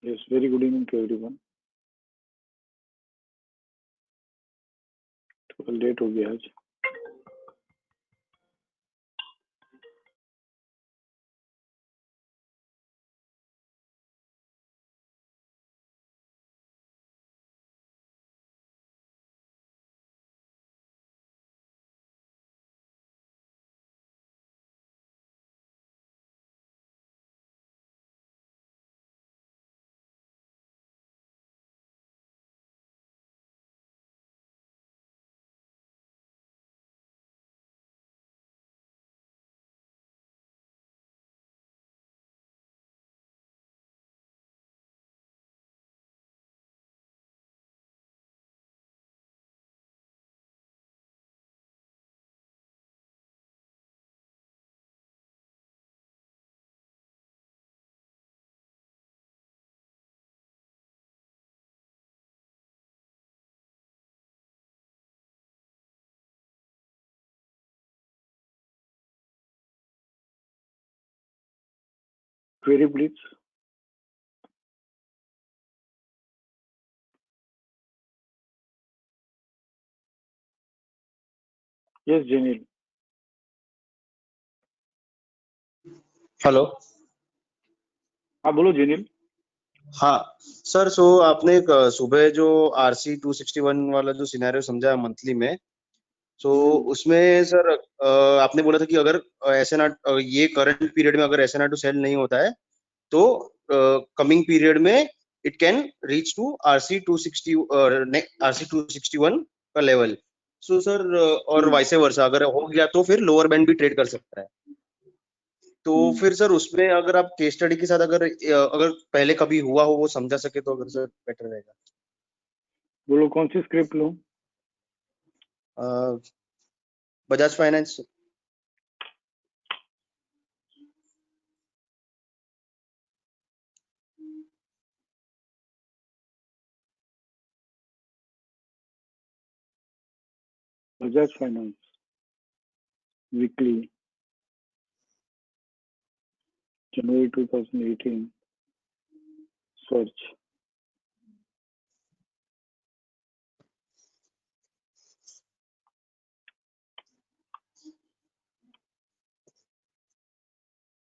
Yes, very good evening to everyone. थोड़ा late हो गया आज. Query please. Yes, Janil. Hello. हाँ बोलो जेनिल. हाँ सर, सो आपने सुबह जो RC 261 वाला जो सिनेरियो समझा मंथली में, सो उसमें सर आपने बोला था कि अगर SNR ये करंट पीरियड में अगर SNR टू सेल नहीं होता है तो कमिंग पीरियड में it can reach to RC 261 का लेवल. सो सर और वाइस वर्सा अगर हो गया तो फिर लोअर बैंड भी ट्रेड कर सकता है. तो फिर सर उसमें अगर आप केस स्टडी के साथ अगर पहले कभी हुआ हो वो समझा सके तो अगर सर बेटर रहेगा. बोलो कौन सी स्क्रिप्ट लूं? Bajaj finance. Bajaj finance weekly जनवरी 2018 सर्च.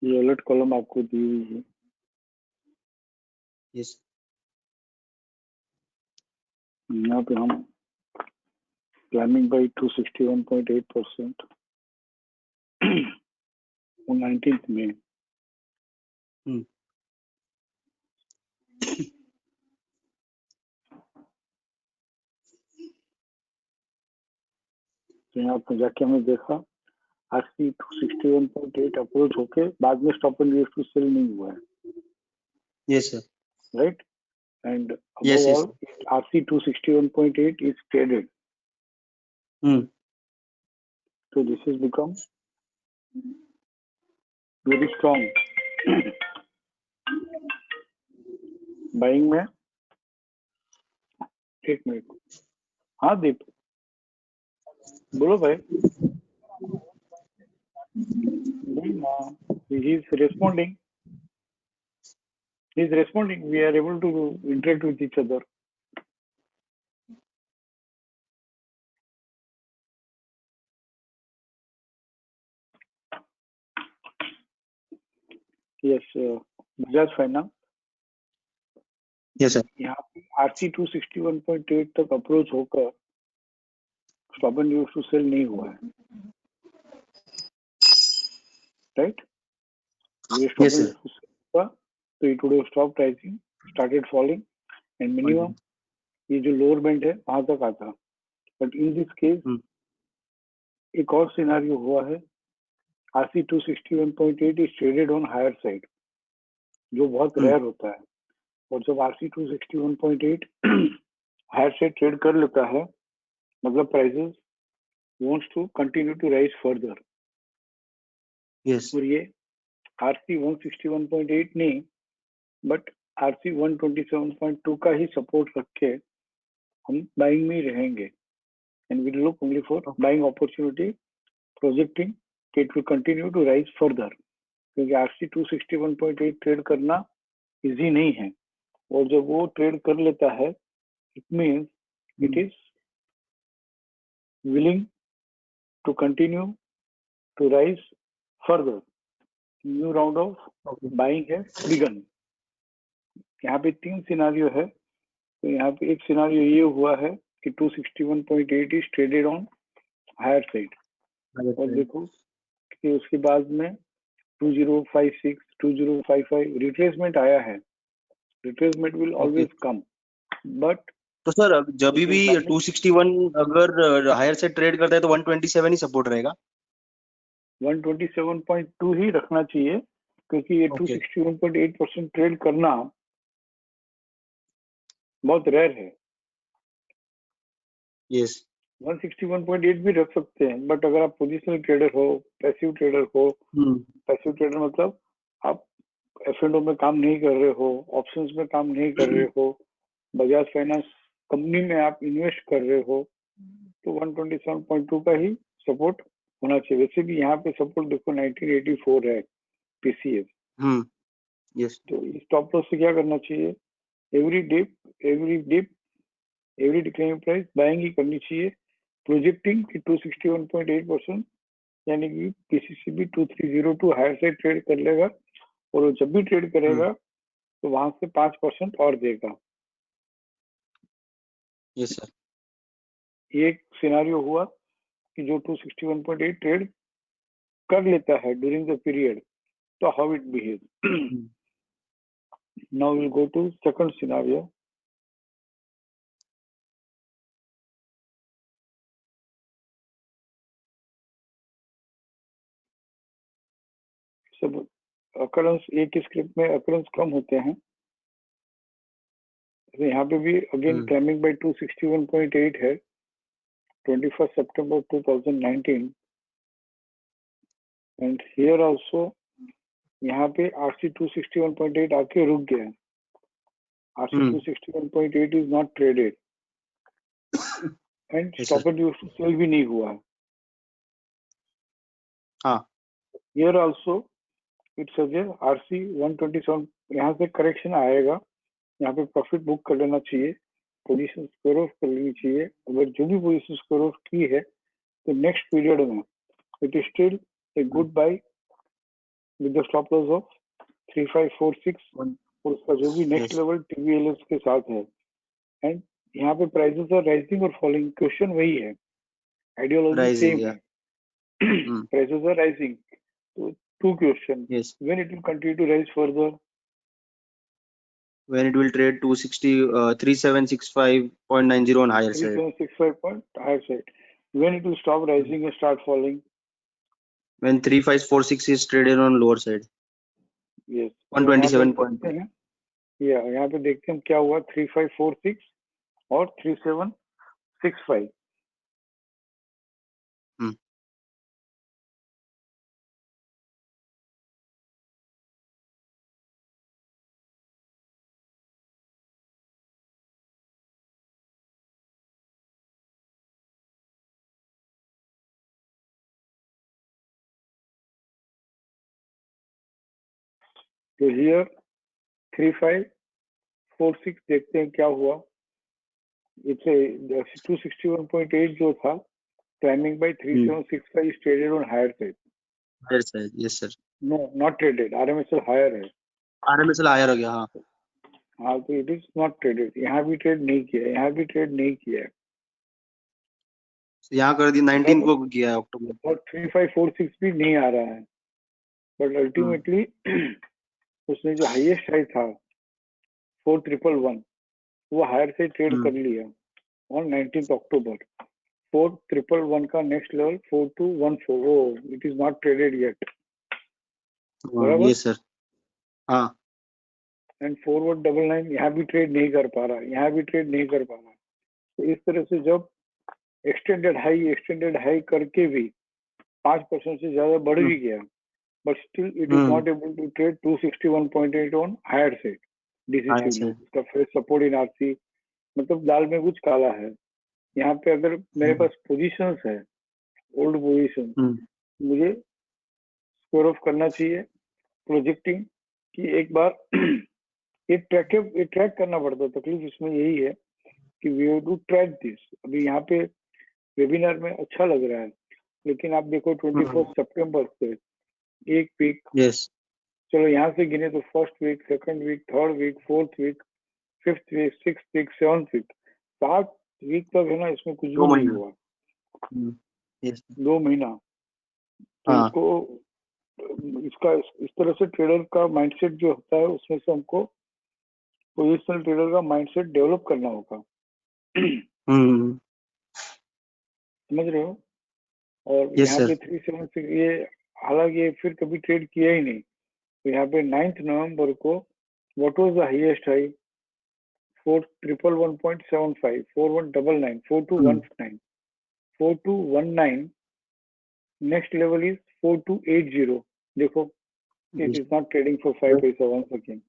ये अलर्ट कॉलम आपको दी हुई है. यस. यहाँ पे हम climbing by 261.8% on 19th May. तो यहाँ पे जाके हमने देखा RC 261.8 अप्रोच होके बाद में stop and use to sell नहीं हुआ है. Yes sir. Right. And above Yes, yes. all, RC 261.8 is traded. So this has become very strong. Buying में एक मिनट. हाँ दीप बोलो भाई. नहीं ना, he is responding. He is responding. We are able to interact with each other. Yes, Bajaj Finance. Yes sir. यहाँ पे RC 261.8 तक अप्रोच होकर stop and use to sell नहीं हुआ है. Right. Yes sir. So it would have stopped rising, started falling, and minimum ये जो lower band है वहां तक आता. बट इन दिस केस एक और सिनारियो हुआ है. RC 261.8 is traded on higher side, जो बहुत रेयर होता है. और जब RC 261.8 हायर साइड ट्रेड कर लेता है मतलब prices wants to continue to rise further. Yes. और ये RC 161.8 नहीं बट RC 127.2 का ही सपोर्ट रख के हम बाइंग में ही रहेंगे. And we look only for buying opportunity projecting it will continue to rise further. क्योंकि RC 261.8 ट्रेड करना इजी नहीं है. और जब वो ट्रेड कर लेता है, it means it is willing to continue to rise further, new round of buying है बिगन। यहाँ पे 3 सिनारियो है। तो यहाँ पे एक सिनारियो ये हुआ है कि 261.8 is traded on higher side, और देखो कि उसके बाद में 2056, 2055 रिट्रेसमेंट आया है। Retracement will always come, but तो सर जब भी 261 अगर हायर से ट्रेड करता है तो 127 ही सपोर्ट रहेगा। 127.2 ही रखना चाहिए, क्योंकि ये 261.8% ट्रेड करना बहुत रेयर है। यस 161.8 भी रख सकते हैं, बट अगर आप पोजिशनल ट्रेडर हो, पैसिव ट्रेडर हो, पैसिव ट्रेडर मतलब आप F&O में काम नहीं कर रहे हो, ऑप्शंस में काम नहीं कर रहे हो, बजाज फाइनेंस कंपनी में आप इन्वेस्ट कर रहे हो, तो 127.2 का ही सपोर्ट होना चाहिए। वैसे भी यहाँ पे सपोर्ट देखो 1984 है PCF। यस तो इस स्टॉप लॉस से क्या करना चाहिए, every dip every declining price buying ही करनी चाहिए, प्रोजेक्टिंग कि 261.8%, यानी कि PCC भी 2302 हायर साइड ट्रेड कर लेगा, और वो जब भी ट्रेड करेगा तो वहां से 5% और देगा। यस सर, ये एक सिनारियो हुआ कि जो 261.8 ट्रेड कर लेता है ड्यूरिंग द पीरियड, तो how it behave. Now will go to second scenario. सब अकरेंस एक ही स्क्रिप्ट में अकरेंस कम होते हैं, तो यहाँ पे भी अगेन क्लाइंबिंग बाय 261.8 है 21 September 2019, एंड हियर आल्सो यहाँ पे RC 261.8 आके रुक गया है। RC 261.8 is not traded and stop and use to sell भी नहीं हुआ है। हाँ here also it's again RC 127, यहाँ से करेक्शन आएगा, यहाँ पे प्रॉफिट बुक कर लेना चाहिए, पोजीशन स्क्वायर ऑफ कर लेनी चाहिए। अगर जो भी पोजीशन स्क्वायर ऑफ की है तो नेक्स्ट पीरियड में it is still a good buy with the stop loss of 3546, और उसका जो भी नेक्स्ट लेवल TVLS के साथ है। एंड यहाँ पे प्राइसेस आर राइजिंग और फॉलिंग, क्वेश्चन वही है, आइडियोलॉजी सेम है। प्राइसेस आर राइजिंग, तो two questions. Yes. When it will continue to rise further? When it will trade 260 3765.90 on higher side. 3765 point higher side. When it will stop rising and start falling? When 3546 is traded on lower side. Yes. 127 point. यहाँ पे देखते हैं क्या हुआ 3546 और 3765। तो here 3546 देखते हैं क्या हुआ। इट्स 261.8 जो था, climbing by 3765 is traded on higher side. Higher side, yes sir. No, not traded. RMSL higher है। RMSL higher हो गया, हाँ। हाँ, तो इट इज नॉट ट्रेडेड। यहाँ भी ट्रेड नहीं किया, यहाँ भी ट्रेड नहीं किया है। यहाँ कर दी 19 को किया है अक्टूबर, और 3546 भी नहीं आ रहा है, बट अल्टीमेटली उसने जो हाईएस्ट हाई था 4111 वो हायर से ट्रेड कर लिया ऑन 19 अक्टूबर। 4111 का next level 4214, it is not traded yet, बराबर? यस सर, हाँ। एंड 4199 यहाँ भी ट्रेड नहीं कर पा रहा, यहाँ भी ट्रेड नहीं कर पा रहा। तो इस तरह से जब एक्सटेंडेड हाई करके भी 5% से ज्यादा बढ़ भी गया, but still it is not able to trade 261.8 on higher side decisively. इसका फेस सपोर्ट इन RC, मतलब दाल में कुछ काला है। यहाँ पे अगर मेरे पास पोजीशंस है, ओल्ड पोजीशन, मुझे स्क्वायर ऑफ करना चाहिए, प्रोजेक्टिंग कि एक बार ये ट्रैक करना पड़ता है। तकलीफ इसमें यही है कि we have to track this. अभी यहाँ पे वेबिनार में अच्छा लग रहा है, लेकिन आप देखो 24 सितंबर से एक वीक, यस चलो यहाँ से गिने तो first week, second week, third week, fourth week, fifth week, six week, seventh week, 7 week तक है ना, इसमें कुछ भी 2 नहीं महीना हुआ। यस 2 महीना। तो हाँ इसको इसका इस तरह से ट्रेडर का माइंडसेट जो होता है, उसमें से हमको पोजिशनल ट्रेडर का माइंडसेट डेवलप करना होगा। समझ रहे हो? और यस यहाँ सर पे 376 ये, हालांकि ये फिर कभी ट्रेड किया ही नहीं। तो यहाँ पे 9 नवंबर को what was the highest high? 4111.75, 4199, 4219, 4219। Next level is 4280। देखो, it is not trading for 5 पैसा वंस अगेन।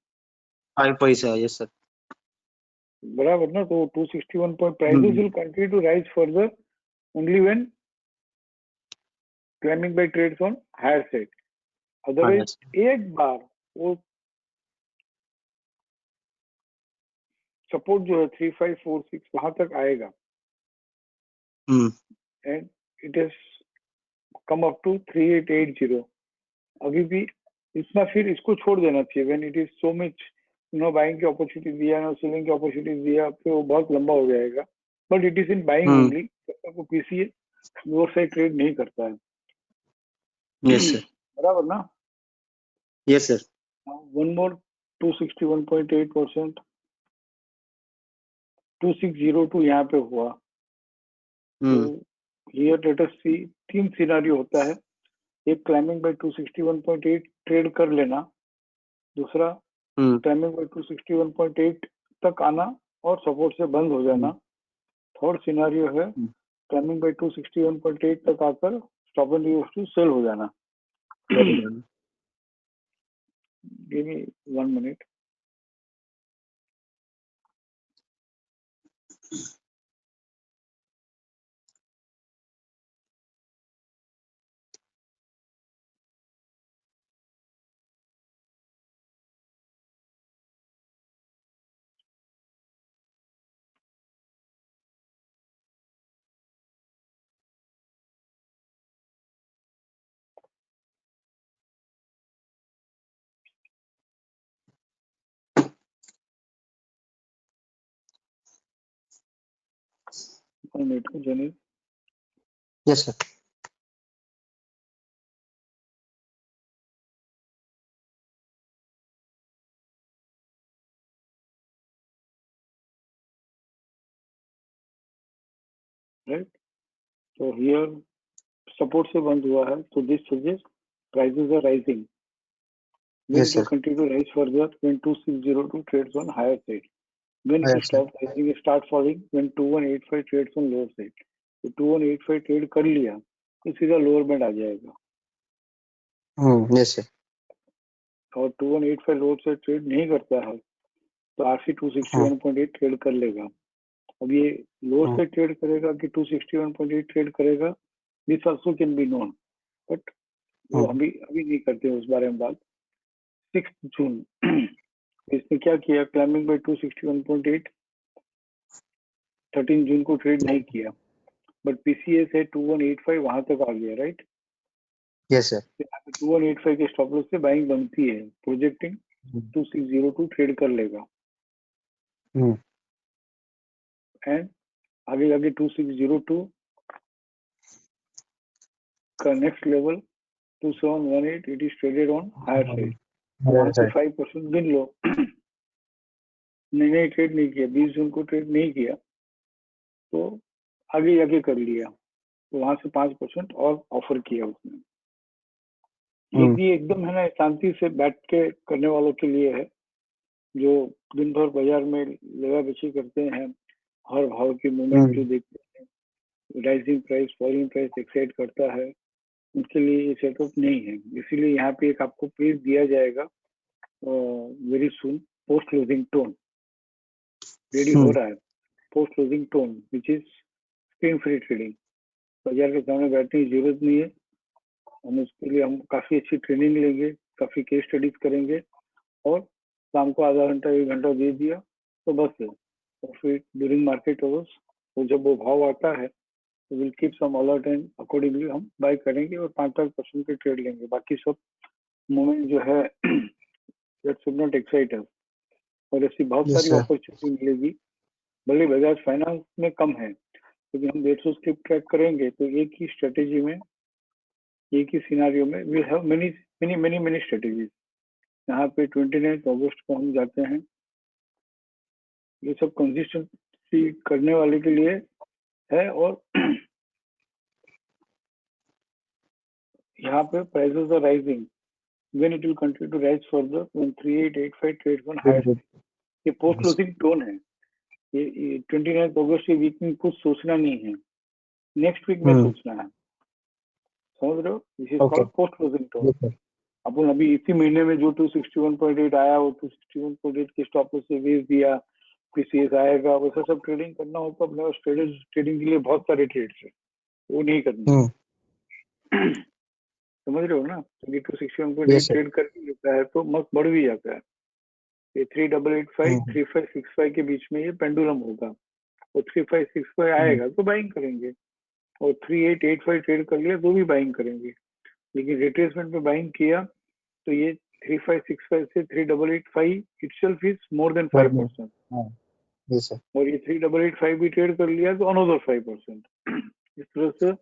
5 पैसा यस सर बराबर ना? तो 261 point prices will continue to rise further only when climbing by trades on higher side. Otherwise एक बार वो support जो है 3546 वहां तक आएगा, and it is come up to 3880। अभी भी इतना, फिर इसको छोड़ देना चाहिए। When it is so much no buying की अपॉर्चुनिटी दिया, नो सेलिंग की अपॉर्चुनिटी दिया, फिर वो बहुत लंबा हो जाएगा। But it is in buying only. को पीसीए लोअर साइड ट्रेड नहीं करता है। यस सर बराबर ना? यस सर वन मोर 261.8%, 2602 यहाँ पे हुआ। तो here let us see, 3 scenario होता है। एक क्लाइंबिंग बाय 261.8 ट्रेड कर लेना, दूसरा क्लाइंबिंग बाय 261.8 तक आना और सपोर्ट से बंद हो जाना। थर्ड सिनारियो है क्लाइंबिंग बाय 261.8 तक आकर stop and use to sell हो जाना। Give me 1 minute. Janil, yes sir right? तो हियर सपोर्ट से बंद हुआ है, तो this suggest prices are rising. When it will continue to rise further when 2602 trades on higher side. When it will stop rising, start falling when 2185 trades on lower side. तो 2185 trade कर लिया तो सीधा लोअर बैंड आ जाएगा। Yes sir और 2185 lower side trade नहीं करता है तो आरसी 261.8 ट्रेड कर लेगा। अब ये लोअर साइड ट्रेड करेगा कि 261.8 ट्रेड करेगा, this also can be known, but वो अभी नहीं करते उस बारे में बात। 6 जून इसने क्या किया? क्लाइंबिंग बाय 261.8 13 जून को ट्रेड नहीं किया, बट पीसीए से 2185 वहां तक आ गया। राइट? यस सर 2185 के स्टॉप लॉस से बाइंग बनती है, प्रोजेक्टिंग 2602 ट्रेड कर लेगा। एंड आगे 2602 का next level 2718, it is traded on higher side. वहां से 5% गिन लो। नहीं ट्रेड नहीं किया, 20 जून को ट्रेड नहीं किया, तो आगे कर लिया, तो वहां से 5% और ऑफर किया उसने। ये भी एकदम है ना, शांति से बैठ के करने वालों के लिए है, जो दिन भर बाजार में लेवा बेची करते हैं, हर भाव की मूवमेंट जो देखते हैं, rising price falling price excite करता है, उनके लिए ये सेटअप नहीं है। इसीलिए यहाँ पे एक आपको पेज दिया जाएगा very soon, post closing tone ready हो रहा है। Post closing tone which is screen free trading. बाजार के सामने बैठने की जरूरत नहीं है, हम उसके लिए हम काफी अच्छी ट्रेनिंग लेंगे, काफी केस स्टडीज करेंगे और शाम को आधा घंटा 1 घंटा दे दिया तो बस है। और फिर ड्यूरिंग मार्केट अवर्स तो जब वो भाव आता है तो will keep some alert and accordingly हम बाय करेंगे और 5-5% के ट्रेड लेंगे। बाकी सब मूवमेंट जो है दैट शुड नॉट एक्साइट अस। और ऐसी बहुत यस सारी सर। अपॉर्चुनिटी मिलेगी, भले बजाज फाइनेंस में कम है क्योंकि हम 150 स्क्रिप्ट ट्रैक करेंगे तो एक ही स्ट्रेटेजी में, एक ही सिनारियो में we have many many many many strategies. यहाँ पे 29 अगस्त को हम जाते हैं। ये सब कंसिस्टेंसी करने वाले के लिए है। और यहाँ पे prices are rising when it will continue to rise further when 3885 trades on higher. ये पोस्ट क्लोजिंग टोन है। ये 29 अगस्त के वीक में कुछ सोचना नहीं है, नेक्स्ट वीक में सोचना है। समझ रहे हो? This is called post closing tone. अपन अभी इसी महीने में जो 261.8 आया वो 261.8 के स्टॉप लॉस से बेच दिया, पीसीएस आएगा, वैसा सब ट्रेडिंग करना हो तो अपने पास ट्रेडिंग के लिए बहुत सारे ट्रेड्स है, वो नहीं करनी। समझ रहे हो ना? तो 261.8 ट्रेड करके लेता है तो मस्त बढ़ भी जाता है। ये 3885 3565 के बीच में ये पेंडुलम होगा और 3565 आएगा तो बाइंग करेंगे, और 3885 ट्रेड कर लिया तो भी बाइंग करेंगे। लेकिन रिट्रेसमेंट में बाइंग किया तो ये 3565 से 3885 itself is more than 5%। और ये 3885 भी ट्रेड कर लिया तो another 5%। इस तरह से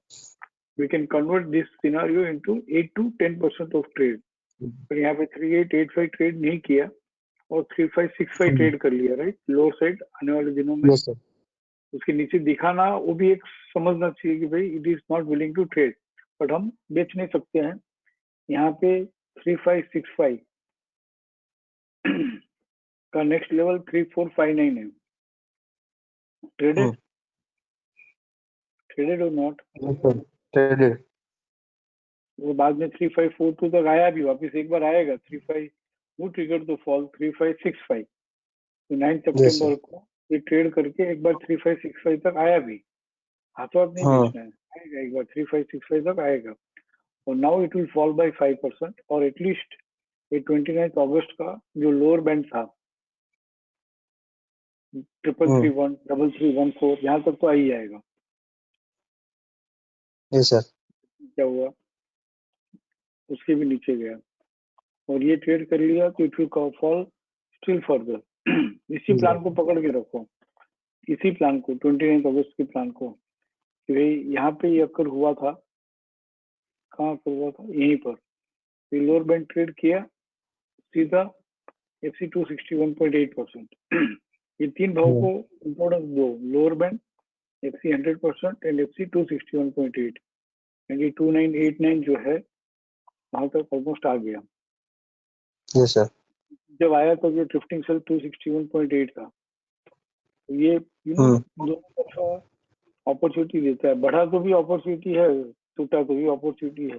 we can convert this scenario into 8 to 10% of trade। पर यहाँ पे 3885 ट्रेड नहीं किया और 3565 ट्रेड कर लिया, राइट? लोअर साइड आने वाले दिनों में उसके नीचे दिखाना, वो भी एक समझना चाहिए कि भाई it is not willing to trade, but हम बेच नहीं सकते हैं। यहाँ पे 3565 का नेक्स्ट लेवल 3459 है। ट्रेडेड ट्रेडेड और नॉट ट्रेडेड। वो बाद में 3542 तक आया भी, वापस एक बार आएगा 35 वो ट्रिगर तो फॉल 3565। तो 9 सितंबर को ये ट्रेड करके एक बार 3565 तक आया भी, हाथों हाथ नहीं बेचना है, आएगा एक बार 3565 तक आएगा। और now it will fall bye 5% और एटलीस्ट ये 29 अगस्त का जो लोअर बैंड था 3331 3314 यहाँ तक तो आ ही जाएगा। Yes sir. क्या हुआ? उसके भी नीचे गया और ये ट्रेड कर लिया तो it will fall still further. इसी प्लान को पकड़ के रखो, इसी प्लान को 29 अगस्त के प्लान को कि भाई यहाँ पे ये अक्कर हुआ था, कहाँ पर हुआ था? यहीं पर। लोअर बैंड ट्रेड किया सीधा FC 261.8%। ये तीन भाव को इम्पोर्टेंस दो, lower band FC 100% and FC 261.8 and ये 2989 जो है वहां तक ऑलमोस्ट आ गया। Yes sir. जब आया तो ये ड्रिफ्टिंग सेल 261.8 था। तो ये दोनों तरफा अपॉर्चुनिटी देता है, बढ़ा तो भी अपॉर्चुनिटी है, टूटा तो भी अपॉर्चुनिटी है,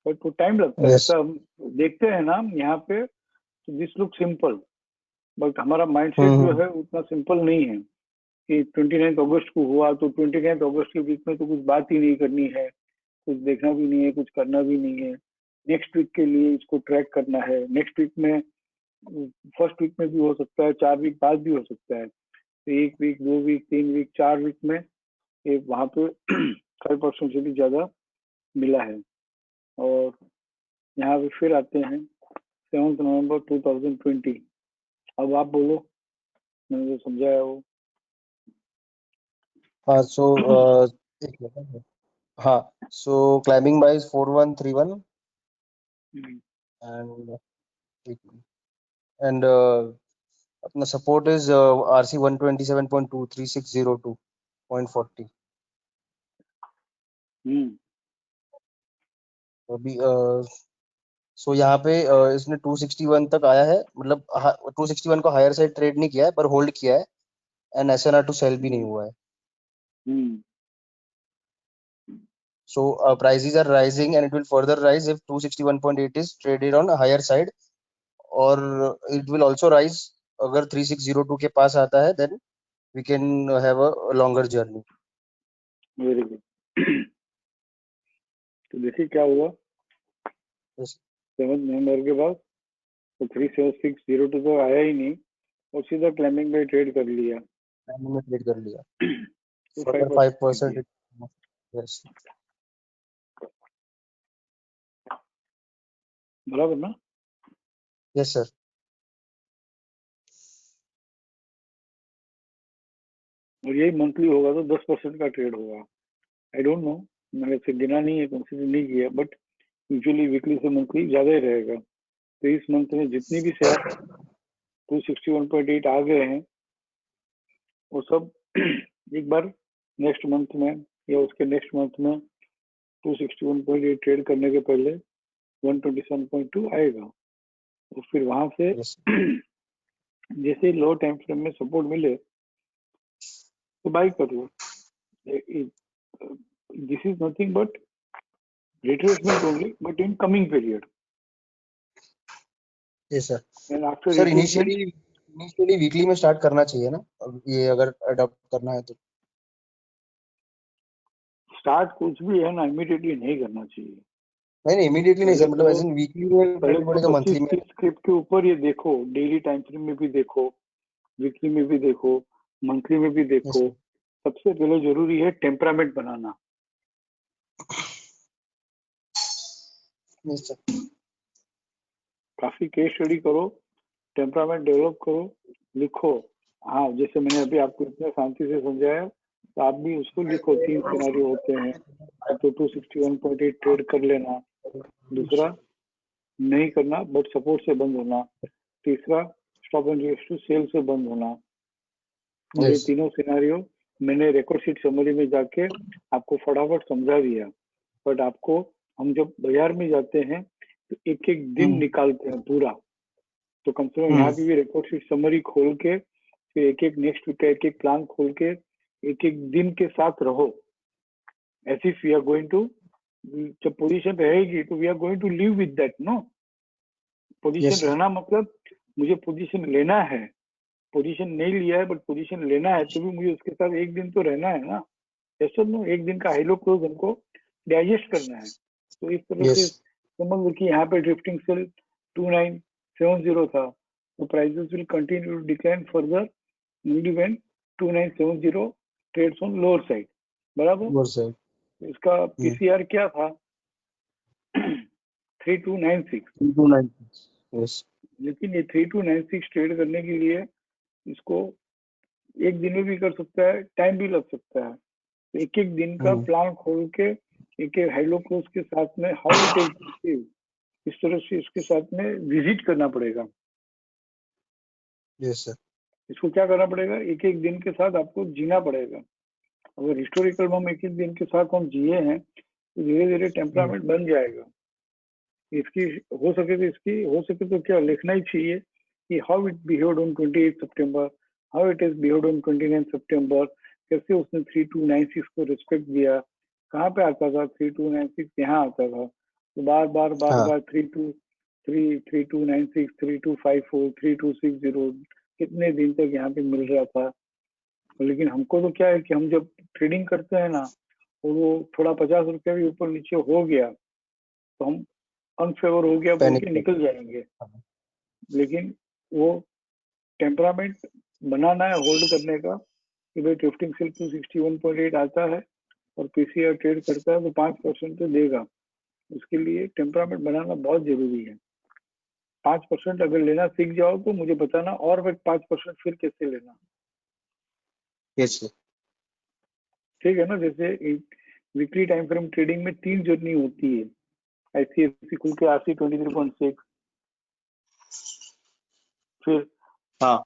बट वो टाइम लगता है। ऐसा हम देखते हैं ना यहाँ पे, दिस लुक सिंपल, बट हमारा माइंडसेट जो है उतना सिंपल नहीं है कि 29 अगस्त को हुआ तो 29 अगस्त के वीक में तो कुछ बात ही नहीं करनी है, कुछ देखना भी नहीं है, कुछ करना भी नहीं है। नेक्स्ट वीक के लिए इसको ट्रैक करना है। नेक्स्ट वीक में फर्स्ट वीक में भी हो सकता है, 4 वीक बाद भी हो सकता है। तो 1 वीक, 2 वीक, 3 वीक, 4 वीक में ये वहां पे 5% से भी ज्यादा मिला है। और यहाँ पे फिर आते हैं 7 नवंबर 2020। अब आप बोलो, मैंने जो समझाया वो। हाँ सो हाँ सो क्लाइंबिंग बाय 4131 एंड अपना सपोर्ट इज RC 127.2 3602.40। अभी सो यहाँ पे इसने 261 तक आया है, मतलब 261 को हायर साइड ट्रेड नहीं किया है पर होल्ड किया है एंड SNR टू सेल भी नहीं हुआ है। So prices are rising and it will further rise if 261.8 is traded on a higher side, और it will also rise अगर 3602 के पास आता है, then we can have a longer journey. Very good. तो देखिए क्या हुआ 7 नवंबर के बाद तो 37602 तो आया ही नहीं और सीधा क्लाइंबिंग पे ट्रेड कर लिया। में ट्रेड कर लिया तो फर्दर 5% 5%। यस बराबर ना। Yes sir. और यही मंथली होगा तो 10% का ट्रेड होगा। आई डोंट नो, मैंने इसे गिना नहीं है, कंसिडर नहीं किया, बट यूजुअली वीकली से मंथली ज्यादा ही रहेगा। तो इस मंथ में जितनी भी शेयर 261.8 आ गए हैं वो सब एक बार नेक्स्ट मंथ में या उसके नेक्स्ट मंथ में 261.8 ट्रेड करने के पहले 127.2 आएगा और फिर वहां से यस जैसे लो टाइम फ्रेम में सपोर्ट मिले तो बाई कर लो। This is nothing but retracement only, but in coming period. Yes sir. And after sir retracement, initially weekly में स्टार्ट करना चाहिए ना, अब ये अगर अडॉप्ट करना है तो। स्टार्ट कुछ भी है ना इमीडिएटली नहीं करना चाहिए। नहीं इमीडिएटली नहीं पहले सर, मतलब तो ऐसे वीकली में पहले ट्रेंड तो बढ़ेगा, मंथली 25 में। 30 स्क्रिप्ट के ऊपर ये देखो, डेली टाइम फ्रेम में भी देखो, वीकली में भी देखो, मंथली में भी यस देखो। सबसे पहले जरूरी है टेम्परामेंट बनाना। सर। काफी केस स्टडी करो, टेम्परामेंट डेवलप करो, लिखो। हाँ, जैसे मैंने अभी आपको इतना शांति से समझाया तो आप भी उसको लिखो। 3 सिनेरियो होते हैं, तो 261.8 ट्रेड कर लेना, दूसरा नहीं करना बट सपोर्ट से बंद होना, तीसरा स्टॉप एंड टू सेल से बंद होना। और ये यस तीनों सिनेरियो मैंने रिकॉर्ड शीट समरी में जाके आपको फटाफट समझा दिया। बट आपको, हम जब बाजार में जाते हैं तो एक एक दिन निकालते हैं पूरा, तो कम से कम यहाँ पे भी रिकॉर्ड शीट समरी खोल के फिर एक एक नेक्स्ट वीक का एक एक प्लान खोल के एक एक दिन के साथ रहो। ऐसी वी आर गोइंग टू, जब पोजीशन रहेगी तो we are going to live with that. No, position रहना मतलब मुझे पोजीशन लेना है, पोजीशन नहीं लिया है बट पोजीशन लेना है तो भी मुझे उसके साथ एक दिन तो रहना है ना। ऐसा नो, एक दिन का हाईलो क्लोज हमको डाइजेस्ट करना है। तो इस तरह से समझ लो कि यहाँ पे ड्रिफ्टिंग सेल 2970 था, तो prices will continue to decline further only when 2970 trades on lower side। बराबर। इसका पीसीआर क्या था 3296। यस लेकिन ये 3296 ट्रेड करने के लिए इसको एक दिन में भी कर सकता है, टाइम भी लग सकता है। तो एक एक दिन का प्लान खोल के एक एक हाईलो क्लोज के साथ में हाउ इट इज परसीव्ड, इस तरह से इसके साथ में विजिट करना पड़ेगा। Yes sir. इसको क्या करना पड़ेगा, एक एक दिन के साथ आपको जीना पड़ेगा। अगर हिस्टोरिकल में हम एक एक दिन के साथ हम जिए हैं तो धीरे धीरे टेम्परामेंट बन जाएगा। इसकी हो सके तो क्या लिखना ही चाहिए कि how it behaved on 28 September, how it is behaved on 29 सितंबर, कैसे उसने 3296 को रिस्पेक्ट दिया। कहाँ पे आता था 3296, यहाँ आता था, तो बार बार 3296 3254 3260 कितने दिन तक यहाँ पे मिल रहा था। लेकिन हमको तो क्या है कि हम जब ट्रेडिंग करते हैं ना और वो थोड़ा 50 रुपया भी ऊपर नीचे हो गया तो हम अनफेवर हो गया बोल के निकल जाएंगे। लेकिन वो टेम्परामेंट बनाना है होल्ड करने का कि भाई ड्रिफ्टिंग सेल 261.8 आता है और पीसीआर ट्रेड करता है तो 5% तो देगा। उसके लिए टेम्परामेंट बनाना बहुत जरूरी है। 5% अगर लेना सीख जाओ तो मुझे बताना, और 5% फिर कैसे लेना। Yes sir. ठीक है ना। जैसे वीकली टाइम फ्रेम ट्रेडिंग में 3 जर्नी होती है, ICSC खुल के RC 23.6, फिर हाँ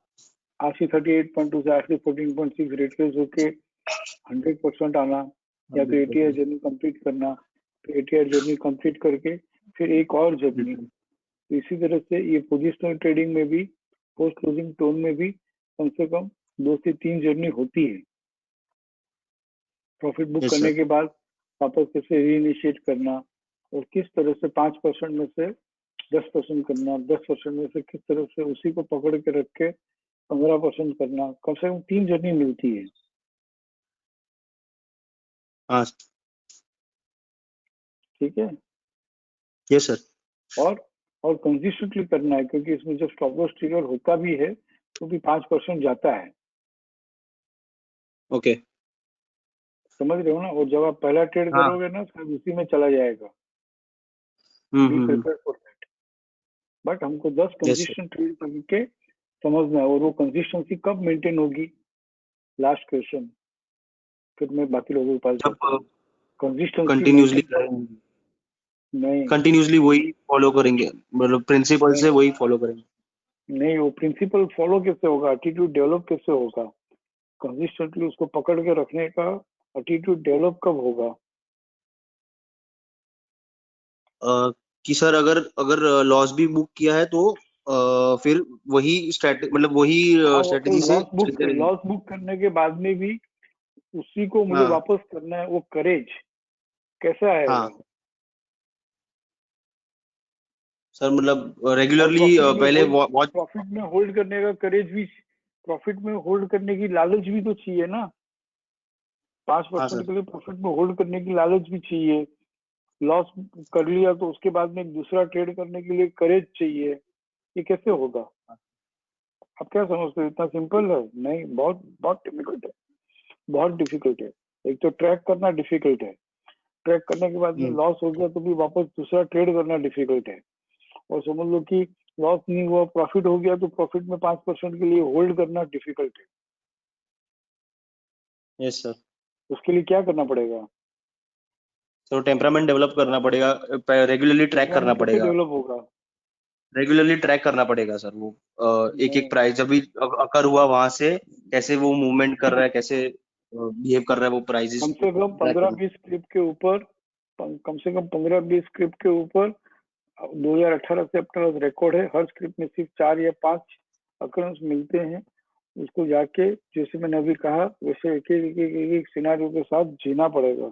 RC 38.2 से RC 14.6 रिट्रेस होके 100% आना, या तो ATR जर्नी कंप्लीट करना, तो ATR जर्नी कंप्लीट करके फिर एक और जर्नी। तो इसी तरह से ये पोजिशनल ट्रेडिंग में भी, पोस्ट क्लोजिंग टोन में भी कम से कम 2 से 3 जर्नी होती है। प्रॉफिट बुक करने के बाद वापस कैसे रीइनिशिएट करना और किस तरह से 5% में से 10% करना, 10% में से किस तरह से उसी को पकड़ के रख के 15% करना। कम से कम 3 जर्नी मिलती है। हाँ ठीक है। Yes sir. और और कंसिस्टेंटली करना है, क्योंकि इसमें जब स्टॉप लॉस ट्रिगर होता भी है तो भी 5% जाता है। ओके। समझ रहे हो ना? और जब आप पहला ट्रेड हाँ। करोगे ना, शायद उसी में चला जाएगा। Be prepare for that. But हमको 10 यस सर। कंसिस्टेंट ट्रेड करके समझना है, और वो कंसिस्टेंसी कब मेंटेन होगी, लास्ट क्वेश्चन, फिर मैं बाकी लोगों के पास जब जाता हूँ। कंसिस्टेंसी कंटिन्यूसली मेंटेन नहीं कंटिन्यूसली वही फॉलो करेंगे, मतलब प्रिंसिपल नहीं से वही फॉलो करेंगे। नहीं, वो प्रिंसिपल फॉलो कैसे होगा, एटीट्यूड डेवलप कैसे होगा? कंसिस्टेंटली उसको पकड़ के रखने का एटीट्यूड डेवलप कब होगा? कि सर अगर अगर लॉस भी बुक किया है तो फिर वही स्ट्रेटजी, मतलब वही हाँ, स्ट्रेटजी से चलते रहेंगे। लॉस बुक करने के बाद में भी उसी को मुझे हाँ वापस करना है, वो करेज कैसा आएगा? हाँ सर, मतलब और रेगुलरली पहले वॉच। प्रॉफिट में होल्ड करने का करेज भी, प्रॉफिट में होल्ड करने की लालच भी तो चाहिए ना। पांच हाँ परसेंट सर। के लिए प्रॉफिट में होल्ड करने की लालच भी चाहिए। लॉस कर लिया तो उसके बाद में दूसरा ट्रेड करने के लिए करेज चाहिए। ये कैसे होगा? आप क्या समझते हो, इतना सिंपल है? नहीं, बहुत बहुत डिफिकल्ट है, बहुत डिफिकल्ट है। एक तो ट्रैक करना डिफिकल्ट है, ट्रैक करने के बाद में हम्म। लॉस हो गया तो भी वापस दूसरा ट्रेड करना डिफिकल्ट है। और समझ लो कि लॉस नहीं हुआ, प्रॉफिट हो गया, तो प्रॉफिट में 5% के लिए होल्ड करना डिफिकल्ट है। Yes sir. उसके लिए क्या करना पड़ेगा? तो टेम्परामेंट डेवलप करना पड़ेगा, रेगुलरली ट्रैक करना टेम्परामेंट कैसे पड़ेगा। डेवलप होगा? रेगुलरली ट्रैक करना पड़ेगा सर, वो एक एक नहीं, प्राइस जब भी अकर हुआ वहां से कैसे वो मूवमेंट कर रहा है, कैसे बिहेव कर रहा है वो प्राइजेस कम से कम ट्रैक पंद्रह करना। बीस स्क्रिप्ट के ऊपर, कम से कम 15-20 स्क्रिप्ट के ऊपर 2018 से अपना रिकॉर्ड है। हर स्क्रिप्ट में सिर्फ 4 या 5 अकरेंस मिलते हैं। उसको जाके, जैसे मैंने अभी कहा, वैसे एक सिनारियो के साथ जीना पड़ेगा,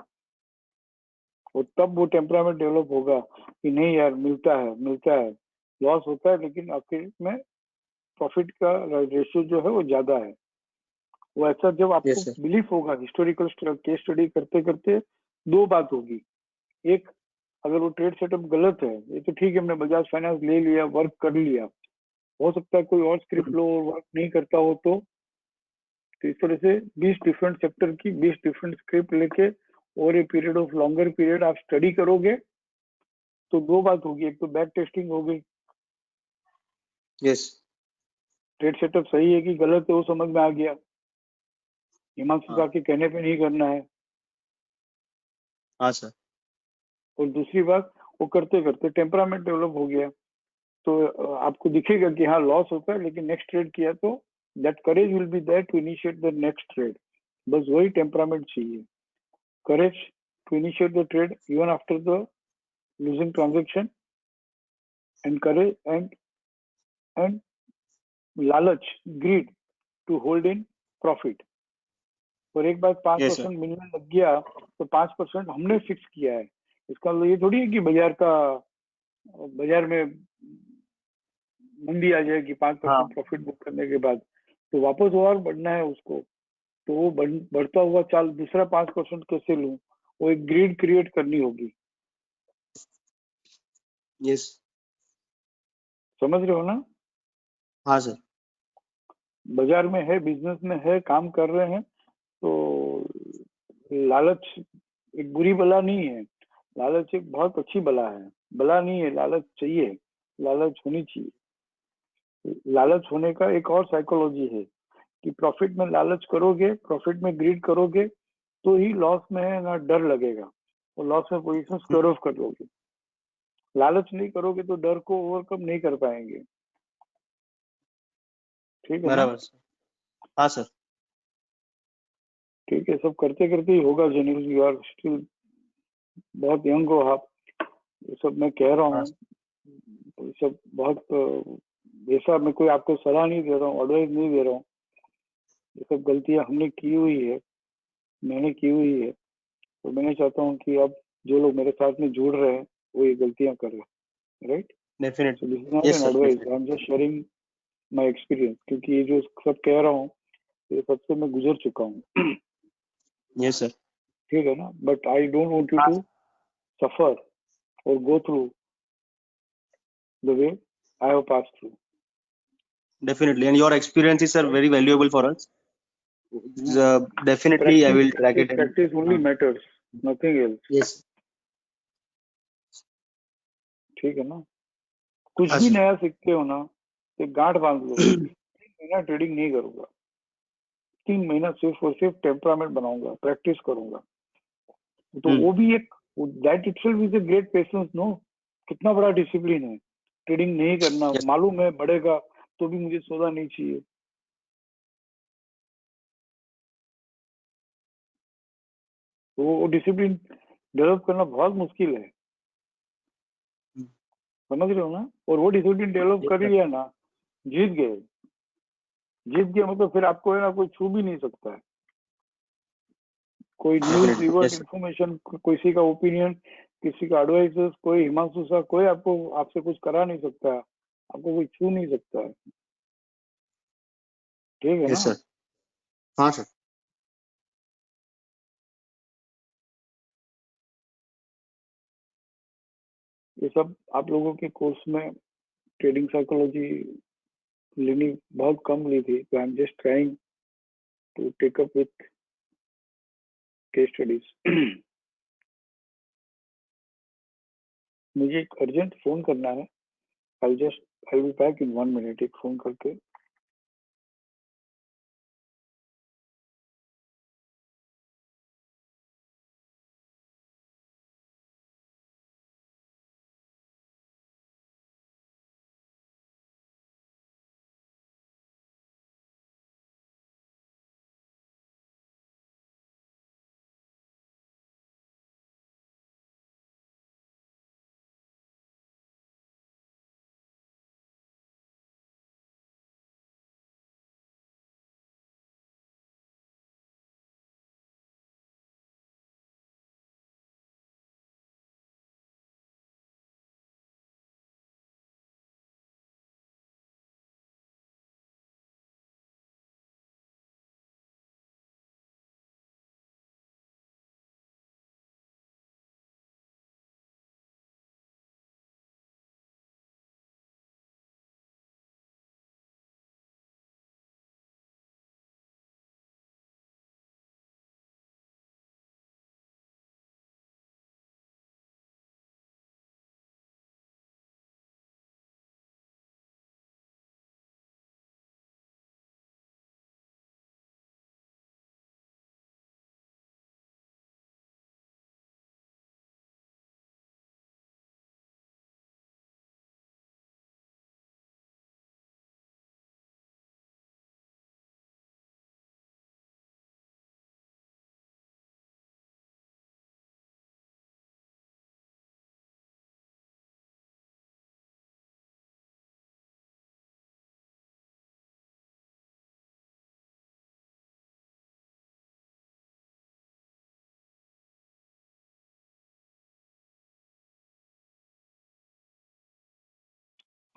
और तब वो टेम्परामेंट डेवलप होगा कि नहीं यार, मिलता है, मिलता है। लॉस होता है लेकिन आखिर में प्रॉफिट का रेशियो जो है वो ज्यादा है। वो ऐसा जब आपको यस सर। बिलीफ होगा, हिस्टोरिकल केस स्टडी करते करते दो बात होगी। एक, अगर वो ट्रेड सेटअप गलत है, ये तो ठीक है, हमने बजाज फाइनेंस ले लिया, वर्क कर लिया, हो सकता है कोई और स्क्रिप्ट लो और वर्क नहीं करता हो, तो इस तरह से 20 डिफरेंट सेक्टर की 20 डिफरेंट स्क्रिप्ट लेके और a period of longer period आप स्टडी करोगे तो दो बात होगी। एक तो बैक टेस्टिंग होगी, यस। ट्रेड सेटअप सही है कि गलत है वो समझ में आ गया, हिमांशु हाँ सा के कहने पे नहीं करना है। हाँ सर। और दूसरी बात, वो करते करते टेम्परामेंट डेवलप हो गया, तो आपको दिखेगा कि हाँ लॉस होता है, लेकिन नेक्स्ट ट्रेड किया तो that courage will be there to initiate the next trade. बस वही टेम्परामेंट चाहिए, courage to initiate the trade even after the losing transaction, and courage and लालच, greed to hold in profit. और एक बार पांच yes sir. Percent minimum लग गया तो 5% हमने फिक्स किया है। इसका मतलब ये थोड़ी है कि बाजार में मंदी आ जाएगी 5% हाँ प्रॉफिट बुक करने के बाद, तो वापस और बढ़ना है उसको। तो वो बढ़ता हुआ चाल दूसरा 5% कैसे लूं? वो एक ग्रीड क्रिएट करनी होगी। यस। समझ रहे हो ना? हाँ सर। बाजार में है, बिजनेस में है, काम कर रहे हैं, तो लालच एक बुरी बला नहीं है, लालच एक बहुत अच्छी बला है। बला नहीं है, लालच चाहिए, लालच होनी चाहिए। लालच होने का एक और साइकोलॉजी है कि प्रॉफिट में लालच करोगे, प्रॉफिट में ग्रीड करोगे तो ही लॉस में है ना डर लगेगा, और लॉस में पोजीशन स्क्वायर ऑफ कर लोगे। लालच नहीं करोगे तो डर को ओवरकम नहीं कर पाएंगे। ठीक है ना? बराबर सर। हाँ सर। ठीक है, सब करते करते ही होगा। जेनिल, यू आर स्टिल बहुत यंग हो आप। ये सब मैं कह रहा हाँ हूँ, ये सब बहुत ऐसा मैं कोई आपको सलाह नहीं दे रहा हूँ, एडवाइस नहीं दे रहा हूँ। ये सब गलतियां हमने की हुई है, मैंने की हुई है, तो मैं चाहता हूँ कि अब जो लोग मेरे साथ में जुड़ रहे हैं वो ये गलतियां कर रहे हैं, right? So definitely. This is not yes an sir advice, I definitely. Am just sharing my experience, क्योंकि ये जो सब कह रहा हूँ ये सबसे मैं गुजर चुका हूँ। Yes sir. ठीक है ना? But I don't want you हाँ टू सफर और go through the way I have passed through. Definitely, and your experiences are very valuable for us. Definitely, I will track it. Practice only matters, nothing else. Yes. ठीक है ना? कुछ भी नया सीखते हो ना, तो गांठ बांध लो। 3 महीना ट्रेडिंग नहीं करूंगा, 3 महीना सिर्फ और सिर्फ टेम्परामेंट बनाऊंगा, प्रैक्टिस करूंगा। तो वो भी एक, that itself is a great patience, no? कितना बड़ा डिसिप्लिन है। ट्रेडिंग नहीं करना, मालूम है बढ़ेगा तो भी मुझे सौदा नहीं चाहिए। तो वो डिसिप्लिन डेवलप करना बहुत मुश्किल है, समझ रहे हो ना? और वो डिसिप्लिन डेवलप कर लिया ना, जीत गए। जीत गए मतलब फिर आपको है ना, कोई छू भी नहीं सकता है। कोई न्यूज रिवर्ट इंफॉर्मेशन, किसी का ओपिनियन, किसी का एडवाइस, कोई हिमांशु सा, कोई आपसे कुछ करा नहीं सकता, आपको कोई छू नहीं सकता है। ठीक है ना? सर। हाँ सर। ये सब आप लोगों के कोर्स में ट्रेडिंग साइकोलॉजी लेनी बहुत कम ली थी, तो I am just trying to take up with case studies. मुझे एक अर्जेंट फोन करना है, I will back in 1 minute, एक फोन करके।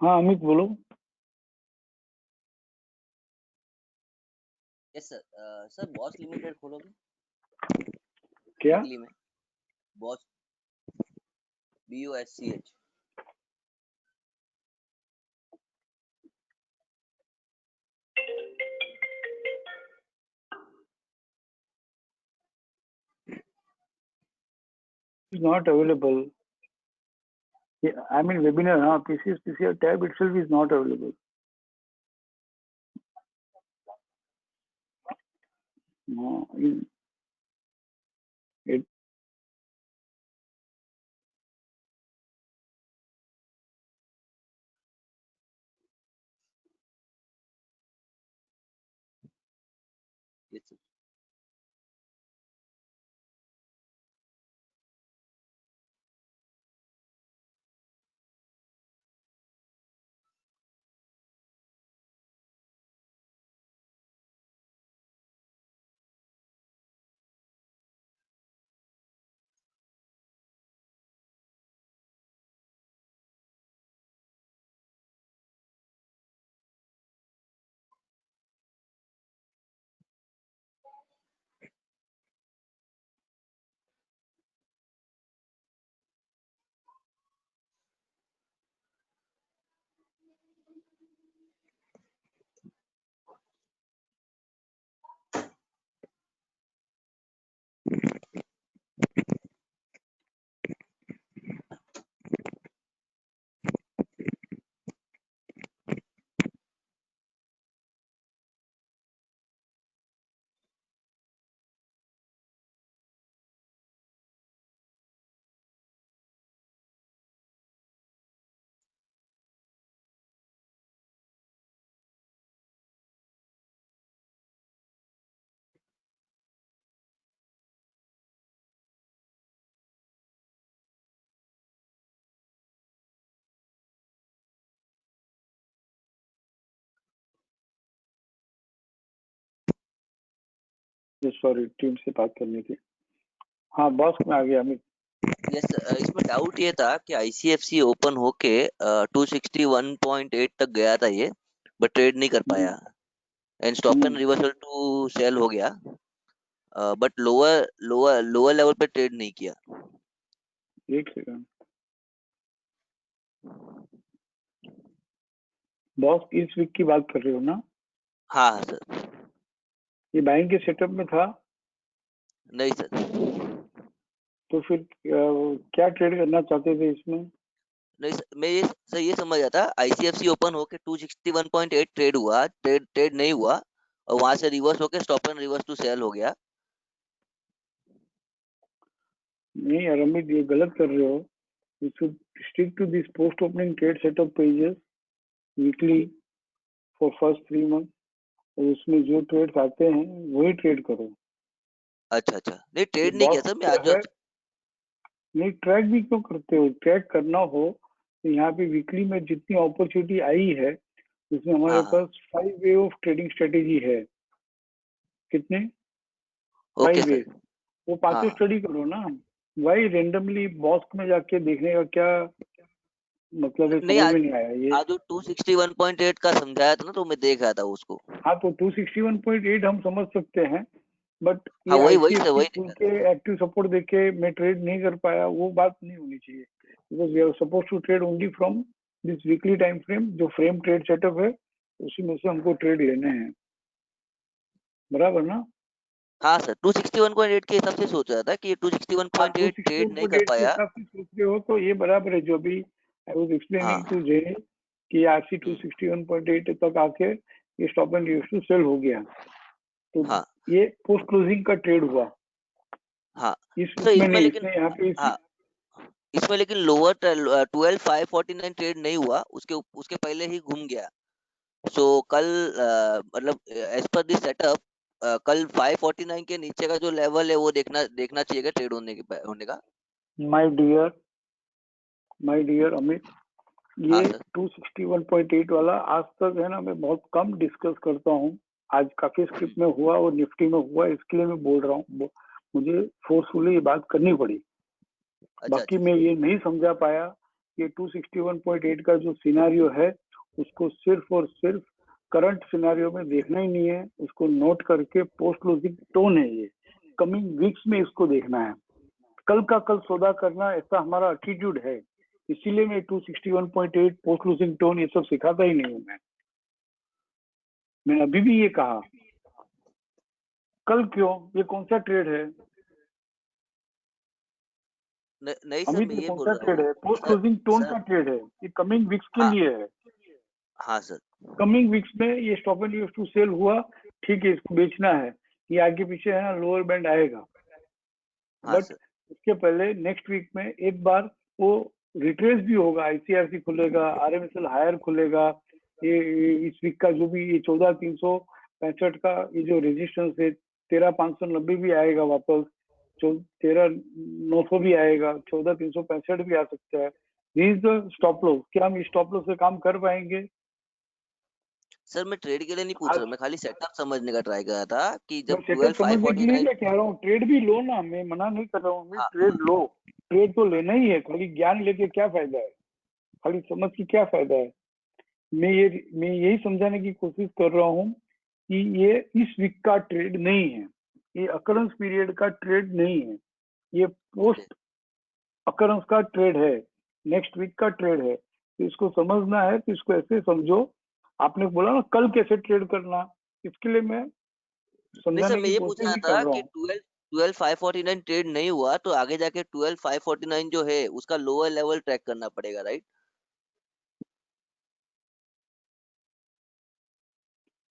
हाँ अमित बोलो। Yes sir. Sir Bosch limited खोलोगे क्या? वीकली में? Bosch, BOSCH। is not available. Yeah, I mean webinar, PCS tab itself is not available. No, it yes sir. Sorry, team से बात करनी थी। हाँ, बॉस में आ गया अमित। यस, इसमें डाउट ये था कि आईसीएफसी ओपन होके 261.8 तक गया था ये, बट ट्रेड नहीं कर पाया and stop and reversal to sell हो गया, but lower lower lower level पे ट्रेड नहीं किया। एक सेकंड, बॉस इस वीक की बात कर रहे हो ना? हाँ हाँ सर। ये बाइंग के सेटअप में था, नहीं सर, तो फिर क्या ट्रेड करना चाहते थे इसमें? नहीं सर, मैं ये सर ये समझ रहा था आईसीएफसी ओपन होके 261.8 ट्रेड हुआ, ट्रेड नहीं हुआ और वहां से रिवर्स होके stop and reverse to sell हो गया। नहीं यार अमित, ये गलत कर रहे हो। You should stick to this post opening trade setup pages weekly for first 3 month, और उसमें जो ट्रेड्स आते हैं वही ट्रेड करो। अच्छा अच्छा, नहीं ये ट्रेड नहीं किया बॉस सर मैं क्या आज। है, नहीं ट्रैक भी क्यों करते हो? ट्रैक करना हो तो यहाँ पे वीकली में जितनी अपॉर्चुनिटी आई है उसमें हमारे हाँ हाँ, पास 5 वे ऑफ ट्रेडिंग स्ट्रेटेजी है। कितने? ओके 5 वे। सर। वो हाँ पांचों हाँ, स्टडी करो ना। भाई रेंडमली बॉस में जाके देखने का क्या मतलब है, नहीं समझ आज में नहीं आया ये। आज वो 261.8 का समझाया था ना, तो मैं देख रहा था उसको। हाँ, तो 261.8 हम समझ सकते हैं, बट हाँ ये वही वही सर, आईसीएफसी वही खुल देखा के था। एक्टिव सपोर्ट देके मैं ट्रेड नहीं कर पाया, वो बात नहीं होनी चाहिए। Because we are suppose to trade only from this weekly time frame, जो फ्रेम ट्रेड सेटअप है उसी में से हमको ट्रेड लेने हैं, बराबर ना? हाँ सर, 261.8 के हिसाब से सोच रहा था कि ये हाँ, 261.8 ट्रेड नहीं कर 261.8 के पाया। हिसाब से सोच रहे हो तो ये बराबर है। जो अभी आई वाज एक्सप्लेनिंग हाँ। टू जय कि आरसी हम्म, 261.8 तक आके ये stop and use to sell हो गया, तो हाँ ये पोस्ट क्लोजिंग का ट्रेड हुआ। हाँ इस सर, इसमें इसमें नहीं, लेकिन इसने यहाँ पे हाँ इसमें लेकिन लोअर 12,549 ट्रेड नहीं हुआ, उसके पहले ही घूम गया। सो कल मतलब एज पर दिस सेटअप कल 549 के नीचे का जो लेवल है वो देखना देखना चाहिए ट्रेड होने का। माय डियर अमित, हाँ ये सर। 261.8 वाला आज तक है ना, मैं बहुत कम डिस्कस करता हूँ। आज काफी स्क्रिप्ट में हुआ और निफ्टी में हुआ, इसके लिए मैं बोल रहा हूँ। मुझे फोर्सफुली ये बात करनी पड़ी। अच्छा बाकी अच्छा मैं सर। ये नहीं समझा पाया कि 261.8 का जो सिनारियो है उसको सिर्फ और सिर्फ करंट सिनारियो में देखना ही नहीं है, उसको नोट करके पोस्ट क्लोजिंग टोन है ये, कमिंग वीक्स में इसको देखना है। कल का कल सौदा करना, ऐसा हमारा एटीट्यूड है। इसीलिए मैं 261.8 पोस्ट क्लोजिंग टोन ये सब सिखाता ही नहीं हूँ। मैंने अभी भी ये कहा। कल क्यों? ये कौन सा ट्रेड है नहीं सर, अमित? मैं ये ये कौन बोल सा रहा ट्रेड हूँ है? Post sir. Closing tone sir का ट्रेड है, ये कमिंग वीक्स के हाँ लिए है। हाँ सर। कमिंग वीक्स में ये stop and use to sell हुआ, ठीक है, इसको बेचना है। ये आगे पीछे है ना, लोअर बैंड आएगा, हाँ बट सर। उसके पहले नेक्स्ट वीक में एक बार वो रिट्रेस भी होगा। आईसीआरसी खुलेगा, आरएमएसएल हायर खुलेगा। ये इस वीक का जो भी ये 14,365 का ये जो रेजिस्टेंस है, 13,590 भी आएगा वापस, 13,900 भी आएगा, 14,365 भी आ सकता है। This the stop loss. क्या हम इस स्टॉप लॉस से काम कर पाएंगे? सर मैं ट्रेड के लिए नहीं पूछ आज रहा, मैं खाली सेटअप समझने का ट्राई कर रहा था कि मैं जब सेटअप समझने के लिए 12,549। क्या कह रहा हूँ, ट्रेड भी लो ना, मैं मना नहीं कर रहा हूँ, मैं हाँ ट्रेड लो। ट्रेड तो लेना ही है, खाली ज्ञान लेके क्या फायदा है, खाली समझ के क्या फायदा है। मैं यही समझाने की कोशिश कर रहा हूँ कि ये इस वीक का ट्रेड नहीं है, ये अकरेंस पीरियड का ट्रेड नहीं है, ये ओके। पोस्ट अकरेंस का ट्रेड है, नेक्स्ट वीक का ट्रेड है। तो इसको समझना है तो इसको ऐसे समझो। आपने बोला ना कल कैसे ट्रेड करना, इसके लिए मैं नहीं सर, समझाने मैं की ये पूछ कोशिश रहा ही कर था रहा कि हूँ। 12,549 ट्रेड नहीं हुआ तो आगे जाके 12,549 जो है उसका लोअर लेवल ट्रैक करना पड़ेगा, राइट?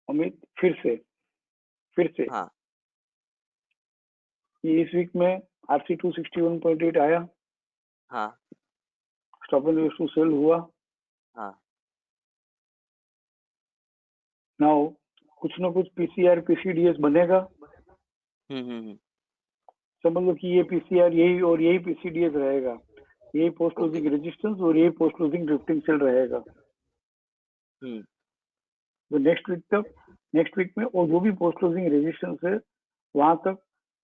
अमित, फिर से हाँ ये इस वीक में आरसी 261.8 आया, हाँ stop and use to sell हुआ। हाँ। नाउ कुछ ना कुछ पीसीआर पीसीडीएस बनेगा। हम्म। समझ लो कि ये पीसीआर यही और यही पीसीडीएस रहेगा, यही पोस्ट ओके। क्लोजिंग रेजिस्टेंस और यही पोस्ट क्लोजिंग ड्रिफ्टिंग सेल रहेगा। हम्म। तो नेक्स्ट वीक में और जो भी पोस्ट क्लोजिंग रेजिस्टेंस है वहां तक,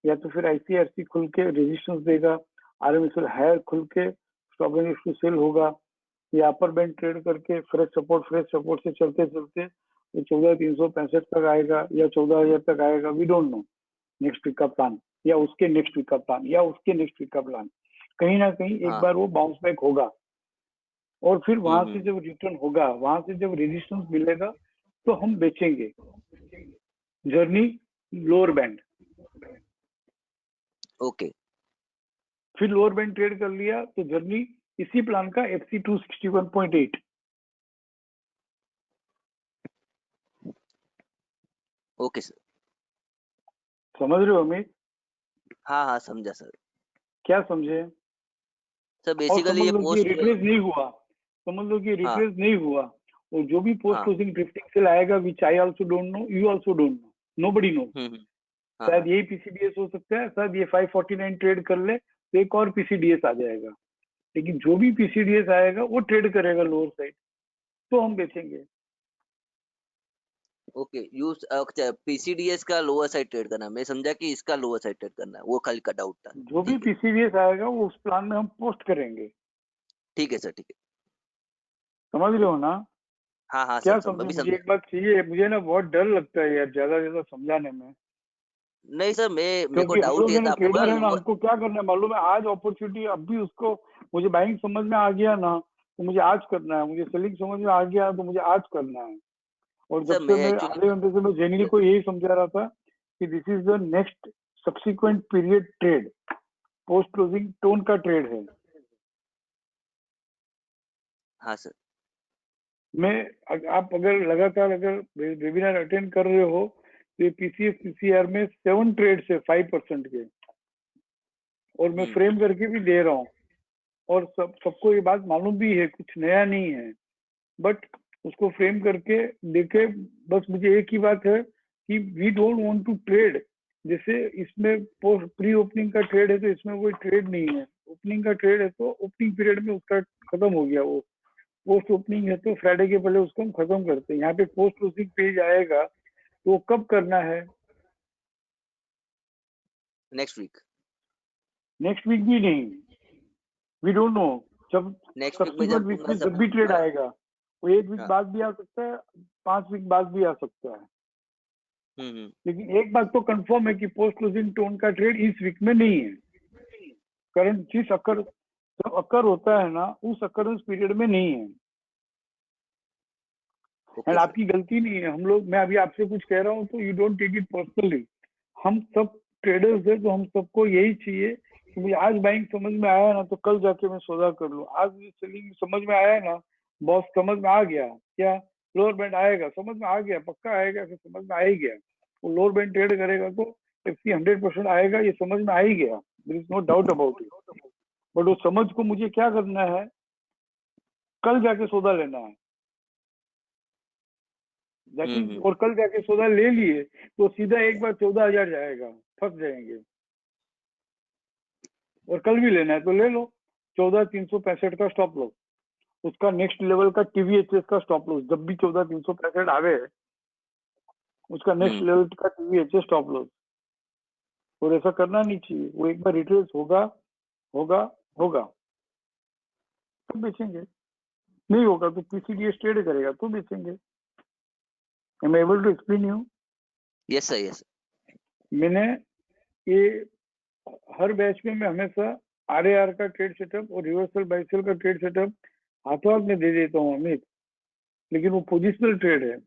या तो फिर ICRC खुल के रेजिस्टेंस देगा, RMSL हायर खुल के स्टॉप एंड टू सेल होगा, या अपर बैंड ट्रेड करके फ्रेश सपोर्ट से चलते चलते 14,365 तक आएगा या 14,000 तक आएगा, we don't know. Next week का प्लान, या उसके नेक्स्ट वीक का प्लान, या उसके नेक्स्ट वीक का प्लान, कहीं ना कहीं एक बार वो बाउंस बैक होगा, और फिर वहां से जब रिटर्न होगा, वहां से जब रेजिस्टेंस मिलेगा तो हम बेचेंगे। जर्नी लोअर बैंड, ओके फिर लोअर बैंड ट्रेड कर लिया तो जर्नी इसी प्लान का FC 261.8। ओके सर, समझ रहे हो अमित? हाँ हाँ समझा सर। क्या समझे? सर और बेसिकली समझ ये लो कि पोस्ट, रिट्रेस नहीं हुआ, समझ लो कि रिट्रेस नहीं हुआ, और जो भी पोस्ट क्लोजिंग ड्रिफ्टिंग सेल आएगा, which I also don't know, you also don't know, nobody know. शायद यही PCDS हो सकता है, शायद ये 549 ट्रेड कर ले तो एक और PCDS आ जाएगा, लेकिन जो भी PCDS आएगा वो ट्रेड करेगा लोअर साइड, तो हम बेचेंगे। ओके यूज PCDS का लोअर साइड ट्रेड करना, मैं समझा कि इसका लोअर साइड ट्रेड करना है, वो खाली का डाउट था। जो भी PCDS आएगा वो उस प्लान में हम पोस्ट करेंगे। ठीक है सर, ठीक है, समझ रहे हो ना? हाँ हाँ क्या सर, समझे? अभी मुझे समझा। एक बात चाहिए, मुझे ना बहुत डर लगता है यार ज्यादा ज्यादा समझाने में, नहीं सर, मेरे को क्योंकि हम डाउट लोग ये है ना था, आपको बोला ट्रेडर है ना, लोअर। हमको क्या करना है मालूम है? आज अपॉर्चुनिटी अभी उसको, मुझे बाइंग समझ में आ गया ना तो मुझे आज करना है, मुझे सेलिंग समझ में आ गया तो मुझे आज करना है। और सर जब से मैं मैं एक्चुअली, आधे घंटे से मैं जेनिल को यही समझा रहा था कि this is the next subsequent period trade, post closing tone का ट्रेड है। हाँ सर, आप अगर लगातार अगर वेबिनार अटेंड कर रहे हो तो ये PCS PCR में 7 ट्रेड्स है 5% के, और मैं फ्रेम करके भी दे रहा हूँ, और सबको ये बात मालूम भी है, कुछ नया नहीं है, बट उसको फ्रेम करके देखे। बस मुझे एक ही बात है कि we don't want to trade, जैसे इसमें पोस्ट प्री ओपनिंग का ट्रेड है तो इसमें कोई ट्रेड नहीं है, ओपनिंग का ट्रेड है तो ओपनिंग पीरियड में उसका खत्म हो गया, वो पोस्ट ओपनिंग है तो फ्राइडे के पहले उसको हम खत्म करते हैं। यहाँ पे पोस्ट क्लोजिंग पेज आएगा तो वो कब करना है? Next week. नेक्स्ट वीक भी नहीं, वी डोंट नो, जब नेक्स्ट वीक में सब्सिक्वेंट जब वीक मैं में सब, जब भी ट्रेड आएगा, वो एक वीक बाद भी आ सकता है, 5 वीक बाद भी आ सकता है, लेकिन एक बात तो कंफर्म है कि पोस्ट क्लोजिंग टोन का ट्रेड इस वीक में नहीं है। करंट जिस अकर जब अकर होता है ना, उस अकरेंस पीरियड में नहीं है। एंड आपकी गलती नहीं है, हम लोग, मैं अभी आपसे कुछ कह रहा हूँ तो you don't take it personally, हम सब ट्रेडर्स है तो हम सबको यही चाहिए कि मुझे आज बाइंग समझ में आया ना तो कल जाके मैं सौदा कर लूँ, आज मुझे सेलिंग समझ में आया ना, बॉस समझ में आ गया क्या, लोअर बैंड आएगा समझ में आ गया, पक्का आएगा, फिर समझ में आ ही गया, वो लोअर बैंड ट्रेड करेगा तो FC 100% आएगा, ये समझ में आ ही गया, there is no doubt about it. But वो समझ को मुझे क्या करना है, कल जाके सौदा लेना है, और कल जाके सौदा ले लिए तो सीधा एक बार 14,000 जाएगा, फंस जाएंगे। और कल भी लेना है तो ले लो, 14,365 का स्टॉप लॉस, उसका नेक्स्ट लेवल का TVHS का स्टॉप लॉस, जब भी 14,365 आवे उसका नेक्स्ट लेवल का TVHS स्टॉप लॉस। और ऐसा करना नहीं चाहिए, वो एक बार रिट्रेस होगा होगा होगा तो बेचेंगे, नहीं होगा तो PCDS ट्रेड करेगा तो बेचेंगे। Am I able to explain you? Yes sir, yes. मैंने ये हर बैच में मैं हमेशा RAR का ट्रेड सेटअप और रिवर्सल बाइसेल का ट्रेड सेटअप हाथों हाथ में दे देता हूँ अमित, लेकिन वो पोजिशनल ट्रेड है,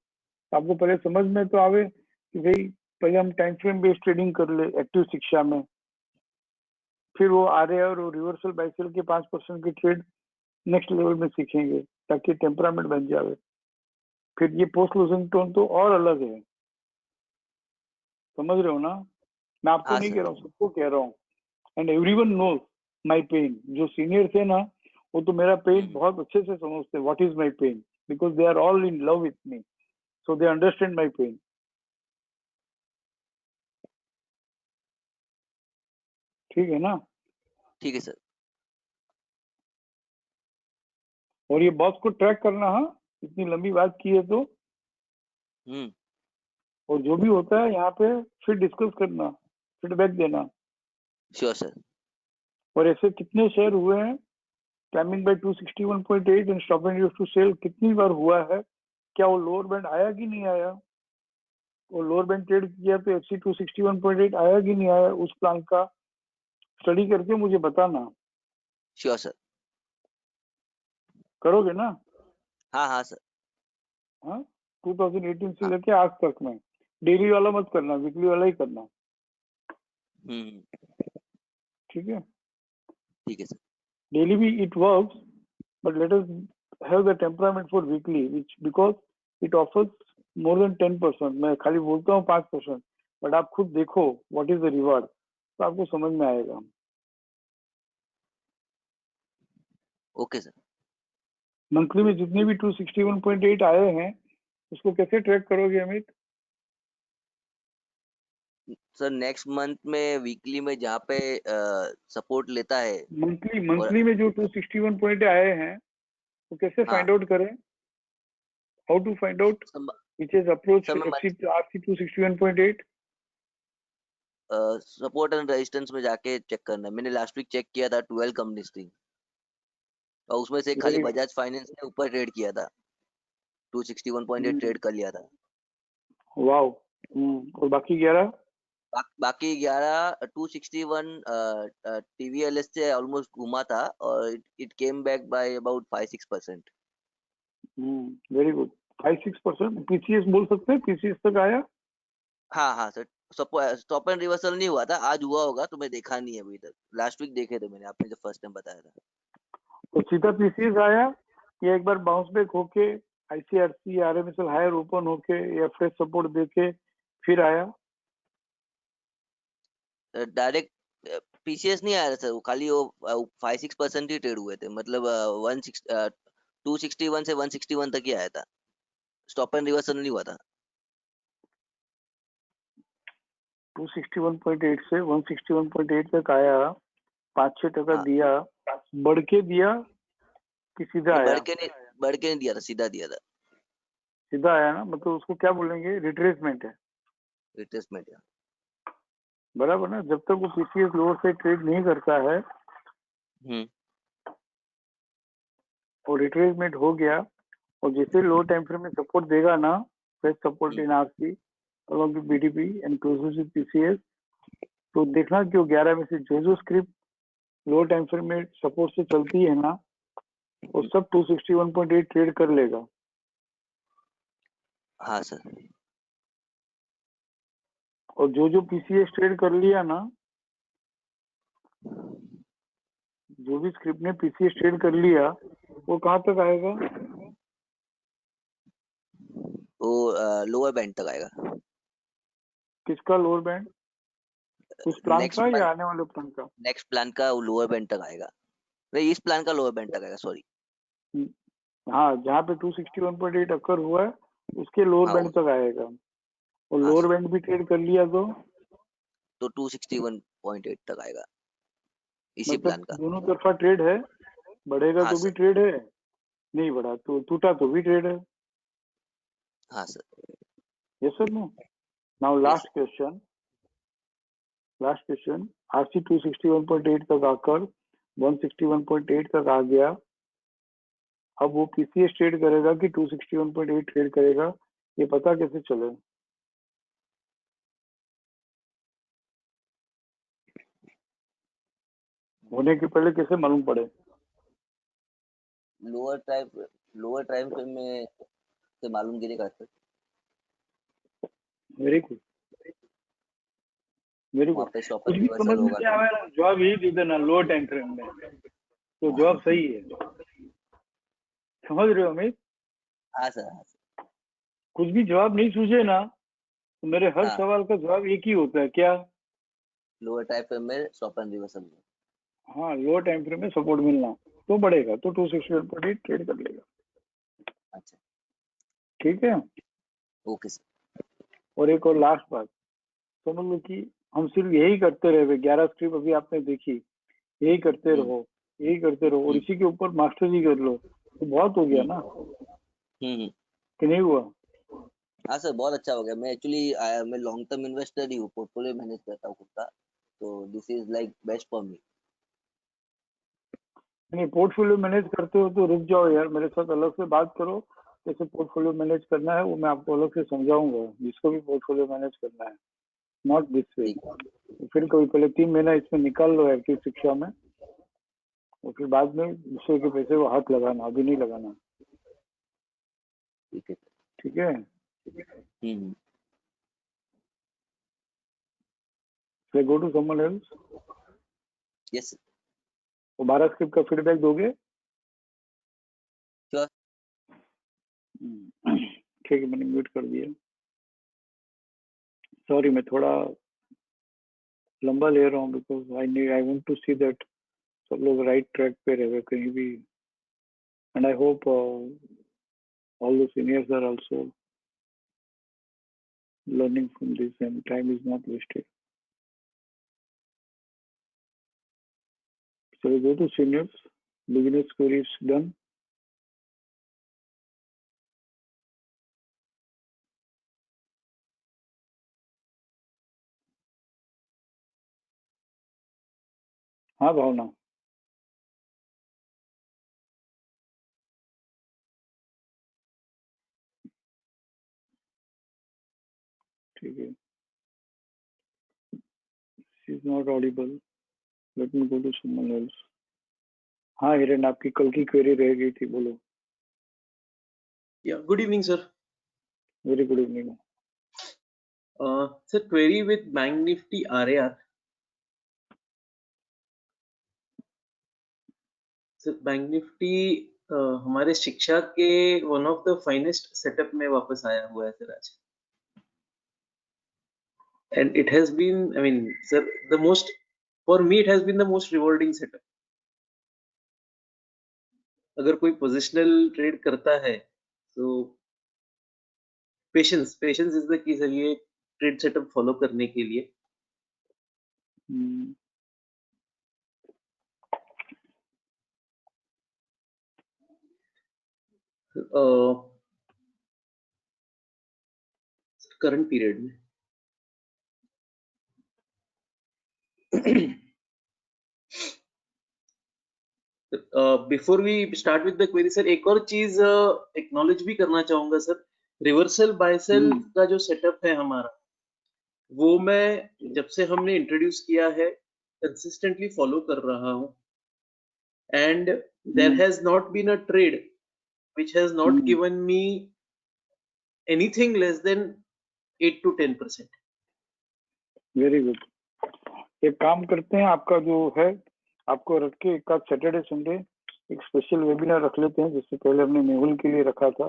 आपको पहले समझ में तो आवे कि भाई पहले हम टाइम फ्रेम बेस्ड ट्रेडिंग कर ले एक्टिव शिक्षा में, फिर वो RAR और रिवर्सल बाइसेल के 5% की ट्रेड नेक्स्ट लेवल में सीखेंगे ताकि टेम्परामेंट बन जाए। फिर ये पोस्ट क्लोजिंग टोन तो और अलग है, समझ रहे हो ना? मैं आपको नहीं कह रहा हूँ, सबको कह रहा हूँ, and everyone knows my pain. जो सीनियर थे ना वो तो मेरा पेन बहुत अच्छे से समझते, what is my pain, because they are all in love with me, so they understand my pain. ठीक है ना? ठीक है सर। और ये बॉस को ट्रैक करना, हाँ इतनी लंबी बात की है तो, और जो भी होता है यहाँ पे फिर डिस्कस करना। फीडबैक देना। Sure sir. और ऐसे कितने शेयर हुए हैं climbing by 261.8 and stop and use to sell, कितनी बार हुआ है? क्या वो लोअर बैंड आया कि नहीं आया? वो लोअर बैंड ट्रेड किया तो एफसी 261.8 आया कि नहीं आया? उस प्लान का स्टडी करके मुझे बताना। Sure sir. करोगे ना? हाँ हाँ सर। हाँ, 2018 से लेके आज तक में डेली वाला मत करना, वीकली वाला ही करना। ठीक है? ठीक है sir. Daily it works, but let us have the temperament for weekly, which because it offers more than 10%. मैं खाली बोलता हूँ 5%, बट आप खुद देखो what is the reward, तो आपको समझ में आएगा। Okay sir. मंथली में जितने भी 261.8 आए हैं उसको कैसे ट्रैक करोगे अमित? सर नेक्स्ट मंथ में वीकली में जहाँ पे सपोर्ट लेता है। मंथली में जो 261.8 आए हैं वो कैसे फाइंड आउट करें? How to find out which is approach RC 261.8? Support and resistance में जाके चेक करना। मैंने लास्ट वीक चेक किया था 12 कंपनीज थी और उसमें से खाली बजाज फाइनेंस ने ऊपर ट्रेड किया था, 261.8 ट्रेड कर लिया था। वाओ। और बाकी 11? बाकी 11 261 TVLS से ऑलमोस्ट घुमा था और it came back by about 5-6%। Very good. 5-6% PCS बोल सकते हैं? पीसीएस तक आया? हाँ हाँ सर। स्टॉप एंड रिवर्सल नहीं हुआ था, आज हुआ होगा तो मैं देखा नहीं अभी तक। लास्ट वीक देखे थे मैंने, आपने जो फर्स्ट टाइम बताया था। तो सीधा पीसीएस आया या एक बार बाउंस बैक होके आईसीआरसी आरएमएसएल हायर ओपन होके या फ्रेश सपोर्ट देके फिर आया? डायरेक्ट पीसीएस नहीं आया सर, वो खाली वो 5-6% ही ट्रेड हुए थे। मतलब 261 से 161 तक ही आया था, स्टॉप एंड रिवर्सल नहीं हुआ था। 261.8 से 161.8 तक आया, 5-6% दिया, बढ़ के दिया कि सीधा आया? बढ़ के नहीं दिया था, सीधा दिया था। सीधा आया ना, मतलब उसको क्या बोलेंगे? रिट्रेसमेंट है। रिट्रेसमेंट है बराबर ना? जब तक वो पीसीएस लोअर से ट्रेड नहीं करता है और रिट्रेसमेंट हो गया और जैसे लो टाइम फ्रेम में सपोर्ट देगा ना, fresh support in RC along with BDP and closes with PCS, तो देखना कि वो 11 में से जो स्क्रिप्ट लो टाइम फ्रेम में सपोर्ट से चलती है ना वो सब 261.8 ट्रेड कर लेगा। हाँ सर। और जो पीसीएस ट्रेड कर लिया ना, जो भी स्क्रिप्ट ने पीसीएस ट्रेड कर लिया वो कहाँ तक आएगा? वो लोअर बैंड तक आएगा। किसका लोअर बैंड? उस प्लान का या आने वाले प्लान का? नेक्स्ट प्लान का लोअर बैंड तक आएगा। नहीं, इस प्लान का लोअर बैंड तक आएगा, सॉरी। हाँ, जहाँ पे 261.8 अकर हुआ है उसके लोअर बैंड तक आएगा। और लोअर बैंड भी ट्रेड कर लिया तो 261.8 तक आएगा इसी प्लान का। दोनों तरफा ट्रेड है, बढ़ेगा तो भी ट्रेड है, नहीं बढ़ा तो टूटा तो भी ट्रेड है। हाँ sir. Yes sir. No now last question RC 261.8 तक आकर 161.8 तक आ गया। अब वो पीसीएस ट्रेड करेगा कि 261.8 ट्रेड करेगा, ये पता कैसे चले? होने के पहले कैसे मालूम पड़े? लोअर टाइम फ्रेम में से मालूम गिरेगा sir. Very good, very good. कुछ भी समझ में नहीं आया ना, जवाब यही दे देना लोअर टाइम फ्रेम में, तो जवाब सही है। समझ रहे हो अमित? हाँ सर। कुछ भी जवाब नहीं सूझे ना तो मेरे हर सवाल का जवाब एक ही होता है, क्या? लोअर टाइम फ्रेम में स्टॉप एंड रिवर्सल। हाँ, लोअर टाइम फ्रेम में सपोर्ट मिलना तो बढ़ेगा तो 261.8 ट्रेड कर लेगा। अच्छा, ठीक है। Okay sir. और एक और लास्ट बात समझ लो कि हम सिर्फ यही करते रहे, 11 स्क्रिप्ट अभी आपने देखी, यही करते रहो, यही करते रहो और इसी के ऊपर मास्टरी कर लो तो बहुत हो गया ना, कि नहीं हुआ? हाँ सर, बहुत अच्छा हो गया। मैं एक्चुअली मैं लॉन्ग टर्म इन्वेस्टर ही हूँ, पोर्टफोलियो मैनेज करता हूँ खुद का, तो this is like best for me. नहीं, पोर्टफोलियो मैनेज करते हो तो रुक जाओ यार, मेरे साथ अलग से बात करो, कैसे पोर्टफोलियो मैनेज करना है वो मैं आपको अलग से समझाऊंगा, जिसको भी पोर्टफोलियो मैनेज करना है, नॉट दिस वे। फिर कोई पहले 3 महीना इसमें निकाल लो एक्टिव शिक्षा में, और फिर बाद में दूसरे के पैसे को हाथ लगाना, अभी नहीं लगाना। ठीक है। ठीक है, go to someone else. Yes वो 12 स्क्रिप्ट का फीडबैक दोगे? श्योर। ठीक है, मैंने म्यूट कर दिया। सॉरी, मैं थोड़ा लंबा ले रहा हूँ, because I want to see that सब लोग राइट ट्रैक पे रहे कहीं भी, and I hope all the seniors are also learning from this and time is not wasted. So we go to seniors, beginners query is done. हाँ भावना, ठीक है, she is not audible, let me go to someone else. हाँ हिरण, आपकी कल की query रह गई थी, बोलो। Yeah, good evening, sir. Very good evening. Sir, query with Bank Nifty RAR. Sir, Bank Nifty हमारे शिक्षा के one of the finest setup में वापस आया हुआ है सर आज, and it has been, I mean, sir, the most, for me it has been the most rewarding setup. अगर कोई पोजिशनल ट्रेड करता है तो patience is the key sir, ये ट्रेड सेटअप फॉलो करने के लिए। करंट पीरियड में before we start with the query sir, एक और चीज एक्नॉलेज भी करना चाहूंगा सर, रिवर्सल बाय सेल का जो सेटअप है हमारा, वो मैं जब से हमने इंट्रोड्यूस किया है कंसिस्टेंटली फॉलो कर रहा हूं, and there has not been a trade which has not given me anything less than 8 to 10%. Very good. एक काम करते हैं, आपका जो है आपको रख के एक सैटरडे संडे एक स्पेशल वेबिनार रख लेते हैं, जिससे पहले हमने मेहुल के लिए रखा था,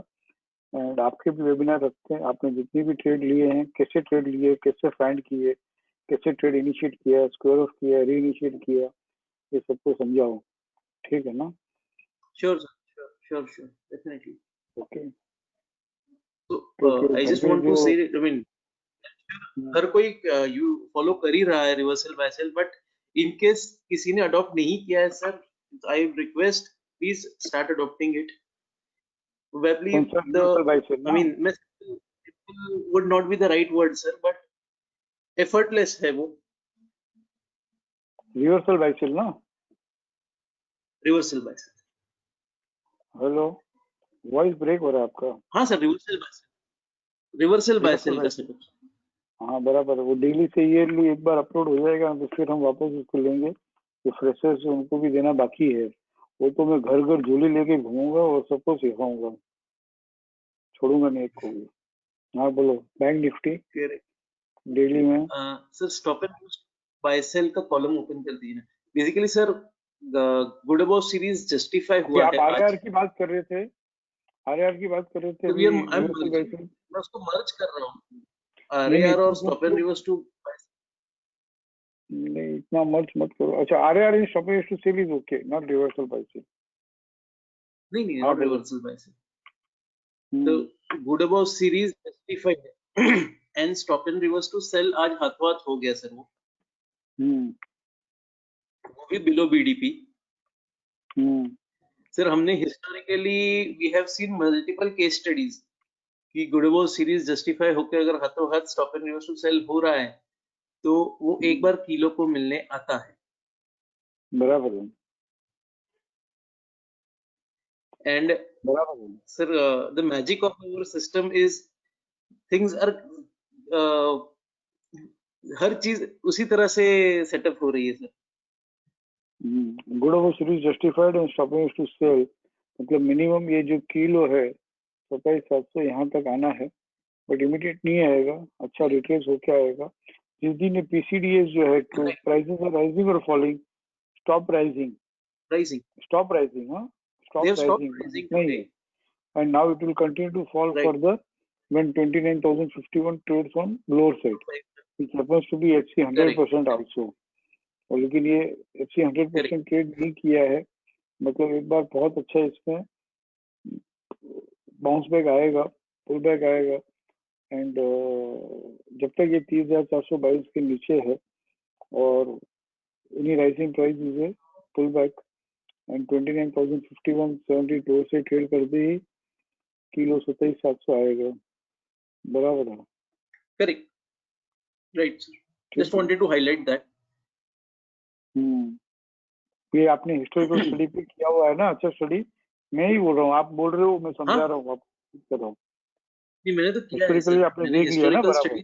एंड आपके भी वेबिनार रखते हैं। आपने जितनी भी ट्रेड लिए हैं, कैसे ट्रेड लिए, कैसे फाइंड किए, कैसे ट्रेड इनिशिएट किया, स्क्वायर ऑफ किया, री इनिशिएट किया, ये सबको समझाओ, ठीक है ना? Sure, sir. Sure, definitely. Okay. So I just want to say, I mean, हर कोई यू फॉलो कर ही रहा है reversal buy sell, but in case किसी ने अडॉप्ट नहीं किया है sir, I request please start adopting it. Probably the, I mean, would not be the right word sir, but effortless है वो। रिवर्सल बाय सेल ना? Reversal buy sell. Hello, voice break हो रहा है आपका। हाँ सर, रिवर्सल बाय सेल का setup. हाँ बराबर, वो डेली से ईयरली एक बार अपलोड हो जाएगा, तो फिर हम वापस उसको लेंगे। जो फ्रेशर्स उनको भी देना बाकी है, वो तो मैं घर घर झोली लेके घूमूंगा और सबको सिखाऊंगा, छोड़ूंगा नहीं एक को भी। हाँ बोलो। बैंक निफ्टी डेली में sir stop and buy sell का कॉलम ओपन कर दीजिए। Basically sir good about series justify हुआ है। आप आरआर की बात कर रहे थे, आरआर की बात कर रहे थे, मैं उसको मर्ज कर रहा हूँ, आरआर और स्टॉप एंड रिवर्स टू। नहीं, इतना मर्ज मत करो। अच्छा, RR and stop and to sell is okay, not reversal buy sell. नहीं, नॉट रिवर्सल बाय सेल। तो गुड अबाउट सीरीज जस्टिफाई है, and stop and reverse to sell आज हाथों हाथ हो गया सर। वो भी बिलो बीडीपी। सर हमने historically we have seen multiple case studies कि गुडेबो सीरीज जस्टिफाई होकर अगर हाथों हाथ stop and reverse to sell हो रहा है तो वो एक बार किलो को मिलने आता है। बराबर है, एंड बराबर है। Sir the magic of our system is things are हर चीज उसी तरह से सेटअप हो रही है sir. Good of series justified and stopping to sell, मतलब मिनिमम ये जो किलो है 27,700 यहाँ तक आना है, बट इमीडिएट नहीं आएगा, अच्छा रिट्रेस होके आएगा। जिस दिन ये पीसीडीएस जो है टू प्राइसेस आर राइजिंग और falling, stop rising, stop rising, हाँ स्टॉप राइजिंग नहीं है, and now it will continue to fall further when 29,051 trades on lower side, which happens to be HC 100% also। और लेकिन ये HC 100% ट्रेड नहीं किया है, मतलब एक बार बहुत अच्छा इसमें बाउंस बैक आएगा, पुल बैक आएगा, एंड जब तक ये 30,422 के नीचे है और इन्हीं राइजिंग प्राइस है पुल बैक एंड 29,051 72 से ट्रेड कर दी किलो 27,700 आएगा, बराबर है। Correct, right sir, just wanted to highlight that. ये आपने हिस्टोरिकल स्टडी पे किया हुआ है ना, अच्छा स्टडी। मैं ही बोल रहा हूँ, आप बोल रहे हो, मैं समझा रहा हूँ, आप कर रहा हूँ। नहीं मैंने तो किया है हिस्टोरिकली आपने देख लिया ना, बराबर।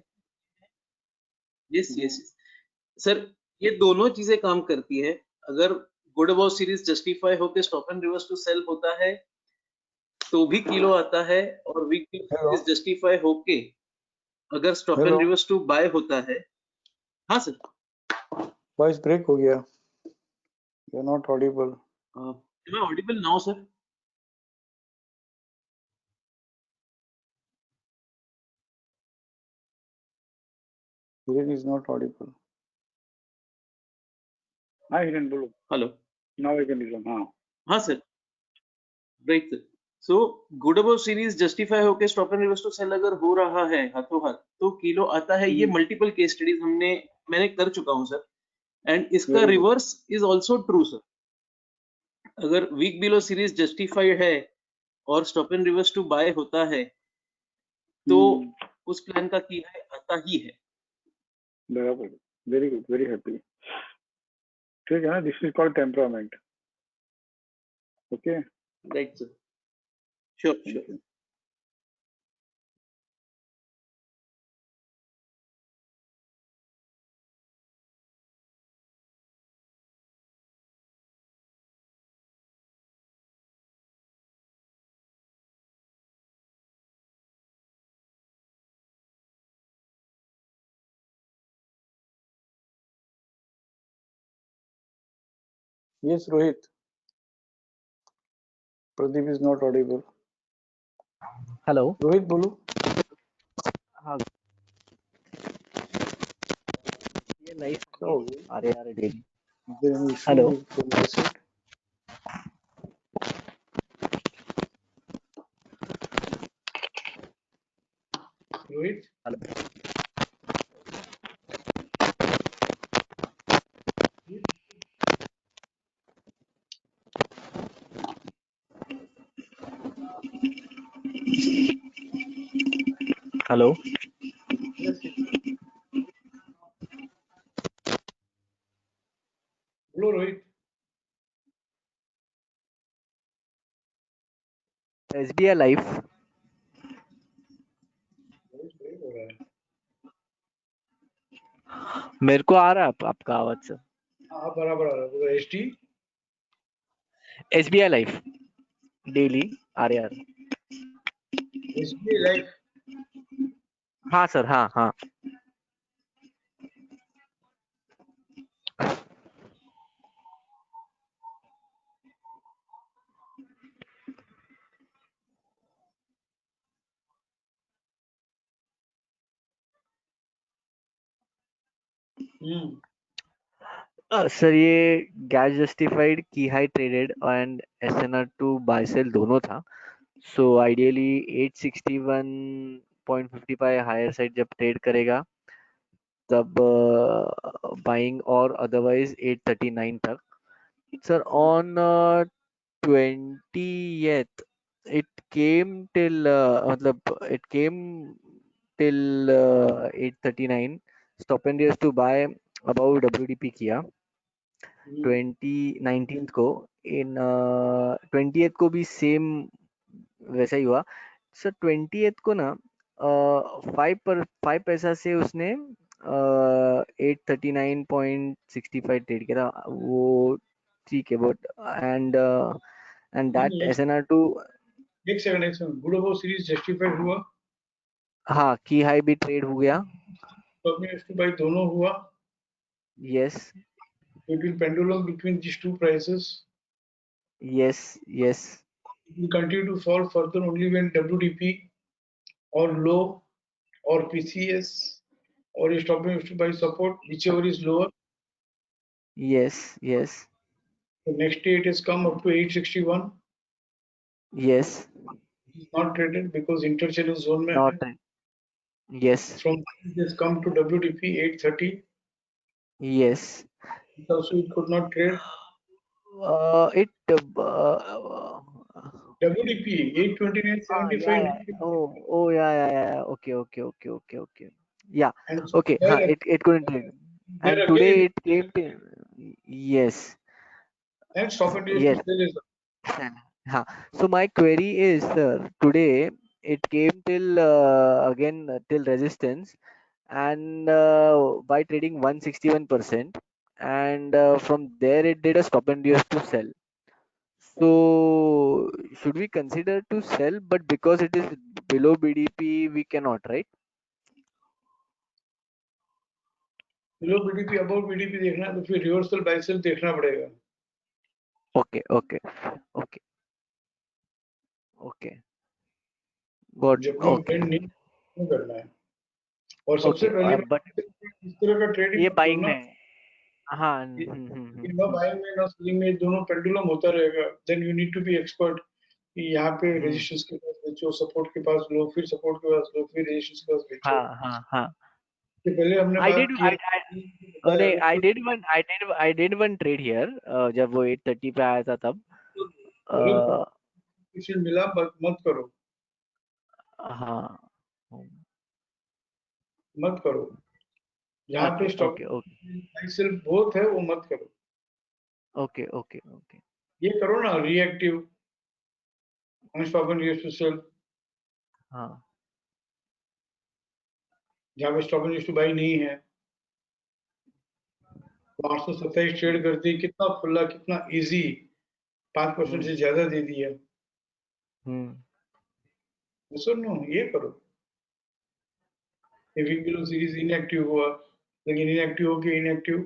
यस यस सर, ये दोनों चीजें काम करती है। अगर गुड अबाउट सीरीज जस्टिफाई होके stop and reverse to sell होता है तो भी किलो आता है, और वीक सीरीज जस्टिफाई होके अगर stop and reverse to buy होता है। हाँ सर, वॉइस ब्रेक हो गया, you are not audible. Am I audible now sir? Hiren is not audible. हाँ हिरेन बोलो। Hello, now I can listen. हाँ हाँ sir, right sir. So good about series justify होके stop and reverse to sell अगर हो रहा है हाथों हाथ तो किलो आता है। ये मल्टीपल केस स्टडीज मैंने कर चुका हूँ सर, एंड इसका reverse is also true sir. अगर वीक बिलो सीरीज जस्टिफाइड है और stop and reverse to buy होता है तो उस प्लान का की है आता ही है। बराबर, वेरी गुड, वेरी हैप्पी। ठीक है ना, this is called temperament. Okay, right sir, sure sure. Yes Rohit, Pradeep is not Audible. Hello Rohit बोलो। हाँ, ये लाइफ क्या हो गया? अरे यार डेली हेलो, रोहित। हेलो बोलो रोहित। एसबीआई लाइफ मेरे को आ रहा है आपका आवाज सर। हाँ बराबर आ रहा है। एसटी एसबीआई लाइफ डेली आ रहा है। एसबीआई लाइफ, हाँ सर, हाँ हाँ। सर ये गैस जस्टिफाइड की high traded and SNR to buy sell दोनों था। सो आइडियली 861.55 हायर साइड जब ट्रेड करेगा तब बाइंग और अदरवाइज 839 तक। Sir on 20th it came till मतलब it came till 839. Stop and used to buy above WDP किया 19th को. इन 20th को भी सेम वैसा ही हुआ. सर 20th को ना 5 पैसा से उसने 839.65 ट्रेड किया था वो. ठीक है बट एंड दैट SNR2 एक सेकंड ग्लोबो सीरीज जस्टिफाइड हुआ, हाँ की हाई भी ट्रेड हो गया. तो अपने इसके भाई दोनों हुआ. Yes It will pendulum between these two prices. Yes yes It will continue to fall further only when WDP or low or PCS or is stopping by support, whichever is lower. Yes yes The next day it has come up to 861. Yes It is not traded because interchannel zone में not है. Yes From it has come to WDP 830. Yes Also it could not trade. it WDP 829.75. yeah. Oh yeah. Okay. Yeah. And Okay. there, It couldn't trade. And there today again, it came to yes. and stop and use Yes. to sell is So my query is, sir, today it came till again till resistance, and by trading 161%, and from there it did a stop and use to sell. So should we consider to sell, but because it is below BDP, we cannot, right? below BDP, above BDP देखना है तो फिर reversal buy cell देखना पड़ेगा. Okay. Got जब भी okay. Trend नहीं करना है. और सबसे Okay. पहली But बात इस तरह का ट्रेडिंग ये मत बाइंग करना. में हाँ न बाइंग में न सेलिंग में दोनों पेंडुलम होता रहेगा. Then you need to be expert कि यहाँ पे रेजिस्टेंस के पास बेचो, सपोर्ट के पास लो, फिर सपोर्ट के पास लो, फिर रेजिस्टेंस के पास बेचो. हाँ. इससे पहले हमने I बात did किया नहीं, I did one trade here जब वो 830 पे आया था तब. कुछ मिला मत करो, हाँ. मत करो. जहाँ पे स्टॉक सेल बहुत है वो मत करो. ओके. ये करो ना reactive stop and use to sell. हाँ. जहाँ पे stop and use to buy नहीं है. 827 ट्रेड करती, कितना खुला, कितना इजी, 5% से ज्यादा दे दिया. सुनो ये करो. बिलो सीरीज इनएक्टिव हुआ, लेकिन इनएक्टिव होके इनएक्टिव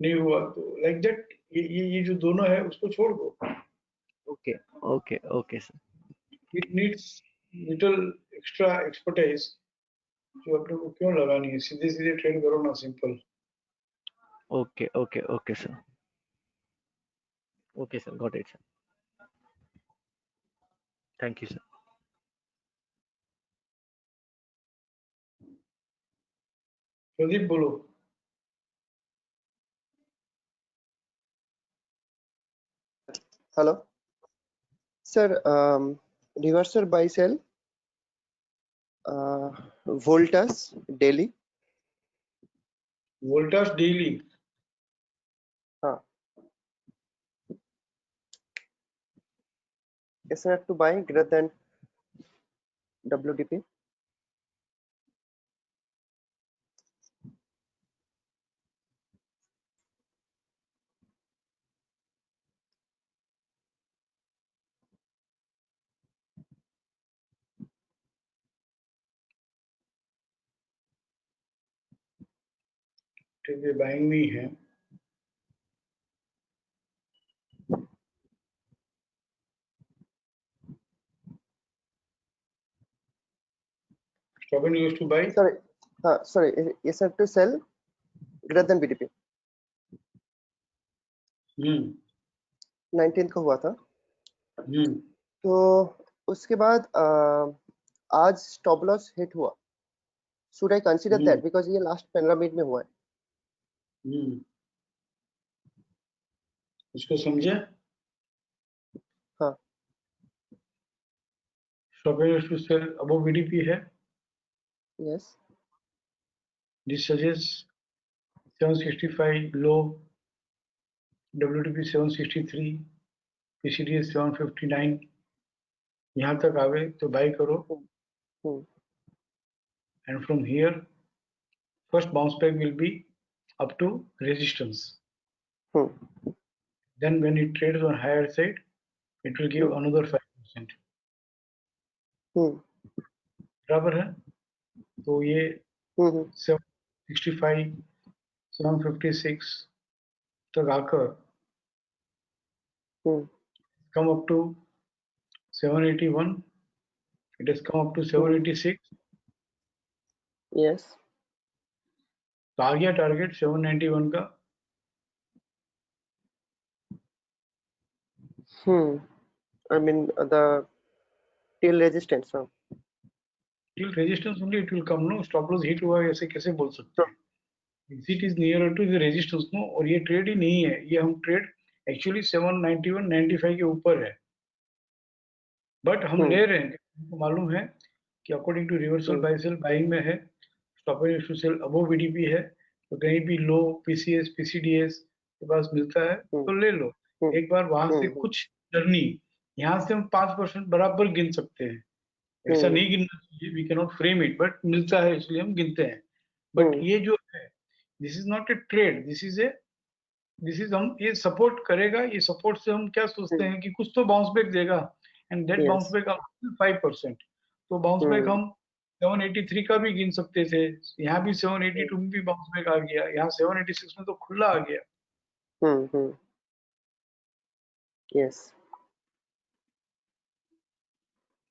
नहीं हुआ तो लाइक दैट ये जो दोनों है उसको छोड़ दो. Okay sir. It needs little extra expertise जो अपने को क्यों लगानी है. सीधे सीधे ट्रेड करो ना, simple. Okay sir. Got it sir. Thank you sir. Pradeep बोलो. Hello sir, reversal buy sell Voltas daily. Voltas daily. हाँ. SNR to buy greater than WDP. ठीक है, बाइंग में है. Stop and use to buy. Sorry, SNR to sell greater than BDP. 19th को हुआ था. तो उसके बाद आज स्टॉप लॉस हिट हुआ. Should I consider that because ये लास्ट 15 मिनट में हुआ है. इसको समझे. हाँ. stop loss to sell above BDP है. Yes. This suggests 765 low, WTP 763, PCDS 759. यहाँ तक आवे तो बाय करो. And from here, first bounce back will be up to resistance. Then when it trades on higher side, it will give another 5%. बराबर है. तो ये 765, 756 तक आकर come up to 781. It has come up to 786. Yes. तो आ गया target 791 का. I mean the till resistance. Till resistance only it will come, no? Stop loss hit हुआ ऐसे कैसे बोल सकते हैं? It is nearer to the resistance, no? और ये ट्रेड ही नहीं है. ये हम ट्रेड एक्चुअली 791, 95 के ऊपर है. बट हम ले रहे हैं. हमको मालूम है कि according to reversal buy sell buying में है. Stop loss to sell above BDP है. तो कहीं भी लो पीसीएस पीसीडीएस के पास मिलता है तो ले लो. एक बार वहां से कुछ जर्नी, यहाँ से हम 5% बराबर गिन सकते हैं. ऐसा नहीं गिनना चाहिए, we can not frame it, but मिलता है इसलिए हम गिनते हैं. बट ये जो है, this is not a trade, this is हम ये सपोर्ट करेगा. ये सपोर्ट से हम क्या सोचते हैं कि कुछ तो बाउंस बैक देगा. And that bounce back 5%. तो बाउंस बैक हम 783 का भी गिन सकते थे. यहाँ भी 782 में भी बाउंस बैक आ गया. यहाँ 786 में तो खुला आ गया. Yes.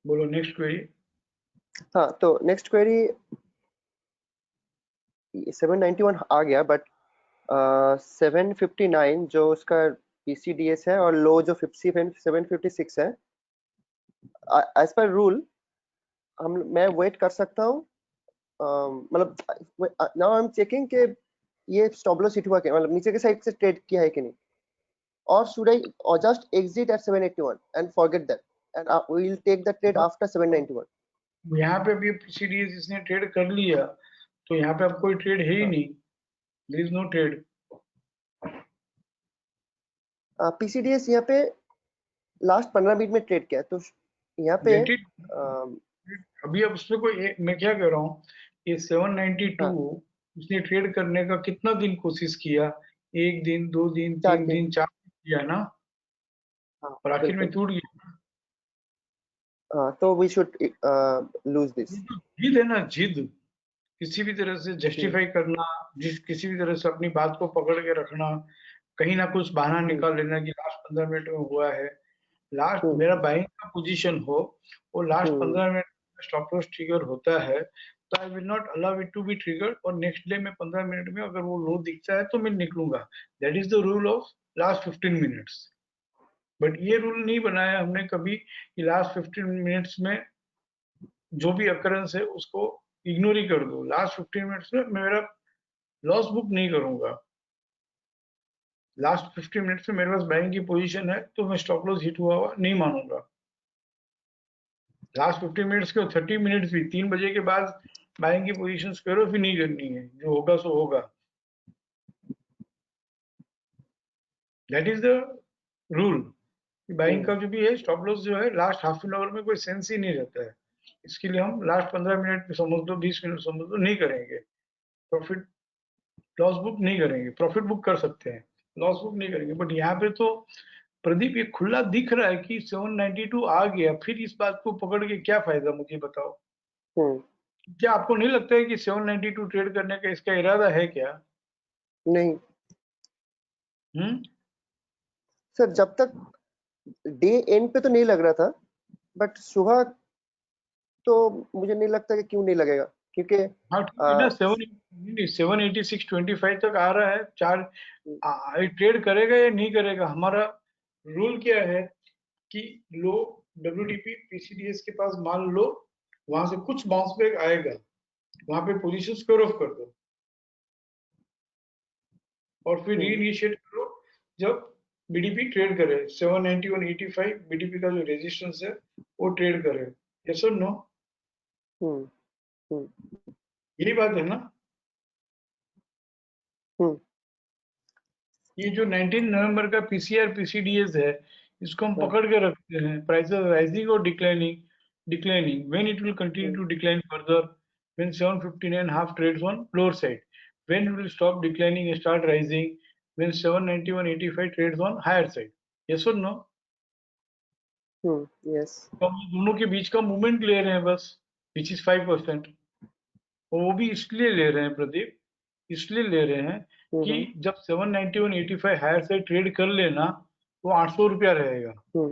बोलो नेक्स्ट क्वेरी. हाँ, तो नेक्स्ट क्वेरी 791 आ गया, बट 759 जो उसका PCDS है और लो जो 756 है, एज पर रूल मैं वेट कर सकता हूँ. मतलब नाउ आई एम चेकिंग कि ये स्टॉप लॉस हिट हुआ क्या, मतलब नीचे के साइड से ट्रेड किया है कि नहीं, or should I just exit at 781 and forget that and we will take the trade after 791. यहाँ पे भी PCDS इसने ट्रेड कर लिया तो यहाँ पे अब कोई ट्रेड है ही नहीं. There is no trade. PCDS यहाँ पे लास्ट 15 मिनट में ट्रेड किया, तो यहाँ पे अभी अब उसमें कोई मैं क्या कह रहा हूँ, ये 792 उसने ट्रेड करने का कितना दिन कोशिश किया? 1 दिन, 2 दिन, 3 दिन, 4 दिन किया ना. और आखिर में टूट गया. तो वी शुड लूज दिस. जिद है ना, जिद. किसी भी तरह से जस्टिफाई करना, किसी भी तरह से अपनी बात को पकड़ के रखना, कहीं ना कुछ बहाना निकाल लेना कि लास्ट 15 मिनट में हुआ है. लास्ट मेरा बाइंग का पोजीशन हो, वो लास्ट 15 मिनट में स्टॉप लॉस ट्रिगर होता है, तो I will not allow it to be triggered. और नेक्स्ट डे में 15 मिनट में अगर वो लो दिखता है तो मैं निकलूंगा. That is the rule of last 15 minutes. बट ये रूल नहीं बनाया हमने कभी कि लास्ट 15 मिनट्स में जो भी अकरेंस है उसको इग्नोर ही कर दो. लास्ट 15 मिनट्स में मेरा लॉस बुक नहीं करूंगा. लास्ट 15 मिनट्स में मेरे पास बाइंग की पोजीशन है तो मैं स्टॉप लॉस हिट हुआ नहीं मानूंगा. लास्ट 15 मिनट्स के 30 मिनट्स भी 3 बजे के बाद बाइंग की पोजीशन करो, फिर नहीं करनी है. जो होगा सो होगा. That is the rule. Buying का जो भी है, स्टॉप लॉस जो है लास्ट हाफ एन आवर में कोई सेंस ही नहीं रहता है. इसके लिए हम लास्ट 15 मिनट समझ लो, 20 मिनट समझ लो, नहीं करेंगे. प्रॉफिट लॉस बुक नहीं करेंगे. प्रॉफिट बुक कर सकते हैं, लॉस बुक नहीं करेंगे. बट यहाँ पे तो प्रदीप ये खुला दिख रहा है कि 792 आ गया, फिर इस बात को पकड़ के क्या फायदा, मुझे बताओ. क्या आपको नहीं लगता है कि 792 ट्रेड करने का इसका इरादा है क्या? नहीं सर, जब तक डे एंड पे तो नहीं लग रहा था, बट सुबह तो मुझे नहीं लगता कि क्यों नहीं लगेगा, क्योंकि 786.25 तक आ रहा है. 4 ट्रेड करेगा या नहीं करेगा? हमारा रूल क्या है कि लो WTP PCDS के पास मान लो, वहां से कुछ बाउंस बैक आएगा, वहां पे पोजीशन स्क्वायर ऑफ कर दो और फिर रीइनिशिएट करो जब BDP ट्रेड करे. 791.85 BDP का जो रेजिस्टेंस है वो ट्रेड करे. यस और नो? यही बात है ना? ये जो 19 नवंबर का पीसीआर पीसीडीएस है, इसको हम पकड़ के रखते हैं, प्राइसेस राइजिंग और declining when it will continue to decline further, when 759 half trades on lower side, when it will stop declining and start rising, when 791.85 trades on higher side. yes or no? Yes तो हम दोनों के बीच का movement ले रहे हैं बस, which is 5%। और वो भी इसलिए ले रहे हैं प्रदीप, इसलिए ले रहे हैं कि जब 791.85 हायर से ट्रेड कर लेना तो 800 रुपया रहेगा। तो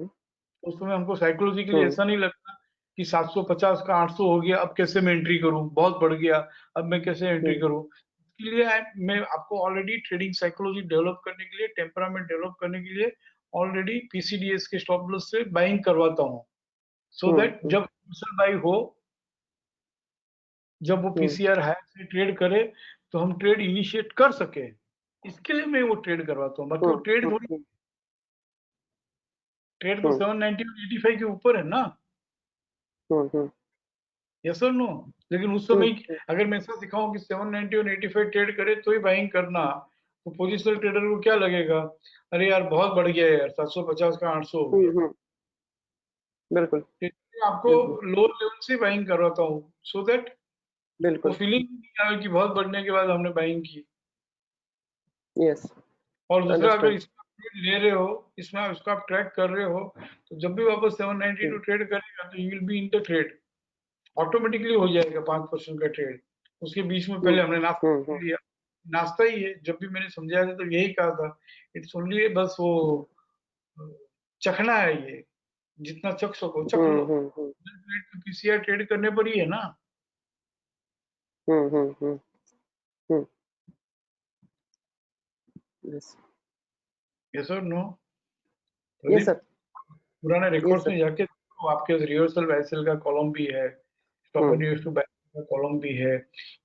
उस समय हमको साइकोलॉजिकली ऐसा नहीं लगता कि 750 का 800 हो गया, अब कैसे मैं एंट्री करूं, बहुत बढ़ गया, अब मैं कैसे एंट्री करूं। इसके लिए मैं आपको ऑलरेडी ट्रेडिंग साइकोलॉजी डेवलप करने के लिए, टेम्परामेंट डेवलप करने के लिए ऑलरेडी पीसीडीएस के स्टॉप लॉस से बाइंग करवाता हूं, सो दैट जब बाई हो, जब वो पीसीआर हाई से ट्रेड करे तो हम ट्रेड इनिशिएट कर सके, इसके लिए मैं वो ट्रेड करवाता हूँ। बाकी वो ट्रेड थोड़ी, ट्रेड तो 790-85 के ऊपर है ना, यस और नो? लेकिन उस समय अगर मैं ऐसा सिखाऊं कि 790 और 85 ट्रेड करे तो ही बाइंग करना, तो पोजिशनल ट्रेडर को क्या लगेगा, अरे यार बहुत बढ़ गया यार, 750 का 800 हो गया। बिल्कुल, आपको लोअर लेवल से बाइंग करवाता हूँ, सो दैट वो बिल्कुल, फीलिंग नहीं आए कि बहुत बढ़ने के बाद हमने बाइंग की। यस, और दूसरा, अगर अंडरस्टूड, इसका ट्रेड ले रहे हो, इसमें इसको आप ट्रैक कर रहे हो, तो जब भी वापस 792 ट्रेड करेगा तो you will be in the trade, automatically हो जाएगा 5% का ट्रेड। उसके बीच में पहले हमने नाश्ता कर लिया, नाश्ता ही है, जब भी मैंने समझाया था तो यही कहा था, इट्स ओनली, बस वो चखना है, ये जितना चख सको चख लो, पीसीआर ट्रेड करने पर ही है ना। यस, यस और नो? यस सर, पुराने रिकॉर्ड्स में जाके तो आपके रिवर्सल बैसल का कॉलम भी है, stop and use to buy का कॉलम भी है,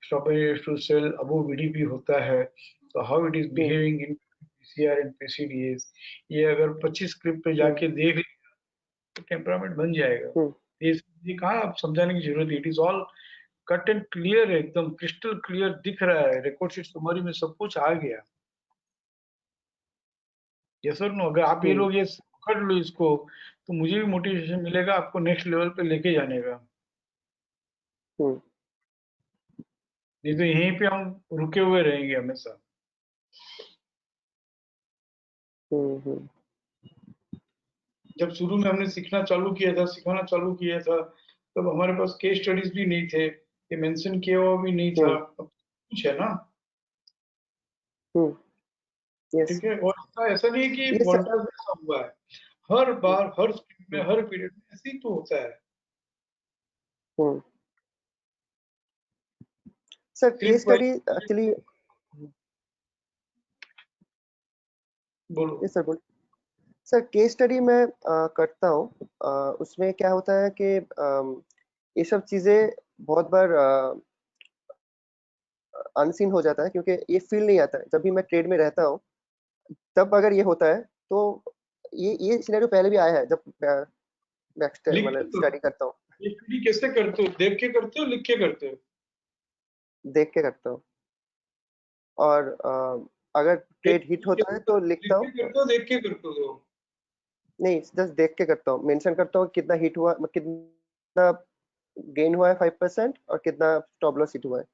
stop and use to sell above VDP होता है, तो how it is behaving in PCR and PCDS, ये अगर 25 स्क्रिप्ट पे जाके देख लिया तो टेम्परामेंट बन जाएगा। ये कहाँ आप समझाने की जरूरत है, it is all cut and clear है, एकदम क्रिस्टल क्लियर दिख रहा है, रिकॉर्ड शीट समरी में सब कुछ आ गया। यस और नो? अगर आप ये लोग ये पकड़ लो इसको, तो मुझे भी मोटिवेशन मिलेगा आपको नेक्स्ट लेवल पे लेके जाने का। नहीं तो यहीं पे हम रुके हुए रहेंगे हमेशा। जब शुरू में हमने सीखना चालू किया था, सिखाना चालू किया था, तब हमारे पास केस स्टडीज भी नहीं थे, ये मेंशन किया हुआ भी नहीं था, अब कुछ है ना। ठीक है, और ऐसा नहीं है कि वोल्टा ऐसा हुआ है, हर बार हर स्क्रीन में हर पीरियड में ऐसे ही तो होता है। सर केस स्टडी एक्चुअली, बोलो। यस सर, बोलिए सर। केस स्टडी मैं करता हूँ, उसमें क्या होता है कि ये सब चीजें बहुत बार अनसीन हो जाता है, क्योंकि ये फील नहीं आता है जब भी मैं ट्रेड में रहता हूँ, तब अगर ये होता है तो ये सिनेरियो पहले भी आया है जब मतलब स्टडी करता हूँ। ये स्टडी कैसे करते हो, देख के करते हो, लिख के करते हो? देख के करता हूँ, और अगर ट्रेड हिट होता है तो लिखता हूँ। देख के करते हो? नहीं, जस्ट देख के करता हूँ, मेंशन करता हूँ कितना हिट हुआ, कितना गेन हुआ है 5% और कितना स्टॉप लॉस हिट हुआ है।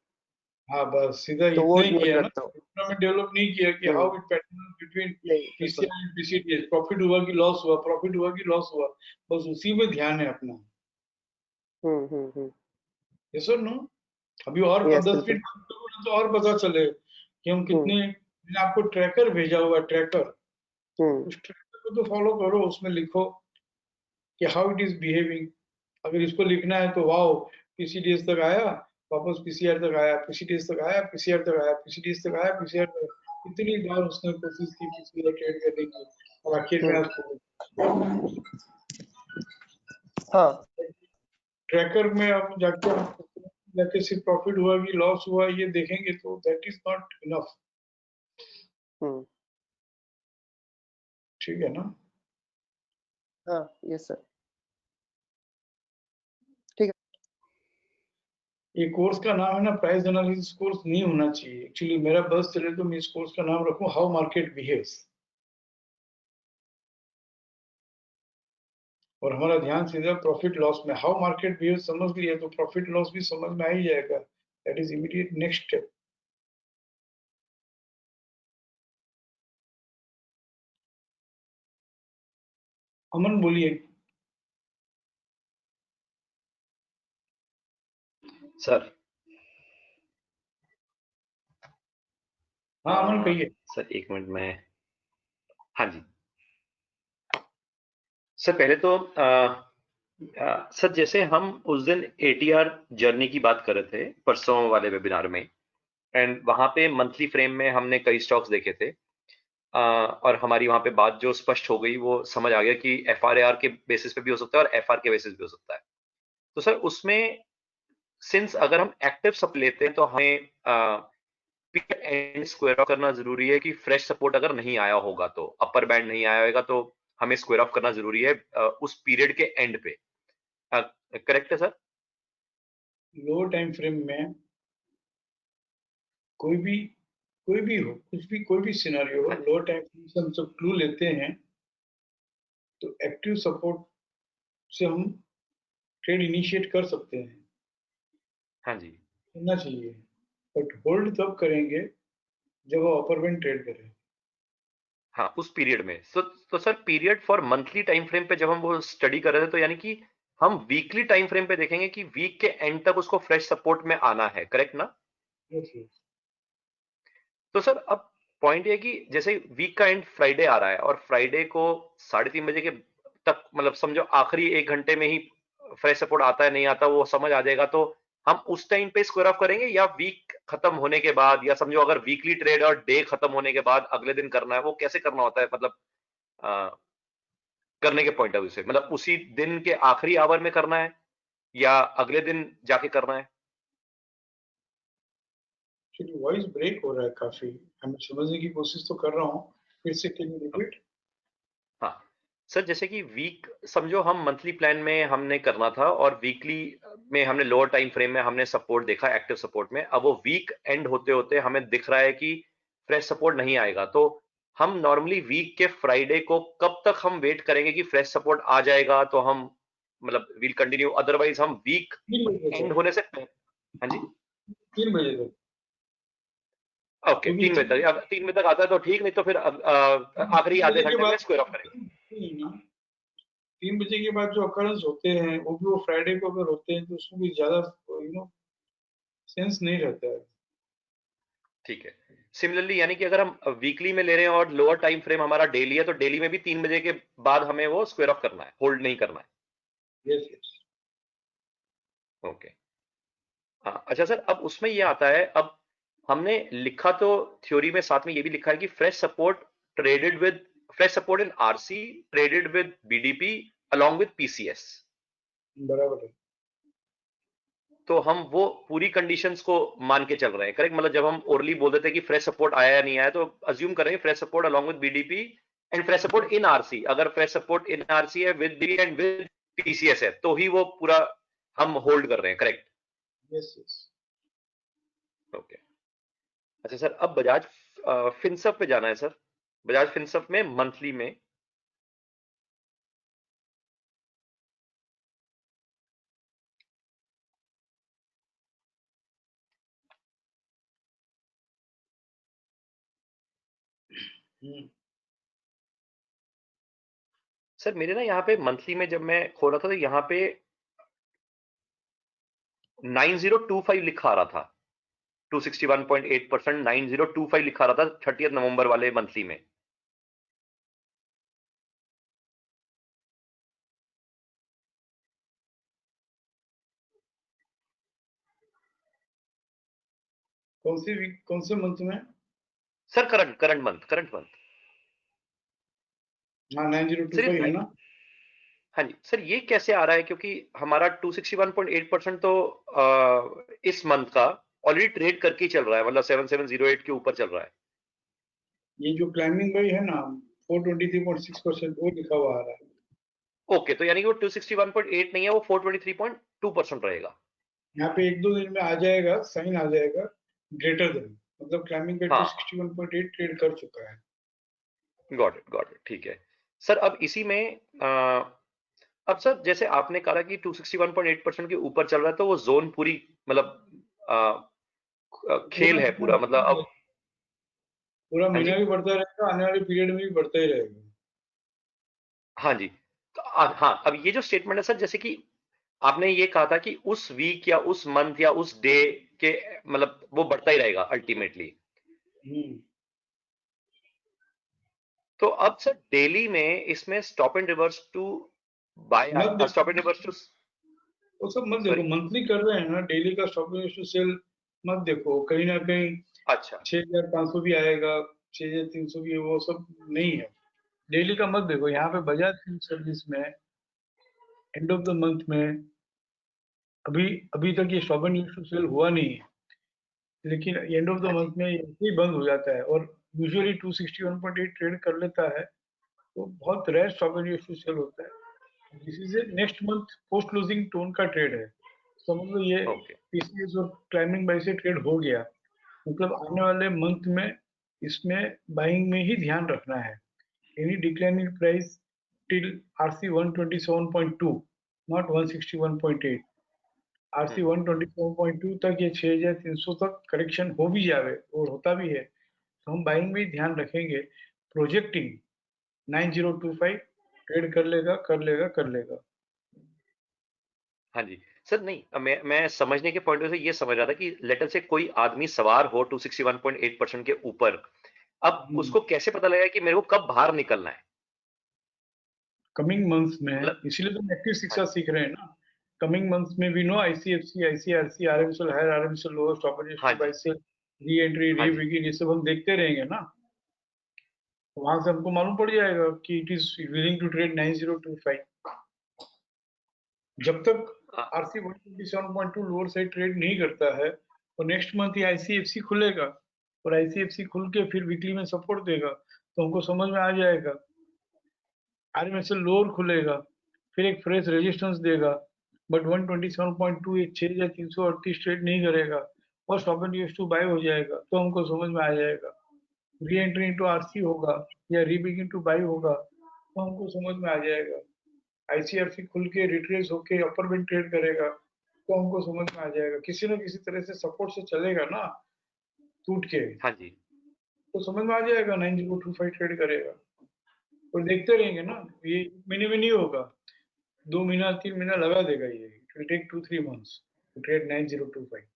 हाँ, बस सीधा तो वो इतना ही नोट किया ना, रखता हूँ। इतना में डेवलप नहीं किया कि how it pattern between PCR and PCDS, profit हुआ कि लॉस हुआ, प्रॉफिट हुआ कि लॉस हुआ, बस उसी में ध्यान है अपना। यस और नो? अभी और 10 मिनट तो और पता चले कि हम कितने, मैंने आपको ट्रैकर भेजा हुआ, ट्रैकर, उस ट्रैकर को तो फॉलो करो, उसमें लिखो कि हाउ इट इज बिहेविंग। अगर इसको लिखना है तो वाओ, पीसीडीएस तक आया, वापस पीसीआर तक आया, पीसीडीएस तक आया, पीसीआर तक आया, पीसीडीएस तक आया, पीसीआर तक, इतनी बार उसने कोशिश की पीसीआर ट्रेड करने की, और आखिर में आपको ट्रैकर में आप जाके सिर्फ प्रॉफिट हुआ कि लॉस हुआ ये देखेंगे तो दैट इज नॉट इनफ। ठीक है ना? हाँ, यस सर। ये कोर्स का नाम है ना प्राइस एनालिसिस कोर्स नहीं होना चाहिए एक्चुअली। मेरा बस चले तो मैं इस कोर्स का नाम रखूं हाउ मार्केट बिहेव्स, और हमारा ध्यान सीधा प्रॉफिट लॉस में। हाउ मार्केट बिहेव समझ लिया तो प्रॉफिट लॉस भी समझ में आ ही जाएगा। That is immediate next step. Aman बोलिए। सर हाँ अमन कहिए। सर 1 मिनट में। हाँ जी सर, पहले तो सर जैसे हम उस दिन ATR जर्नी की बात कर रहे थे परसों वाले वेबिनार में, एंड वहां पे मंथली फ्रेम में हमने कई स्टॉक्स देखे थे, और हमारी वहां पे बात जो स्पष्ट हो गई वो समझ आ गया कि FRAR के बेसिस पे भी हो सकता है और FR के बेसिस पे भी हो सकता है। तो सर उसमें सिंस अगर हम एक्टिव सब लेते हैं तो हमें एंड स्क्वायर ऑफ करना जरूरी है कि फ्रेश सपोर्ट अगर नहीं आया होगा तो अपर बैंड नहीं आया होगा तो हमें स्क्वायर ऑफ करना जरूरी है उस पीरियड के एंड पे। करेक्ट है सर? लो टाइम फ्रेम में कोई भी हो, कुछ भी कोई भी सिनेरियो हो, लो टाइम फ्रेम से हम सब क्लू लेते हैं तो एक्टिव सपोर्ट से हम ट्रेड इनिशिएट कर सकते हैं, हाँ जी करना चाहिए। बट होल्ड तब करेंगे जब वो अपर बैंड ट्रेड करें। हाँ उस पीरियड में। तो sir period for monthly time frame पे जब हम वो स्टडी कर रहे थे तो यानी कि हम वीकली टाइम फ्रेम पे देखेंगे कि वीक के एंड तक उसको फ्रेश सपोर्ट में आना है, करेक्ट ना? Yes yes. तो सर अब पॉइंट ये कि जैसे वीक का एंड फ्राइडे आ रहा है और फ्राइडे को 3:30 बजे के तक मतलब समझो आखिरी 1 घंटे में ही फ्रेश सपोर्ट आता है नहीं आता वो समझ आ जाएगा, तो हम उस टाइम पे स्क्वायर ऑफ करेंगे या वीक खत्म होने के बाद, या समझो अगर वीकली ट्रेड और डे खत्म होने के बाद अगले दिन करना है, वो कैसे करना होता है मतलब करने के पॉइंट ऑफ व्यू से, मतलब उसी दिन के आखिरी आवर में करना है या अगले दिन जाके करना है? एक्चुअली वॉइस ब्रेक हो रहा है काफी, मैं समझने की कोशिश तो कर रहा हूँ, फिर से कैन यू रिपीट? हाँ सर, जैसे कि वीक समझो हम मंथली प्लान में हमने करना था और वीकली में हमने लोअर टाइम फ्रेम में हमने सपोर्ट देखा एक्टिव सपोर्ट में, अब वो वीक एंड होते होते हमें दिख रहा है कि फ्रेश सपोर्ट नहीं आएगा, तो हम नॉर्मली वीक के फ्राइडे को कब तक हम वेट करेंगे कि फ्रेश सपोर्ट आ जाएगा तो हम मतलब विल कंटिन्यू, अदरवाइज हम वीक 3 बजे एंड तक। होने से हाँ जी 3 बजे तक। ओके 3 बजे तक, अगर 3 बजे तक आता है तो ठीक, नहीं तो फिर आखिरी आधे घंटे में स्क्वायर ऑफ करेंगे। 3 बजे के बाद जो अकरेंस होते हैं वो भी वो फ्राइडे को अगर होते हैं तो उसमें भी ज्यादा सेंस नहीं रहता है। ठीक है, सिमिलरली यानी कि अगर हम वीकली में ले रहे हैं और लोअर टाइम फ्रेम हमारा डेली है तो डेली में भी 3 बजे के बाद हमें वो स्क्वायर ऑफ करना है, होल्ड नहीं करना है। Yes yes. ओके हाँ अच्छा सर, अब उसमें ये आता है, अब हमने लिखा तो थ्योरी में साथ में ये भी लिखा है कि fresh support in RC traded with BDP along with PCS. बराबर है। तो हम वो पूरी कंडीशंस को मान के चल रहे हैं, करेक्ट? मतलब जब हम ओरली बोल देते हैं कि फ्रेश सपोर्ट आया या नहीं आया तो अज्यूम करेंगे fresh support along with BDP and fresh support in RC, अगर फ्रेश सपोर्ट इन आरसी है with D and with PCS है तो ही वो पूरा हम होल्ड कर रहे हैं, करेक्ट? Yes yes. ओके अच्छा सर, अब बजाज फिनसर्व पे जाना है सर। बजाज फिनसर्व में मंथली में सर मेरे ना यहाँ पे मंथली में जब मैं खोला था तो यहाँ पे 9025 लिखा आ रहा था, 261.8% 9025 लिखा आ रहा था 30 नवंबर वाले मंथली में। कौन से मंथ में? Sir current month. हाँ 9025 है ना। हाँ जी सर, ये कैसे आ रहा है क्योंकि हमारा 261.8% तो इस मंथ का ऑलरेडी ट्रेड करके ही चल रहा है, मतलब 7708 के ऊपर चल रहा है। ये जो क्लाइंबिंग भाई है ना 423.6% वो लिखा हुआ आ रहा है। ओके तो यानी कि वो 261.8 नहीं है, वो 423.2% रहेगा। यहाँ पे 1-2 दिन में आ जाएगा, साइन आ जाएगा ग्रेटर देन, मतलब क्लाइंबिंग पे हाँ 261.8 ट्रेड कर चुका है। गॉट इट, ठीक है सर। अब इसी में अब सर जैसे आपने कहा कि 261.8% के ऊपर चल रहा है, तो वो जोन पूरी मतलब खेल है पूरा, मतलब अब पूरा हाँ महीना जी भी बढ़ता रहेगा, आने वाले पीरियड में भी बढ़ता ही रहेगा। हाँ जी। तो हाँ, अब ये जो स्टेटमेंट है सर, जैसे कि आपने ये कहा था कि उस वीक या उस मंथ या उस डे के मतलब वो बढ़ता ही रहेगा अल्टीमेटली। तो अब सर डेली में इसमें stop and reverse to buy, मत स्टॉप एंड रिवर्स टू, वो सब मत देखो, सॉरी, मंथली कर रहे हैं ना, डेली का स्टॉप टू सेल मत देखो, कहीं ना कहीं अच्छा 6500 भी आएगा, 6300 भी, वो सब नहीं है। डेली का मत देखो। यहाँ पे बजाज फिल्म सर्विस में एंड ऑफ द मंथ में अभी अभी तक ये स्टॉप टू सेल हुआ नहीं है, लेकिन एंड ऑफ द हाँ जी मंथ में ये ही बंद हो जाता है और यूजुअली 261.8 ट्रेड कर लेता है, तो बहुत रेयर स्टॉप टू सेल होता है। This is A next month post closing tone का ट्रेड है, समझ लो ये ओके पीसीएस और क्लाइंबिंग बाय से ट्रेड हो गया, मतलब आने वाले मंथ में इसमें बाइंग में ही ध्यान रखना है। Any decline in price till RC 127.2 not 161.8, RC 127.2 तक ये 6300 तक करेक्शन हो भी जावे और होता भी है, तो हम बाइंग में ही ध्यान रखेंगे। प्रोजेक्टिंग 9025 ट्रेड कर लेगा कर लेगा कर लेगा। हाँ जी सर। नहीं, मैं समझने के पॉइंट से ये समझ रहा था कि लेटर से कोई आदमी सवार हो 261.8% के ऊपर, अब उसको कैसे पता लगेगा कि मेरे को कब बाहर निकलना है? कमिंग मंथ्स में, मतलब इसीलिए तो एक्टिव हाँ शिक्षा सीख रहे हैं ना। कमिंग मंथ्स में we know ICFC, ICRC, RMSL higher, RMSL lower, stop हाँ एंड जी बाय सेल, री एंट्री, हाँ री जी बिगिन, ये सब हम देखते रहेंगे ना, तो वहां से हमको मालूम पड़ जाएगा कि it is willing to trade 9025। जब तक हाँ, आरसी 127.2 लोअर साइड ट्रेड नहीं करता है, तो नेक्स्ट मंथ ये आईसीएफसी खुलेगा और आईसीएफसी खुल के फिर वीकली में सपोर्ट देगा, तो हमको समझ में आ जाएगा। आरएमएसएल लोअर खुलेगा, फिर एक फ्रेश रेजिस्टेंस देगा, बट 127.2 एक 6338 ट्रेड नहीं करेगा और stop and US to buy हो जाएगा, तो हमको समझ में आ जाएगा। री एंट्री इनटू आरसी होगा या री बिगिन टू बाय होगा, तो हमको समझ में आ जाएगा। आईसीआरसी खुल के रिट्रेस होके अपर बैंड ट्रेड करेगा, तो हमको समझ में आ जाएगा। किसी न किसी तरह से सपोर्ट से चलेगा ना टूट के, हाँ जी तो समझ में आ जाएगा 9025 ट्रेड करेगा। और देखते रहेंगे ना, ये महीने में नहीं होगा, 2 महीना 3 महीना लगा देगा, ये it will take 2-3 months to trade 9025।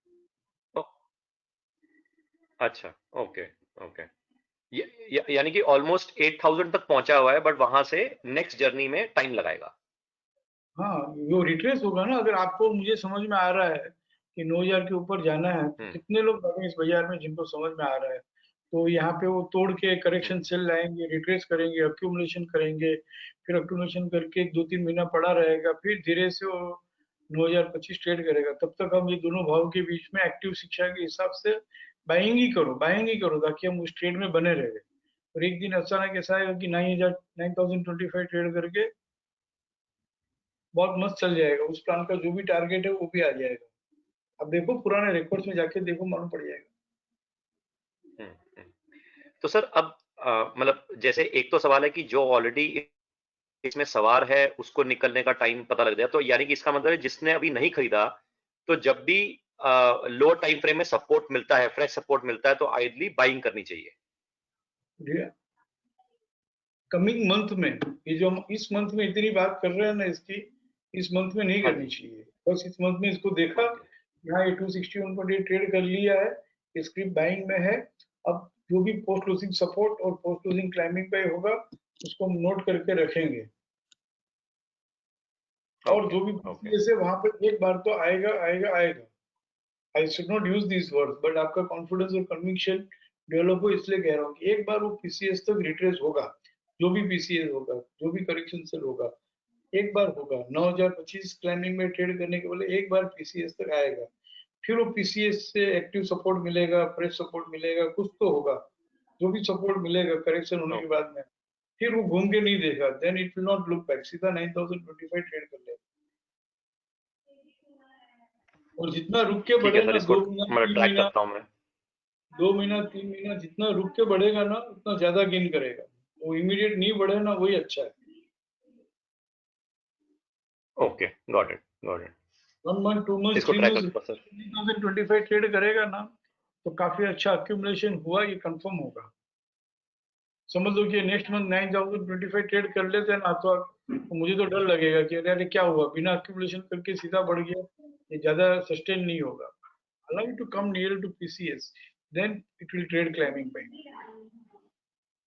ओ, अच्छा ओके ओके। यानी कि ऑलमोस्ट 8000 तक पहुंचा हुआ है, बट वहां से नेक्स्ट जर्नी में टाइम लगाएगा। हाँ, वो रिट्रेस होगा ना। अगर आपको मुझे समझ में आ रहा है कि 9000 के ऊपर जाना है, तो हम्म कितने लोग बैठे हैं इस बाजार में जिनको समझ में आ रहा है, तो यहाँ पे वो तोड़ के हम्म करेक्शन सेल लाएंगे, रिट्रेस करेंगे, अक्यूमुलेशन करेंगे, फिर अक्यूमुलेशन करके 2-3 महीना पड़ा रहेगा, फिर धीरे से वो 9025 ट्रेड करेगा। तब तक हम ये दोनों भाव के बीच में एक्टिव शिक्षा के हिसाब से बाइंग ही करो ताकि हम उस ट्रेड में बने रहे। और एक दिन अचानक ऐसा आएगा कि 9025 ट्रेड करके बहुत मस्त चल जाएगा, उस प्लान का जो भी टारगेट है वो भी आ जाएगा। अब देखो पुराने रिकॉर्ड्स में जाके देखो, मालूम पड़ जाएगा। हम्म। तो सर अब मतलब जैसे एक तो सवाल है कि जो ऑलरेडी इसमें सवार है उसको निकलने का टाइम पता लग जाए, तो यानी कि इसका मतलब है जिसने अभी नहीं खरीदा, तो जब भी लोअर टाइम फ्रेम में सपोर्ट मिलता है, फ्रेश सपोर्ट मिलता है, तो आइडली बाइंग करनी चाहिए। कमिंग मंथ में, ये जो हम इस मंथ में इतनी बात कर रहे हैं ना इसकी, इस मंथ में नहीं हाँ करनी जी चाहिए। बस इस मंथ में इसको देखा, ओके यहाँ ये 261.8 ट्रेड कर लिया है, स्क्रिप्ट बाइंग में है। अब जो भी पोस्ट क्लोजिंग सपोर्ट और पोस्ट क्लोजिंग क्लाइंबिंग पे होगा उसको हम नोट करके रखेंगे। और ओके जो भी ओके पीसीएस है वहां पर एक बार तो आएगा आएगा आएगा। आई should not use this word, but आपका कॉन्फिडेंस और कन्विक्शन डेवलप हो इसलिए कह रहा हूँ कि एक बार वो पीसीएस तक रिट्रेस होगा, जो भी पीसीएस होगा, जो भी करेक्शन सेल होगा, एक बार होगा। 9025 क्लाइंबिंग में ट्रेड करने के बदले एक बार पीसीएस तक आएगा, फिर वो पीसीएस से एक्टिव सपोर्ट मिलेगा, फ्रेश सपोर्ट मिलेगा, कुछ तो होगा। जो भी सपोर्ट मिलेगा करेक्शन होने के ओके बाद में, फिर वो घूम के नहीं देगा, then it will not look back, सीधा 9025 ट्रेड कर लेगा। और जितना रुक के ठीक है बढ़े सर, ना, इसको 2 महीना मतलब 3 ट्रैक महीना, करता हूँ मैं। 2 महीना 3 महीना जितना रुक के बढ़ेगा ना उतना ज्यादा गेन करेगा। वो इमीडिएट नहीं बढ़े ना, वही अच्छा है। Okay, got it, got it. 1 month 2 month इसको 3 ट्रैक मंथ करता सर। 2025 ट्रेड करेगा ना तो काफी अच्छा अक्यूमुलेशन हुआ, ये कंफर्म होगा। समझ लो कि नेक्स्ट मंथ 9025 ट्रेड कर लेते हैं ना तो मुझे तो डर लगेगा कि अरे क्या हुआ, बिना अक्यूमुलेशन करके सीधा बढ़ गया, ये ज्यादा सस्टेन नहीं होगा। allow it to come near to PCS, then it will trade climbing by.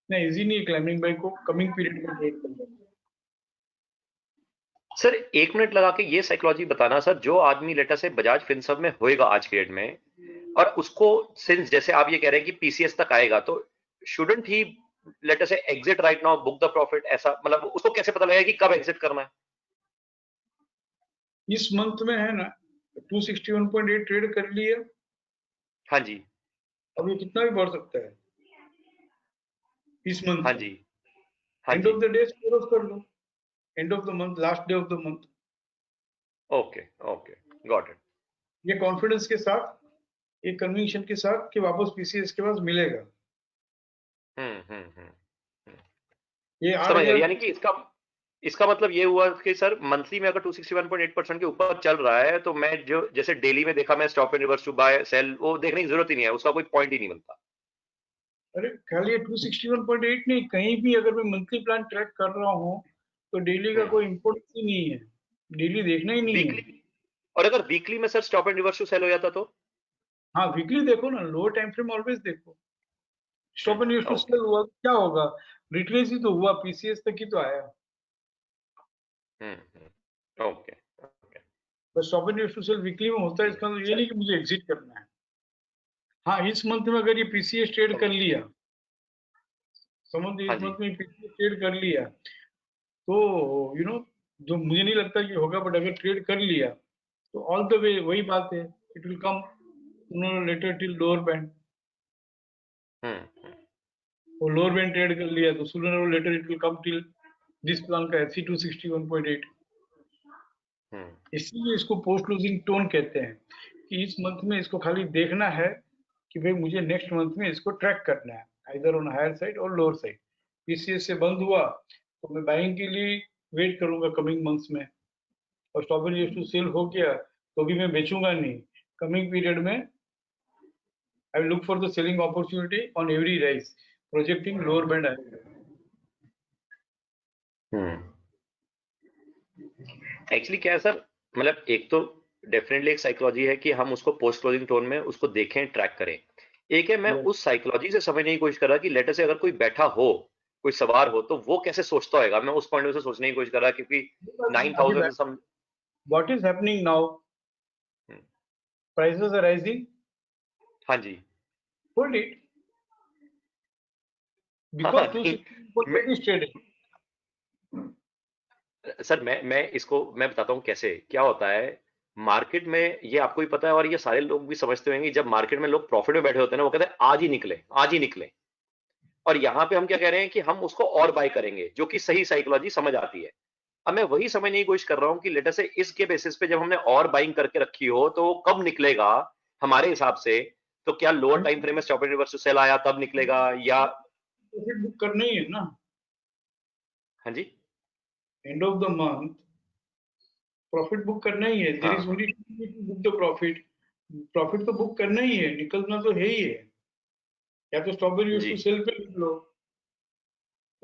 ना इजी नहीं है क्लाइंबिंग बाय को कमिंग पीरियड में ट्रेड करना। सर 1 मिनट लगा के ये साइकोलॉजी बताना सर, जो आदमी लेटर से बजाज फिनसर्व में होएगा आज के डेट में, और उसको सिंस जैसे आप ये कह रहे हैं कि पीसीएस तक आएगा, तो शुडंट ही लेटर से exit right now, book the profit, ऐसा मतलब उसको कैसे पता लगेगा कि कब एग्जिट करना है? इस मंथ में है ना 261.8 ट्रेड कर लिया। हाँ जी, अब ये कितना भी बढ़ सकता है इस मंथ हाँ में। जी, हाँ एंड जी। ऑफ द डे क्लोज कर लो, end of the month, last day of the month. Okay, okay, got it. ये कॉन्फिडेंस के साथ, ये कन्विक्शन के साथ कि वापस पीसीएस के पास मिलेगा। ये समझ गया, 8000 यानी कि इसका मतलब ये हुआ कि सर मंथली में अगर 261.8% के ऊपर चल रहा है, तो मैं जो जैसे डेली में देखा, मैं stop and reverse to buy sell वो देखने की जरूरत ही नहीं है, उसका कोई पॉइंट ही नहीं बनता। अरे खाली ये 261.8 नहीं, कहीं भी अगर मैं मंथली प्लान ट्रैक कर रहा हूँ तो डेली का कोई इम्पोर्टेंस ही नहीं है, डेली देखना ही नहीं है। वीकली, और अगर वीकली में sir stop and reverse to sell हो जाता तो? हाँ वीकली देखो ना, लोअर टाइम फ्रेम ऑलवेज देखो। Stop and reverse to okay. Sell हुआ तो क्या होगा, रिट्रेस ही तो हुआ, पीसीएस तक ही तो आया। ओके, बस stop and reverse to sell weekly में होता है, इसका मतलब ये नहीं कि मुझे एग्जिट करना है। हाँ इस मंथ में अगर ये पीसीएस ट्रेड कर लिया, समझ इस मंथ में पीसीएस ट्रेड कर लिया तो यू नो जो मुझे नहीं लगता कि होगा, बट अगर ट्रेड कर लिया तो ऑल द वे वही बात है, it will come later till lower band. और लोअर बैंड ट्रेड कर लिया तो सूनर और later it will come till this plan का एससी 261.8। इसलिए इसको पोस्ट क्लोजिंग टोन कहते हैं कि इस मंथ में इसको खाली देखना है कि भाई मुझे नेक्स्ट मंथ में इसको ट्रैक करना है, आइदर ऑन हायर साइड और लोअर साइड। पीसीएस से बंद हुआ तो मैं बाइंग के लिए वेट करूंगा कमिंग मंथ्स में, और stop and use to sell हो गया तो भी मैं बेचूंगा नहीं। कमिंग पीरियड में I will look for the selling opportunity on every rise, projecting lower band आएगा। एक्चुअली क्या है सर, मतलब एक तो डेफिनेटली एक साइकोलॉजी है कि हम उसको पोस्ट क्लोजिंग टोन में उसको देखें, ट्रैक करें। एक है मैं उस साइकोलॉजी से समझने की कोशिश कर रहा कि लेटर से अगर कोई बैठा हो, कोई सवार हो, तो वो कैसे सोचता होगा, मैं उस पॉइंट से सोचने की कोशिश कर रहा, क्योंकि 9000 some what is happening now, prices are rising, हाँ जी, hold it because 260 is trading. Sir मैं इसको मैं बताता हूँ कैसे क्या होता है मार्केट में, ये आपको भी पता है और ये सारे लोग भी समझते होंगे। जब मार्केट में लोग प्रॉफिट में बैठे होते हैं ना, वो कहते हैं आज ही निकले, आज ही निकले। और यहाँ पे हम क्या कह रहे हैं कि हम उसको और बाय करेंगे, जो कि सही साइकोलॉजी समझ आती है। अब मैं वही समझने की कोशिश कर रहा हूँ कि लेटर से इसके बेसिस पे जब हमने और बाइंग करके रखी हो, तो वो कब निकलेगा हमारे हिसाब से? तो क्या लोअर टाइम फ्रेम में stop and reverse to sell आया तब निकलेगा, या प्रॉफिट बुक करना ही है ना? हाँ जी, end of the month profit book करना ही है। There is only to book the profit, profit तो बुक करना ही है, निकलना तो है ही है। या तो stop and use to sell पे लिख लो,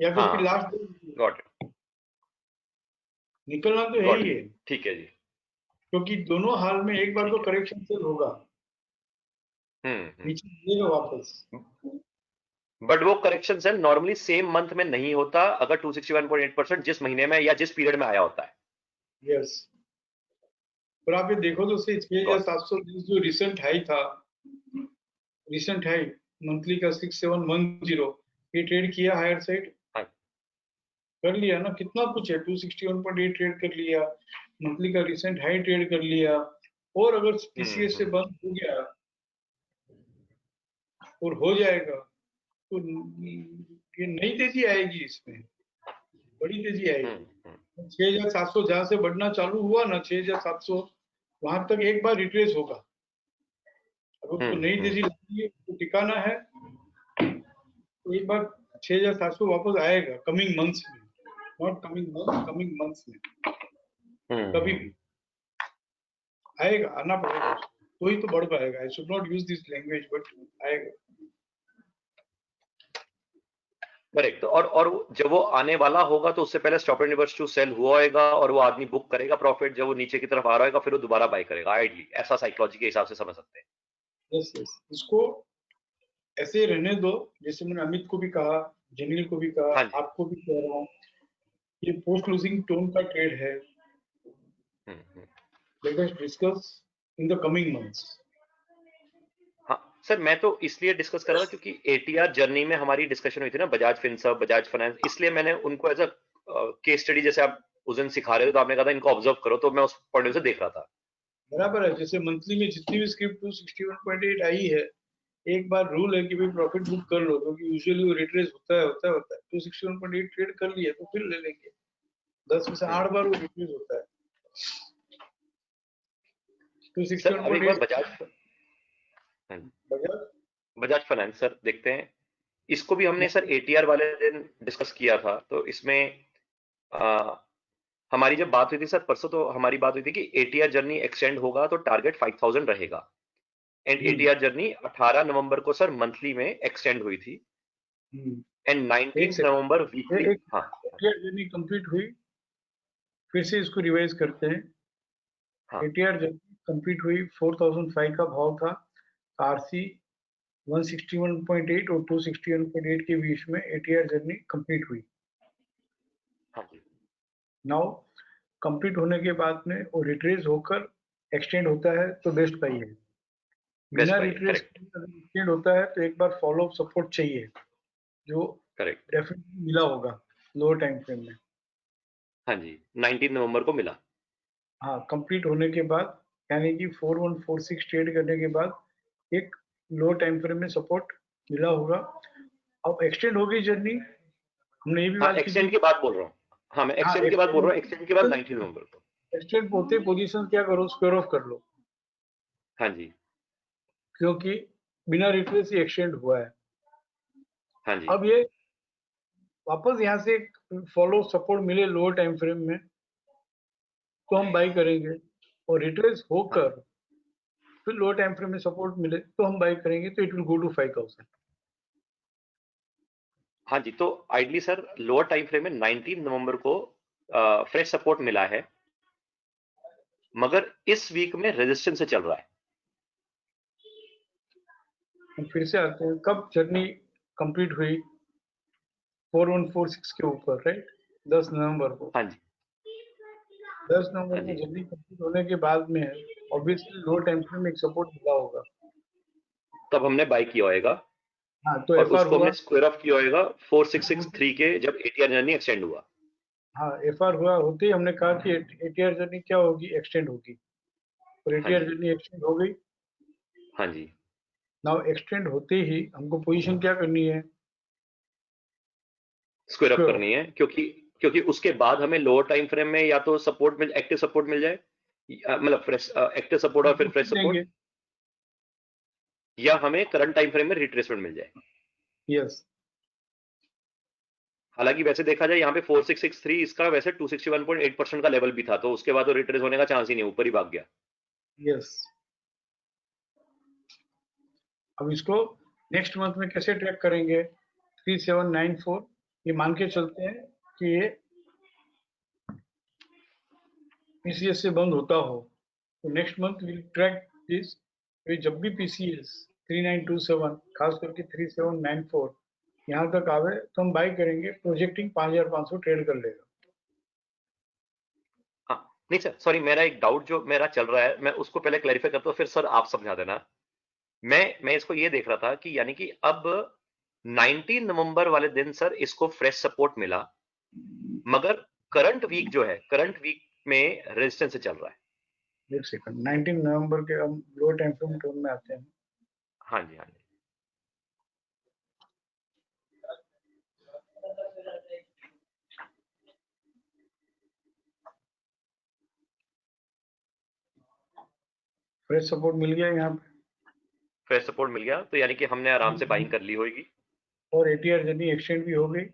या तो उसकी लास्ट गॉट इट, निकलना तो है ही है। ठीक है जी, क्योंकि दोनों हाल में एक बार तो करेक्शन सेल होगा, नीचे गिरेगा वापस। बट वो correction sell normally same month में नहीं होता, अगर 261.8% जिस महीने में या जिस पीरियड में आया होता है। यस, पर आप ये देखो तो सही, 6720 जो रिसेंट हाई था, रिसेंट हाई मंथली का 6710, ये ट्रेड किया हायर साइड, कर लिया ना, कितना कुछ है। 261.8 ट्रेड कर लिया, मंथली का रिसेंट हाई ट्रेड कर लिया, और अगर पीसीएस से बंद हो गया और हो जाएगा तो ये नई तेजी आएगी, इसमें बड़ी तेजी आएगी। 6700 जहां से बढ़ना चालू हुआ ना, 6700 वहां तक एक बार रिट्रेस होगा। अगर उसको नई तेजी लगती है, तो टिकाना है, तो एक बार 6,700 वापस आएगा कमिंग मंथ्स में, नॉट कमिंग मंथ्स में, कभी भी आएगा, आना पड़ेगा उसको, तो ही तो बढ़ पाएगा। I should not use this language, but आएगा। करेक्ट। और जब वो आने वाला होगा तो उससे पहले stop and reverse to sell हुआ होगा और वो आदमी बुक करेगा प्रॉफिट, जब वो नीचे की तरफ आ रहा होगा फिर वो दोबारा बाय करेगा आइडली। ऐसा साइकोलॉजी के हिसाब से समझ सकते हैं। यस यस, इसको ऐसे रहने दो, जैसे मैंने अमित को भी कहा, जनील को भी कहा, हाँ जी। आपको भी कह रहा हूँ, ये पोस्ट क्लोजिंग टोन का ट्रेड है। Let us discuss in the coming months. हाँ सर, मैं तो इसलिए डिस्कस कर रहा था क्योंकि एटीआर जर्नी में हमारी डिस्कशन हुई थी ना, बजाज फिनसर्व, बजाज फाइनेंस, इसलिए मैंने उनको एज अ केस स्टडी, जैसे आप उस दिन सिखा रहे थे तो आपने कहा था इनको ऑब्जर्व करो, तो मैं उस पॉइंट ऑफ व्यू से देख रहा था। बराबर है, जैसे मंथली में जितनी भी स्क्रिप्ट 261.8 आई है, एक बार रूल है कि भाई प्रॉफिट बुक कर लो, क्योंकि यूजुअली वो रिट्रेस होता है 261.8 ट्रेड कर लिया तो फिर ले लेंगे, 10 में से 8 बार वो रिट्रेस होता है। सर अब एक बार 261.8 बजाज फाइनेंस सर देखते हैं, इसको भी हमने सर एटीआर वाले दिन डिस्कस किया था। तो इसमें हमारी जब बात हुई थी सर परसों, तो हमारी बात हुई थी कि एटीआर जर्नी एक्सटेंड होगा तो टारगेट 5000 रहेगा। एंड एटीआर जर्नी 18 नवंबर को सर मंथली में एक्सटेंड हुई थी एंड 19 नवंबर वीकली। हाँ, जर्नी कंप्लीट हुई, फिर से इसको रिवाइज करते हैं। एटीआर जर्नी कंप्लीट हुई, 4005 का भाव था, आरसी 161.8 और 261.8 के बीच में एटीआर जर्नी कंप्लीट हुई। नाउ कंप्लीट होने के बाद में वो रिट्रेस होकर एक्सटेंड होता है तो बेस्ट बाई है। बिना रिट्रेस एक्सटेंड होता है तो एक बार फॉलो अप सपोर्ट चाहिए, जो डेफिनेटली मिला होगा लोअर टाइम फ्रेम में। हाँ जी, 19 नवंबर को मिला। हाँ, कंप्लीट होने के बाद, यानी कि 4146 ट्रेड करने के बाद एक लो टाइम फ्रेम में सपोर्ट मिला होगा। अब एक्सटेंड हो गई जर्नी, हमने ये भी बात की थी। एक्सटेंड के बाद बोल रहा हूँ। हाँ, मैं एक्सटेंड के बाद बोल रहा हूँ, एक्सटेंड के बाद 19 नवंबर को। एक्सटेंड होते पोजीशन क्या करो, स्क्वायर ऑफ कर लो। हाँ जी, क्योंकि बिना रिट्रेस ही एक्सटेंड हुआ है। हाँ जी। अब ये वापस यहाँ से फॉलो सपोर्ट मिले लोअर टाइम फ्रेम में तो हम बाई करेंगे, और रिट्रेस होकर फिर लोअर टाइम फ्रेम में सपोर्ट मिले तो हम बाई करेंगे, तो इट विल गो टू 5000। हाँ जी, तो ideally sir lower time frame में 19 नवंबर को फ्रेश सपोर्ट मिला है, मगर इस वीक में रेजिस्टेंस से चल रहा है। हम फिर से आते हैं, कब जर्नी कंप्लीट हुई? 4146 के ऊपर, राइट, 10 नवंबर को। हाँ जी, 10 नवंबर को जर्नी कंप्लीट होने के बाद में ऑब्वियसली लो टाइम फ्रेम में एक सपोर्ट मिला होगा, तब हमने बाय किया होएगा। हाँ, तो और एफआर उसको हुआ, हमने स्क्वायर ऑफ किया होएगा 4663 के, जब एटीआर जर्नी एक्सटेंड हुआ। हाँ, एफआर हुआ होते ही हमने कहा कि एटीआर जर्नी क्या होगी, एक्सटेंड होगी, और एटीआर जर्नी एक्सटेंड हो गई। हाँ जी, नाउ एक्सटेंड होते ही हमको पोजीशन क्या करनी है, स्क्वायर अप करनी है, क्योंकि उसके बाद हमें लोअर टाइम फ्रेम में या तो सपोर्ट मिल, एक्टिव सपोर्ट मिल जाए, मतलब फ्रेश एक्टिव सपोर्ट और फिर फ्रेश सपोर्ट, या हमें करंट टाइम फ्रेम में रिट्रेसमेंट मिल जाए। यस, हालांकि वैसे देखा जाए यहाँ पे 4663 इसका वैसे 261.8% का लेवल भी था, तो उसके बाद तो रिट्रेस होने का चांस ही नहीं, ऊपर ही भाग गया। यस। अब इसको नेक्स्ट मंथ में कैसे ट्रैक करेंगे? 3794, ये मान के चलते हैं कि ये पीसीएस से बंद होता हो, तो next month will track this. जब भी पीसीएस 3927 खास करके 3794 यहाँ तक आवे तो हम बाई करेंगे, प्रोजेक्टिंग 5500 ट्रेड कर लेगा। नहीं सर, सॉरी, मेरा एक डाउट जो मेरा चल रहा है, मैं उसको पहले क्लैरिफाई करता हूँ, फिर सर आप समझा देना। मैं इसको ये देख रहा था कि यानी कि अब 19 नवंबर वाले दिन सर इसको फ्रेश सपोर्ट मिला, मगर करंट वीक जो है, करंट वीक में रेजिस्टेंस से चल रहा है। एक सेकंड, 19 नवंबर के हम लो टाइम फ्रेम टोन में आते हैं। हाँ जी, हाँ जी। फ्रेश सपोर्ट मिल गया यहाँ पे, फ्रेश सपोर्ट मिल गया, तो यानी कि हमने आराम से बाइंग कर ली होगी। और एटीआर जर्नी एक्सटेंड भी हो गई।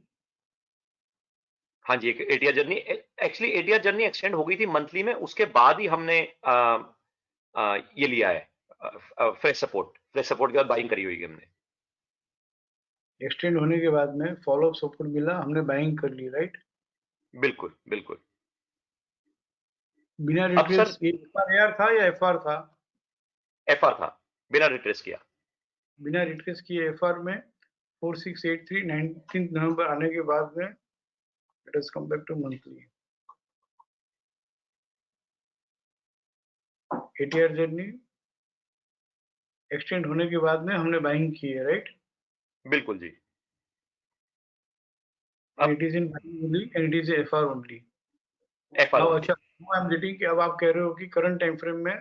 हाँ जी, एक ATR journey, actually ATR journey extend हो गई थी मंथली में, उसके बाद ही हमने ये लिया है फ्रेश सपोर्ट के बाद बाइंग करी हुई है हमने। एक्सटेंड होने के बाद में फॉलो अप सपोर्ट मिला, हमने बाइंग कर ली, राइट? बिल्कुल बिल्कुल। बिना अब रिट्रेस सर एआर था या एफआर था? एफआर था, बिना रिट्रेस किया। बिना रिट्रेस किए एफआर में 4683 19 नवंबर आने के बाद में let us come back to monthly. ATR journey extend होने के बाद में हमने बाइंग की है, राइट? बिल्कुल जी। It is in buying only and it is FR only. FR अच्छा, आई एम गेटिंग कि अब आप कह रहे हो कि करंट टाइम फ्रेम में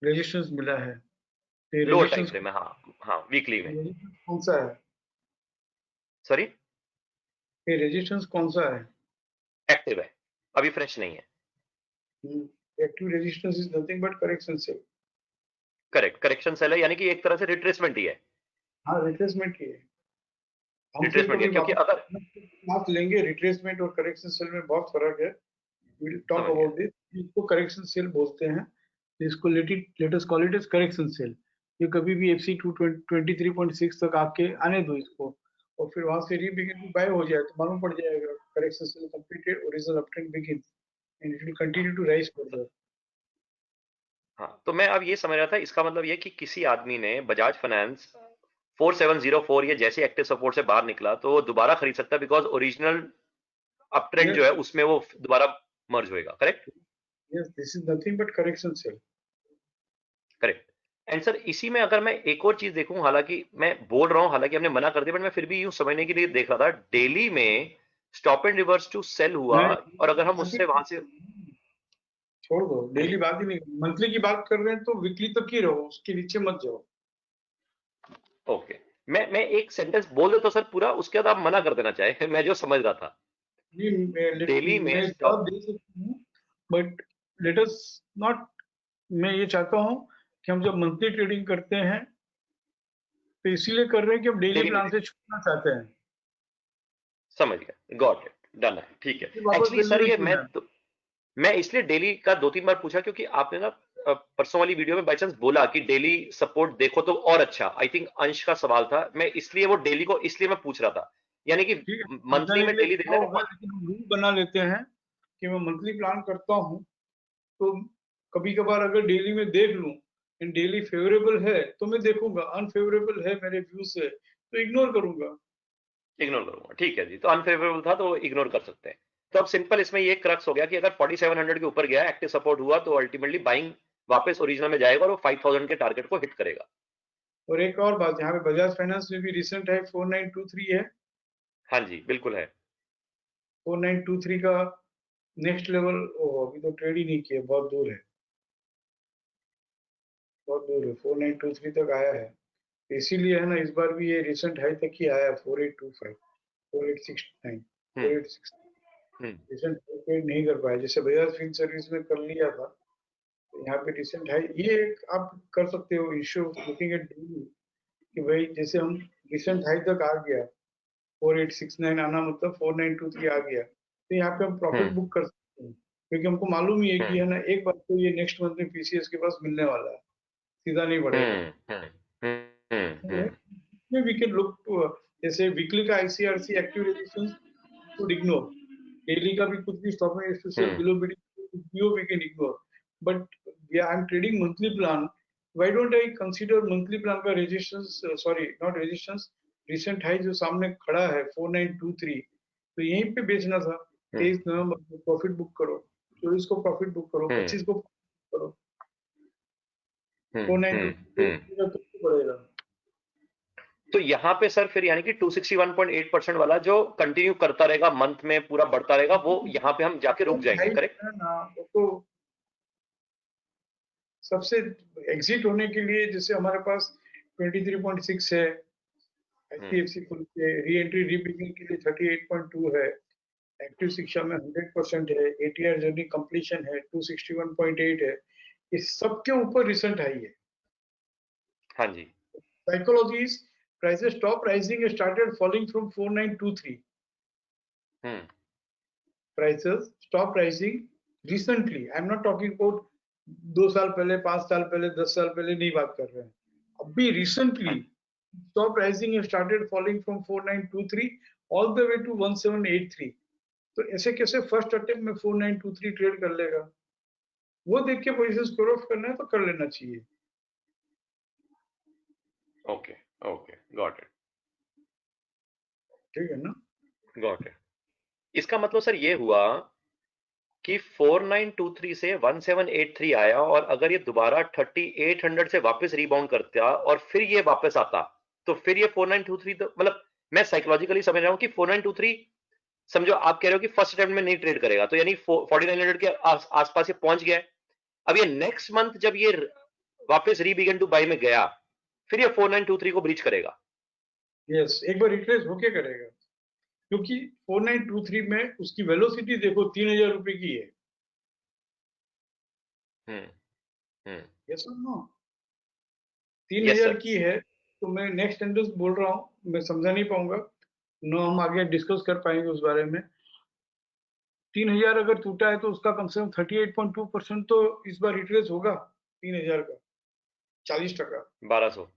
रेजिस्टेंस मिला है, तो लोअर टाइम फ्रेम में, हाँ हाँ, वीकली में। रेजिस्टेंस कौन सा है? सॉरी, ये रेजिस्टेंस कौन सा है? एक्टिव है, अभी फ्रेश नहीं है। Active resistance is nothing but correction sell. Correct, correction sell है, यानी कि एक तरह से रिट्रेसमेंट ही है। हाँ, रिट्रेसमेंट की है। हम फिर रिट्रेसमेंट है, कभी क्योंकि अगर बात लेंगे, रिट्रेसमेंट और करेक्शन सेल में बहुत फर्क है। विल टॉक समझ गया। About this. इसको करेक्शन सेल बोलते हैं, इसको let us call it as correction sell. ये कभी भी एफसी 23.6 तक आके आने दो इसको, और फिर वहां से रीबिगिन बाय हो जाए तो मालूम पड़ जाएगा correction sell completed, original uptrend begins and it will continue to rise further. हाँ, तो मैं अब ये समझ रहा था, इसका मतलब ये कि किसी आदमी ने बजाज फाइनेंस 4704 ये जैसे एक्टिव सपोर्ट से बाहर निकला तो वो दोबारा खरीद सकता है, बिकॉज ओरिजिनल अपट्रेंड जो है उसमें वो दोबारा मर्ज होएगा। Correct? Yes, this is nothing but correction sell. Correct. And sir, इसी में अगर मैं एक और चीज देखूं, हालांकि मैं बोल रहा हूं, हालांकि हमने मना कर दिया, बट मैं फिर भी यूं समझने के लिए देख रहा था, डेली में stop and reverse to sell हुआ, और अगर हम उससे वहां से छोड़ दो, डेली बात ही नहीं, मंथली की बात कर रहे हैं तो वीकली तक ही रहो, उसके नीचे मत जाओ। ओके, मैं एक सेंटेंस बोल देता हूं सर पूरा, उसके बाद आप मना कर देना चाहे मैं जो समझ रहा था। डेली में मैं स्टॉप, दे सकती हूँ, बट लेट अस नॉट, मैं ये चाहता हूँ कि हम जब मंथली ट्रेडिंग करते हैं तो इसीलिए कर रहे हैं कि हम डेली प्लान से छूटना चाहते हैं। समझ गया, गॉट इट, डन है, ठीक है। वापस एक्चुअली सर ये वैल्यू में मैं इसलिए डेली का 2-3 बार पूछा, क्योंकि आपने ना परसों वाली वीडियो में बाई चांस बोला कि डेली सपोर्ट देखो तो और अच्छा, आई थिंक अंश का सवाल था, मैं इसलिए वो डेली को इसलिए मैं पूछ रहा था, यानी कि मंथली में डेली देखने होगा, लेकिन हम रूल बना लेते हैं कि मैं मंथली प्लान करता हूँ, तो कभी कभार अगर डेली में देख लूं एंड डेली फेवरेबल है तो मैं देखूंगा, अनफेवरेबल है मेरे व्यू से तो इग्नोर करूंगा। ठीक है जी, तो अनफेवरेबल था तो इग्नोर कर सकते हैं। तो अब सिंपल इसमें ये क्रक्स हो गया कि अगर 4700 के ऊपर गया, एक्टिव सपोर्ट हुआ, तो अल्टीमेटली बाइंग वापस ओरिजिनल में जाएगा और वो 5000 के टारगेट को हिट करेगा। और एक और बात, यहाँ पे बजाज फाइनेंस में भी रिसेंट है 4923 है। हाँ जी, बिल्कुल है। 4923 का नेक्स्ट लेवल अभी तो ट्रेड ही नहीं किया, बहुत दूर है, बहुत दूर है, 4923 तक आया है, इसीलिए है ना, इस बार भी ये रिसेंट हाई तक ही आया, 4825 4869 4860 रिसेंट ट्रेड नहीं कर पाया, जैसे बजाज फिन सर्विस में कर लिया था। तो यहाँ पे रिसेंट हाई ये आप कर सकते हो, इश्यू लुकिंग एट डेली, कि भाई जैसे हम रिसेंट हाई तक आ गया, 4869 आना मतलब 4923 आ गया, तो यहाँ पे हम प्रॉफिट बुक कर सकते हैं, क्योंकि हमको मालूम ही है कि है ना, एक बार तो ये नेक्स्ट मंथ में पीसीएस के पास मिलने वाला है, सीधा नहीं बढ़ेगा। वी कैन लुक टू, जैसे वीकली का ICRC active resistance should ignore, daily का भी कुछ भी स्टॉप में special below bidding we can ignore, but I am trading monthly plan, why don't I consider monthly plan का resistance, sorry not resistance, recent high जो सामने खड़ा है 4923, तो यहीं पे बेचना था। 23 नवंबर को प्रॉफिट बुक करो, 24 को प्रॉफिट बुक करो, 25 को करो, 4923 बढ़ेगा। तो यहाँ पे सर फिर यानी कि 261.8% वाला जो कंटिन्यू करता रहेगा, मंथ में पूरा बढ़ता रहेगा, वो यहाँ पे हम जाके रुक जाएंगे। करेक्ट ना, तो सबसे एग्जिट होने के लिए, जैसे हमारे पास 23.6 है, एचडीएफसी फुल के री एंट्री रीबिगिनिंग के लिए 38.2 है, एक्टिव शिक्षा में 100% है, एटीआर जर्नी कंप्लीशन है 261.8 है, इस सबके ऊपर रिसेंट हाई है। हाँ जी। Psychology is prices stop rising and started falling from 4923. Prices stop rising recently. I'm not talking about 2 साल पहले, 5 साल पहले, 10 साल पहले नहीं बात कर रहे हैं। अभी recently stop rising and started falling from 4923 all the way to 1783. तो ऐसे कैसे फर्स्ट अटेम्प्ट में 4923 ट्रेड कर लेगा? वो देख के पोजीशन स्क्वायर ऑफ करना है तो कर लेना चाहिए। Okay okay, got it. ठीक है ना? Got it. इसका मतलब सर ये हुआ कि 4923 से 1783 आया, और अगर ये दोबारा 3800 से वापस रिबाउंड करता और फिर ये वापस आता, तो फिर ये 4923, तो मतलब मैं साइकोलॉजिकली समझ रहा हूँ कि 4923, समझो आप कह रहे हो कि फर्स्ट अटेम्प्ट में नहीं ट्रेड करेगा, तो यानी 4900 के आसपास ये पहुंच गया है। अब ये नेक्स्ट मंथ जब ये वापस रीबिगन टू बाय में गया, फिर ये 4923 को ब्रीच करेगा। यस, एक बार रिट्रेस होके करेगा, क्योंकि 4923 में उसकी वेलोसिटी देखो 3000 रुपए की है। यस और नो? 3000 की है, तो मैं नेक्स्ट सेंटेंस बोल रहा हूँ, मैं समझा नहीं पाऊंगा, नो हम आगे डिस्कस कर पाएंगे उस बारे में। 3000 अगर टूटा है तो उसका कम से कम 38.2% तो इस बार रिट्रेस होगा 3000 का, 40%। 1200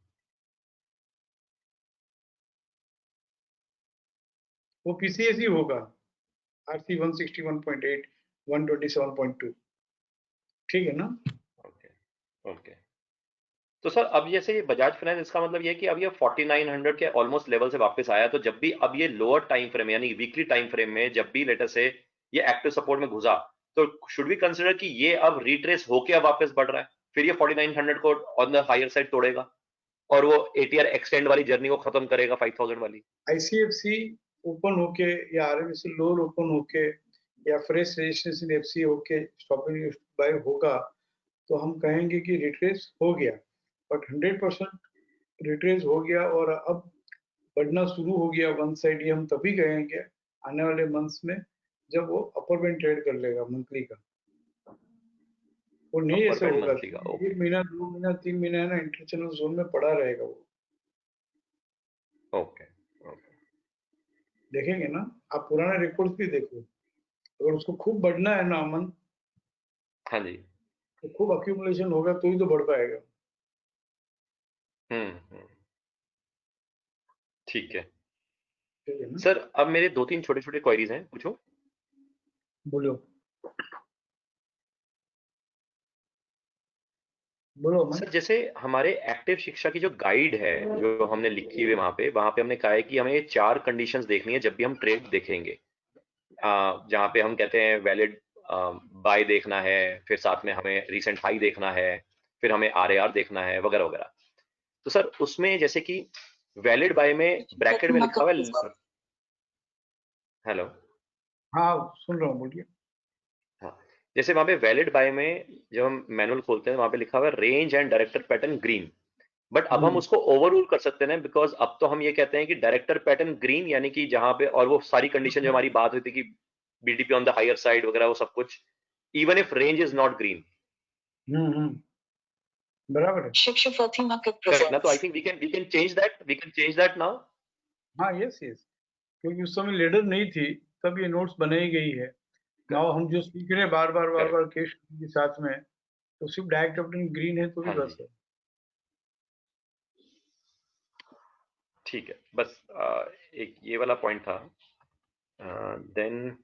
वो पीसीएस ही होगा, आरसी 161.8, 127.2। ठीक है ना? Okay okay. तो सर अब जैसे बजाज फाइनेंस, इसका मतलब ये है कि अब ये 4900 के ऑलमोस्ट लेवल से वापस आया, तो जब भी अब ये लोअर टाइम फ्रेम यानी वीकली टाइम फ्रेम में जब भी लेटर से ये एक्टिव सपोर्ट में घुसा, तो शुड वी कंसीडर कि ये अब रिट्रेस होके अब वापस बढ़ रहा है, फिर ये 4900 को ऑन द हायर साइड तोड़ेगा और वो एटीआर एक्सटेंड वाली जर्नी को खत्म करेगा 5000 वाली। आईसीएफसी ओपन होके या आरएमएससी लोअर ओपन होके या फ्रेश रजिस्ट्रेशन एफसी होके स्टॉपिंग बाय होगा तो हम कहेंगे कि रिट्रेस हो गया, बट 100% रिट्रेस हो गया और अब बढ़ना शुरू हो गया वन साइड, ये हम तभी कहेंगे आने वाले मंथ्स में जब वो अपर बैंड ट्रेड कर लेगा मंथली का। वो नहीं ऐसा होगा 1 महीना 2 महीना 3 महीना है ना, इंटरचैनल जोन में पड़ा रहेगा वो। ओके ओके, देखेंगे ना, आप पुराना रिकॉर्ड्स भी देखो, अगर उसको खूब बढ़ना है ना अमन, हाँ जी, तो खूब अक्यूमुलेशन होगा तो ही तो बढ़ पाएगा। ठीक है। ठीक है ना? सर अब मेरे 2-3 छोटे-छोटे क्वेरीज हैं, पूछो। बोलो बोलो सर जैसे हमारे एक्टिव शिक्षा की जो गाइड है जो हमने लिखी हुई वहां पे हमने कहा है कि हमें ये 4 कंडीशंस देखनी है जब भी हम ट्रेड देखेंगे, जहाँ पे हम कहते हैं वैलिड बाय देखना है, फिर साथ में हमें रीसेंट हाई देखना है, फिर हमें आरएआर देखना है वगैरह वगैरह। तो सर उसमें जैसे कि वैलिड बाय में ब्रैकेट में लिखा हुआ है, हेलो, हाँ सुन रहा हूँ, बोलिए। हाँ, जैसे वहां पे वैलिड बाय में जब हम मैनुअल खोलते हैं वहां पे लिखा हुआ है range and director pattern green, but अब हम उसको ओवररूल कर सकते हैं बिकॉज अब तो हम ये कहते हैं कि डायरेक्टर पैटर्न ग्रीन, यानी कि जहां पे और वो सारी कंडीशन जो हमारी बात हुई थी कि BDP on the higher side वगैरह वो सब कुछ, even if range is not green. बराबर है ना, तो I think we can change that now. हाँ यस यस, क्योंकि उस समय लेडर नहीं थी तब ये नोट्स बनाई गई है। नाउ हम जो सीख रहे हैं बार बार केस के साथ में, तो सिर्फ डायरेक्ट पैटर्न ग्रीन है तो भी बस है। ठीक है, बस एक ये वाला पॉइंट था। देन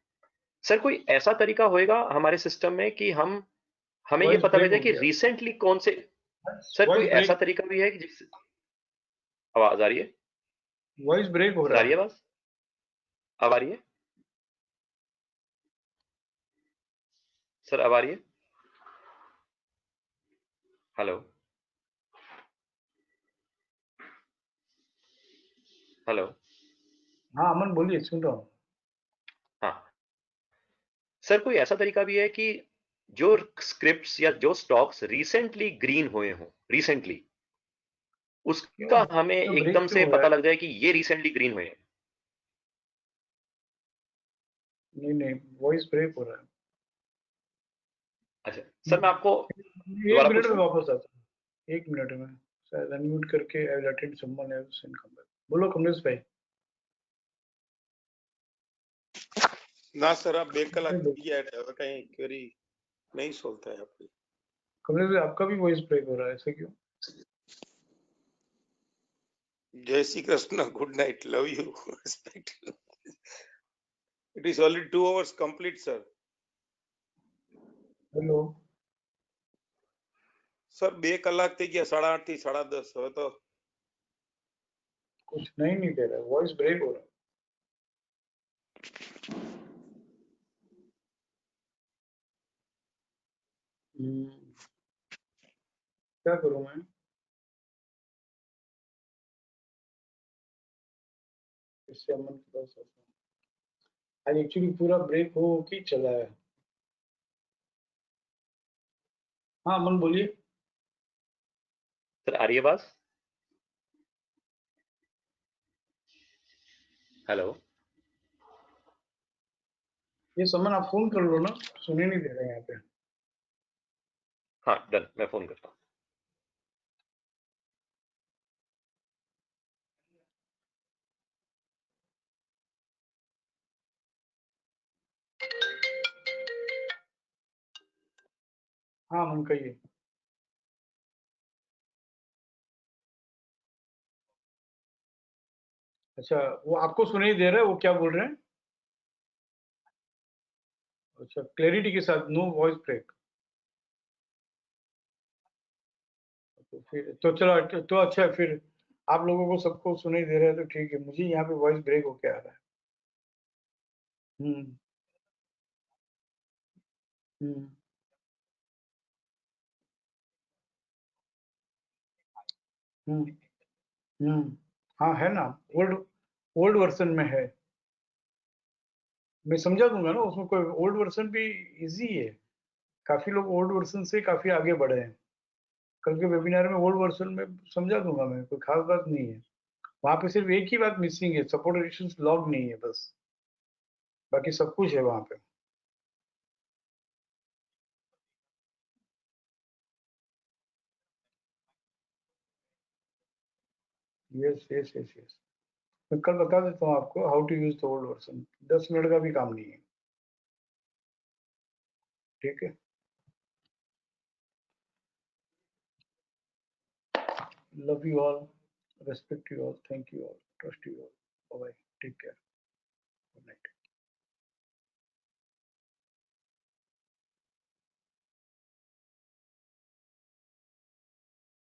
सर कोई ऐसा तरीका होएगा हमारे सिस्टम में कि हमें ये पता लग जाए कि रिसेंटली कौन से, सर कोई ऐसा तरीका भी है कि जिस, आवाज आ रही है, वॉइस ब्रेक हो रहा है, बस अब आ रही है सर, अब आ रही है, हेलो हेलो, हाँ अमन बोलिए, सुन रहा हूँ। हाँ सर कोई ऐसा तरीका भी है कि जो स्क्रिप्ट्स या जो स्टॉक्स रिसेंटली ग्रीन हुए हों, रिसेंटली उसका हमें एकदम से पता लग जाए कि ये रिसेंटली ग्रीन हुए हैं। नहीं वॉइस ब्रेक हो रहा है। अच्छा सर, मैं आपको एक दोबारा मिनट में पूछूं? वापस आता हूँ, 1 मिनट में शायद अनम्यूट करके I will attend someone else and come back. बोलो कमलेश भाई। ना सर, आप 2 कलाक कहीं क्वेरी नहीं सोलता है आपकी। कमलेश भाई आपका भी वॉइस ब्रेक हो रहा है, ऐसे क्यों? जय Shri Krishna, good night, love you, respect. It is only 2 hours complete, sir. Hello sir 2 કલાક થઈ ગયા, 8:30 થી 10:30 હવે તો। कुछ नहीं दे रहा है, वॉइस ब्रेक हो रहा है। क्या करूं मैं? इससे अमन के पास आता हूं। आज एक्चुअली पूरा ब्रेक हो के चला है। हाँ अमन बोलिए। सर आ रही है आवाज? हेलो ये समन आप फोन कर लो ना, सुने नहीं दे रहे हैं यहाँ पे। हाँ डन, मैं फोन करता हूँ। हाँ अमन कहिए। अच्छा वो आपको सुनाई दे रहा है, वो क्या बोल रहे हैं? अच्छा क्लैरिटी के साथ, नो वॉइस ब्रेक। तो फिर तो चलो, तो अच्छा है फिर। आप लोगों को सबको सुनाई दे रहा है तो ठीक है, मुझे यहाँ पे वॉइस ब्रेक होके आ रहा है। हम्म हम्म हम्म हम्म। हाँ है ना, ओल्ड ओल्ड वर्जन में है। मैं समझा दूंगा ना, उसमें कोई ओल्ड वर्जन भी इजी है। काफी लोग ओल्ड वर्जन से काफी आगे बढ़े हैं। कल के वेबिनार में ओल्ड वर्जन में समझा दूंगा मैं, कोई खास बात नहीं है। वहां पे सिर्फ एक ही बात मिसिंग है, सपोर्ट एडिशंस लॉग नहीं है बस, बाकी सब कुछ है वहां पे। Yes yes yes yes. मैं कल बता देता हूँ आपको how to use the old version, 10 minute का भी काम नहीं है। ठीक है, love you all, respect you all, thank you all, trust you all, bye bye, take care, good night.